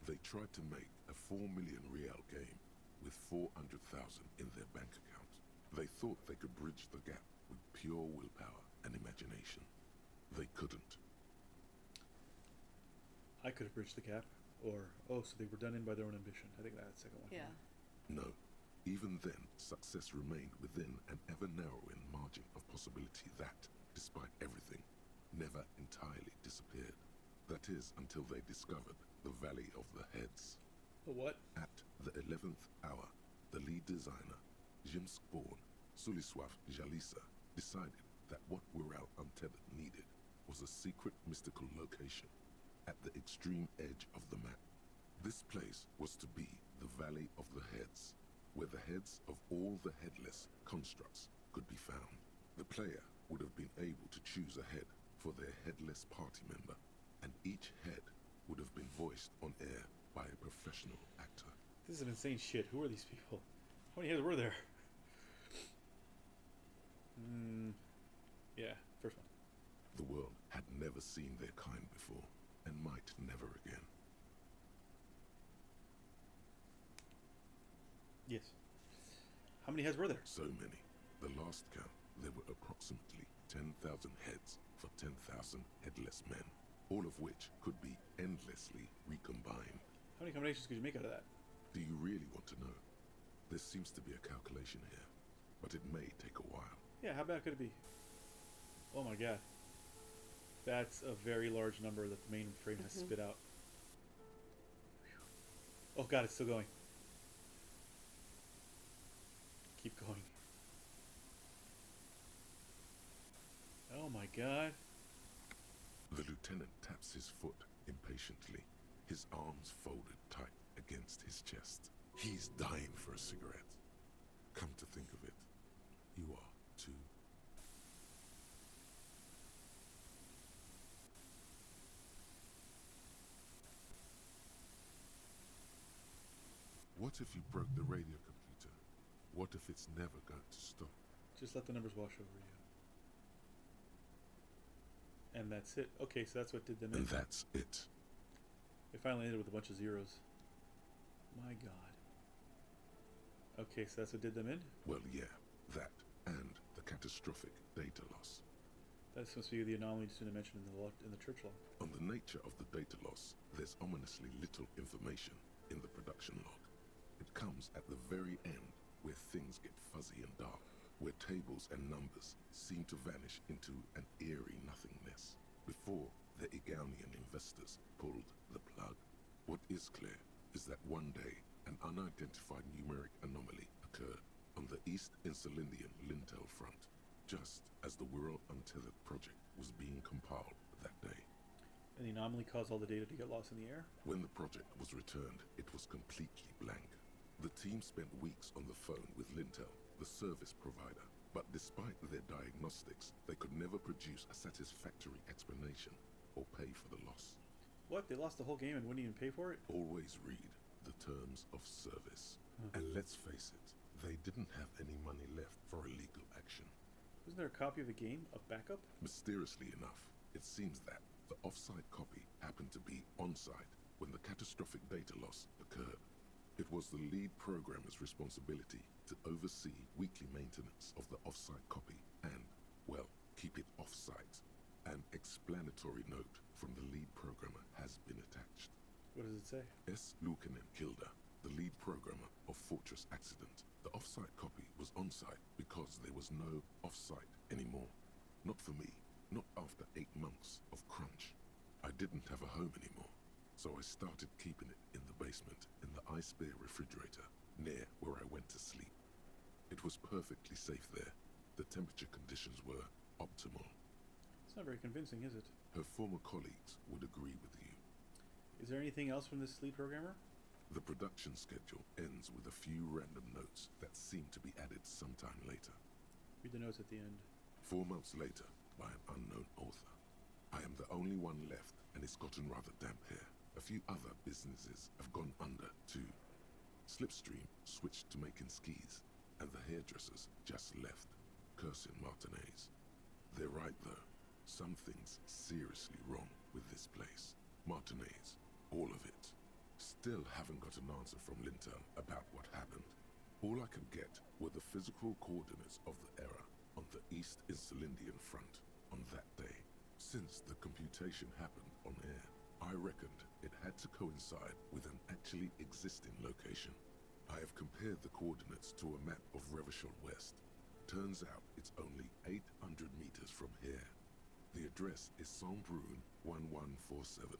They tried to make a 4 million real game with 400,000 in their bank account. They thought they could bridge the gap with pure willpower and imagination. They couldn't. I could have bridged the gap. Or, oh, so they were done in by their own ambition. I think that's the second one. Yeah. No. Even then, success remained within an ever-narrowing margin of possibility that, despite everything, never entirely disappeared. That is, until they discovered the Valley of the Heads. The what? At the 11th hour, the lead designer, Jimsk-born Suliswaf Jalisa, decided that what Whirl Untethered needed was a secret mystical location at the extreme edge of the map. This place was to be the Valley of the Heads, where the heads of all the headless constructs could be found. The player would have been able to choose a head for their headless party member, and each head would have been voiced on air by a professional actor. This is some insane shit. Who are these people? How many heads were there? Yeah, first one. The world had never seen their kind before, and might never again. Yes. How many heads were there? So many. The last count, there were approximately 10,000 heads for 10,000 headless men, all of which could be endlessly recombined. How many combinations could you make out of that? Do you really want to know? There seems to be a calculation here, but it may take a while. Yeah, how bad could it be? Oh my god. That's a very large number that the mainframe has spit out. Oh god, it's still going. Keep going. Oh my god. The lieutenant taps his foot impatiently, his arms folded tight against his chest. He's dying for a cigarette. Come to think of it, you are too. What if you broke the radio computer? What if it's never going to stop? Just let the numbers wash over you. And that's it. Okay, so that's what did them in. And that's it. They finally ended with a bunch of zeros. My god. Okay, so that's what did them in? Well, yeah, that and the catastrophic data loss. That's supposed to be the anomaly Suna mentioned in the church log. On the nature of the data loss, there's ominously little information in the production log. It comes at the very end, where things get fuzzy and dark, where tables and numbers seem to vanish into an eerie nothingness, before the Egonian investors pulled the plug. What is clear is that one day, an unidentified numeric anomaly occurred on the East Insulindian Lintel front, just as the World Untethered project was being compiled that day. And the anomaly caused all the data to get lost in the air? When the project was returned, it was completely blank. The team spent weeks on the phone with Lintel, the service provider, but despite their diagnostics, they could never produce a satisfactory explanation or pay for the loss. What? They lost the whole game and wouldn't even pay for it? Always read the terms of service. And let's face it, they didn't have any money left for illegal action. Isn't there a copy of the game? A backup? Mysteriously enough, it seems that the off-site copy happened to be on-site when the catastrophic data loss occurred. It was the lead programmer's responsibility to oversee weekly maintenance of the off-site copy and, well, keep it off-site. An explanatory note from the lead programmer has been attached. What does it say? S. Lukanen Kilda, the lead programmer of Fortress Accident. The off-site copy was on-site because there was no off-site anymore. Not for me, not after 8 months of crunch. I didn't have a home anymore, so I started keeping it in the basement in the ice bear refrigerator near where I went to sleep. It was perfectly safe there. The temperature conditions were optimal. It's not very convincing, is it? Her former colleagues would agree with you. Is there anything else from this lead programmer? The production schedule ends with a few random notes that seem to be added sometime later. Read the notes at the end. 4 months later, by an unknown author. I am the only one left, and it's gotten rather damp here. A few other businesses have gone under, too. Slipstream switched to making skis, and the hairdressers just left, cursing Martinez. They're right, though. Something's seriously wrong with this place. Martinez, all of it. Still haven't got an answer from Lintel about what happened. All I could get were the physical coordinates of the error on the East Insulindian front on that day. Since the computation happened on air, I reckoned it had to coincide with an actually existing location. I have compared the coordinates to a map of Revachol West. Turns out it's only 800 meters from here. The address is Saint-Brun 1147.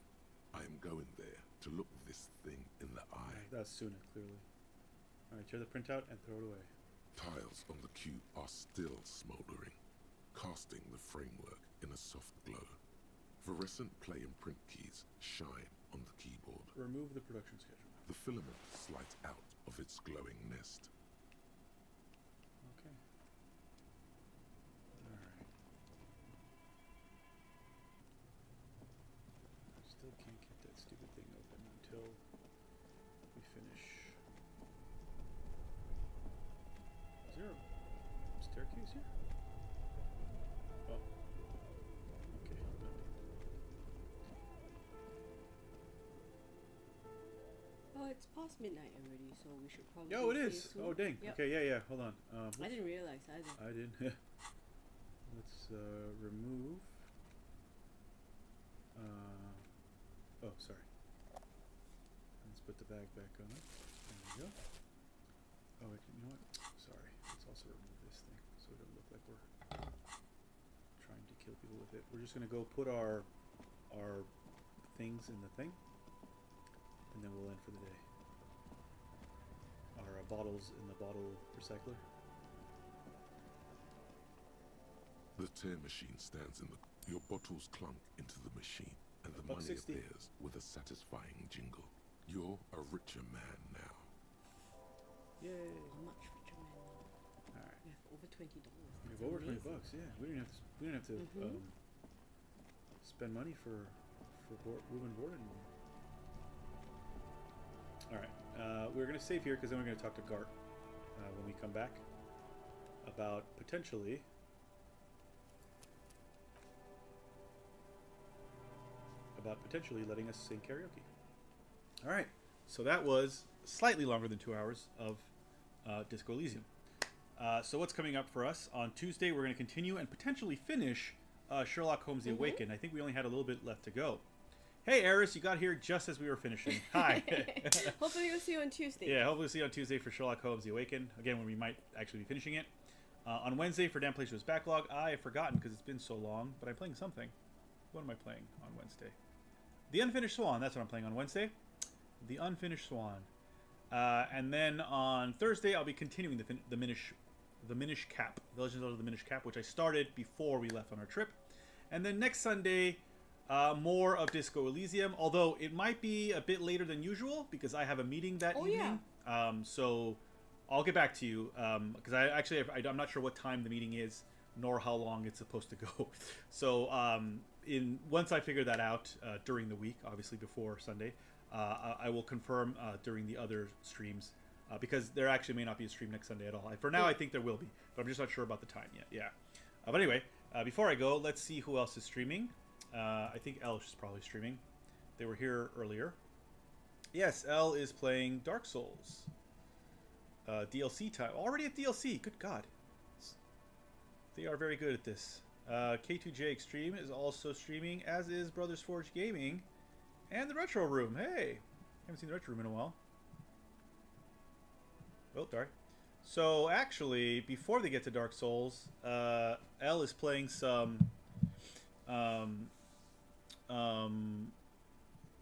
I am going there to look this thing in the eye. That's Suna, clearly. Alright, tear the printout and throw it away. Tiles on the cube are still smoldering, casting the framework in a soft glow. Fluorescent play and print keys shine on the keyboard. Remove the production schedule. The filament slides out of its glowing nest. Okay. Alright. Still can't get that stupid thing open until we finish. Is there a staircase here? Oh. Okay, nothing. Oh, it's past midnight already, so we should probably. Oh, it finish is. soon. Oh, dang. Yep. Okay, yeah. Hold on. I didn't realize either. I didn't. Let's remove. Oh, sorry. Let's put the bag back on. And go. Oh, wait, you know what? Sorry. Let's also remove this thing so it doesn't look like we're trying to kill people with it. We're just going to go put our things in the thing, and then we'll end for the day. Our bottles in the bottle recycler. The tear machine stands in the... Your bottles clunk into the machine, and the money $1.60. appears with a satisfying jingle. You're a richer man now. Yay! How much richer man now? All right. We have over $20. We have over $20. Yeah, we didn't have to spend money for room and board anymore. All right, we're gonna save here because then we're gonna talk to Gart when we come back about potentially letting us sing karaoke. All right, so that was slightly longer than 2 hours of Disco Elysium. So what's coming up for us on Tuesday? We're going to continue and potentially finish Sherlock Holmes: The Awakened. I think we only had a little bit left to go. Hey, Eris, you got here just as we were finishing. Hi. Hopefully we'll see you on Tuesday. Yeah, hopefully we'll see you on Tuesday for Sherlock Holmes: The Awakened. Again, when we might actually be finishing it. On Wednesday for Dan Plays Show's Backlog. I have forgotten because it's been so long, but I'm playing something. What am I playing on Wednesday? The Unfinished Swan. That's what I'm playing on Wednesday. The Unfinished Swan. And then on Thursday, I'll be continuing the Minish Cap. The Legends of the Minish Cap, which I started before we left on our trip. And then next Sunday, more of Disco Elysium, although it might be a bit later than usual because I have a meeting that evening. Yeah. So I'll get back to you because I'm not sure what time the meeting is nor how long it's supposed to go. So once I figure that out during the week, obviously before Sunday, I will confirm during the other streams because there actually may not be a stream next Sunday at all. For now, I think there will be, but I'm just not sure about the time yet. Yeah. But anyway, before I go, let's see who else is streaming. I think Elle is probably streaming. They were here earlier. Yes, Elle is playing Dark Souls. DLC time. Already at DLC. Good God. They are very good at this. K2J Extreme is also streaming, as is Brothers Forge Gaming. And the Retro Room. Hey. Haven't seen the Retro Room in a while. Oh, sorry. So, actually, before they get to Dark Souls, Elle is playing some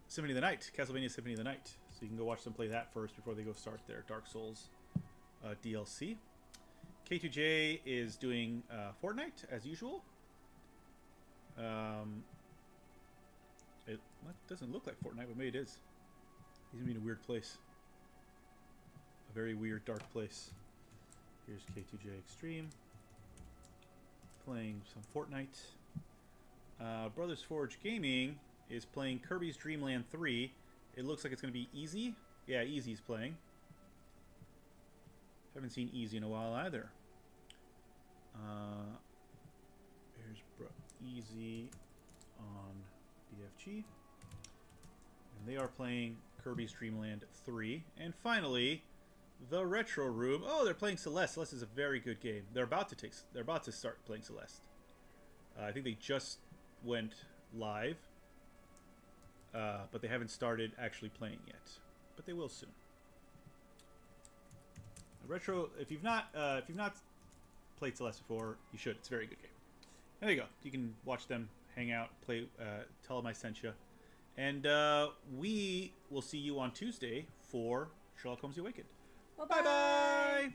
Symphony of the Night. Castlevania Symphony of the Night. So you can go watch them play that first before they go start their Dark Souls DLC. K2J is doing Fortnite, as usual. It doesn't look like Fortnite, but maybe it is. He's gonna be in a weird place. A very weird, dark place. Here's K2J Extreme. Playing some Fortnite. Brothers Forge Gaming is playing Kirby's Dream Land 3. It looks like it's going to be Easy. Yeah, Easy's playing. Haven't seen Easy in a while either. Here's Easy on BFG. And they are playing Kirby's Dream Land 3. And finally, the Retro Room. Oh, they're playing Celeste. Celeste is a very good game. They're about to start playing Celeste. I think they just went live, but they haven't started actually playing yet. But they will soon. Retro. If you've not played Celeste before, you should. It's a very good game. There you go. You can watch them hang out, play. Tell them I sent you, and we will see you on Tuesday for Sherlock Holmes: The Awakened. Bye-bye. Bye bye.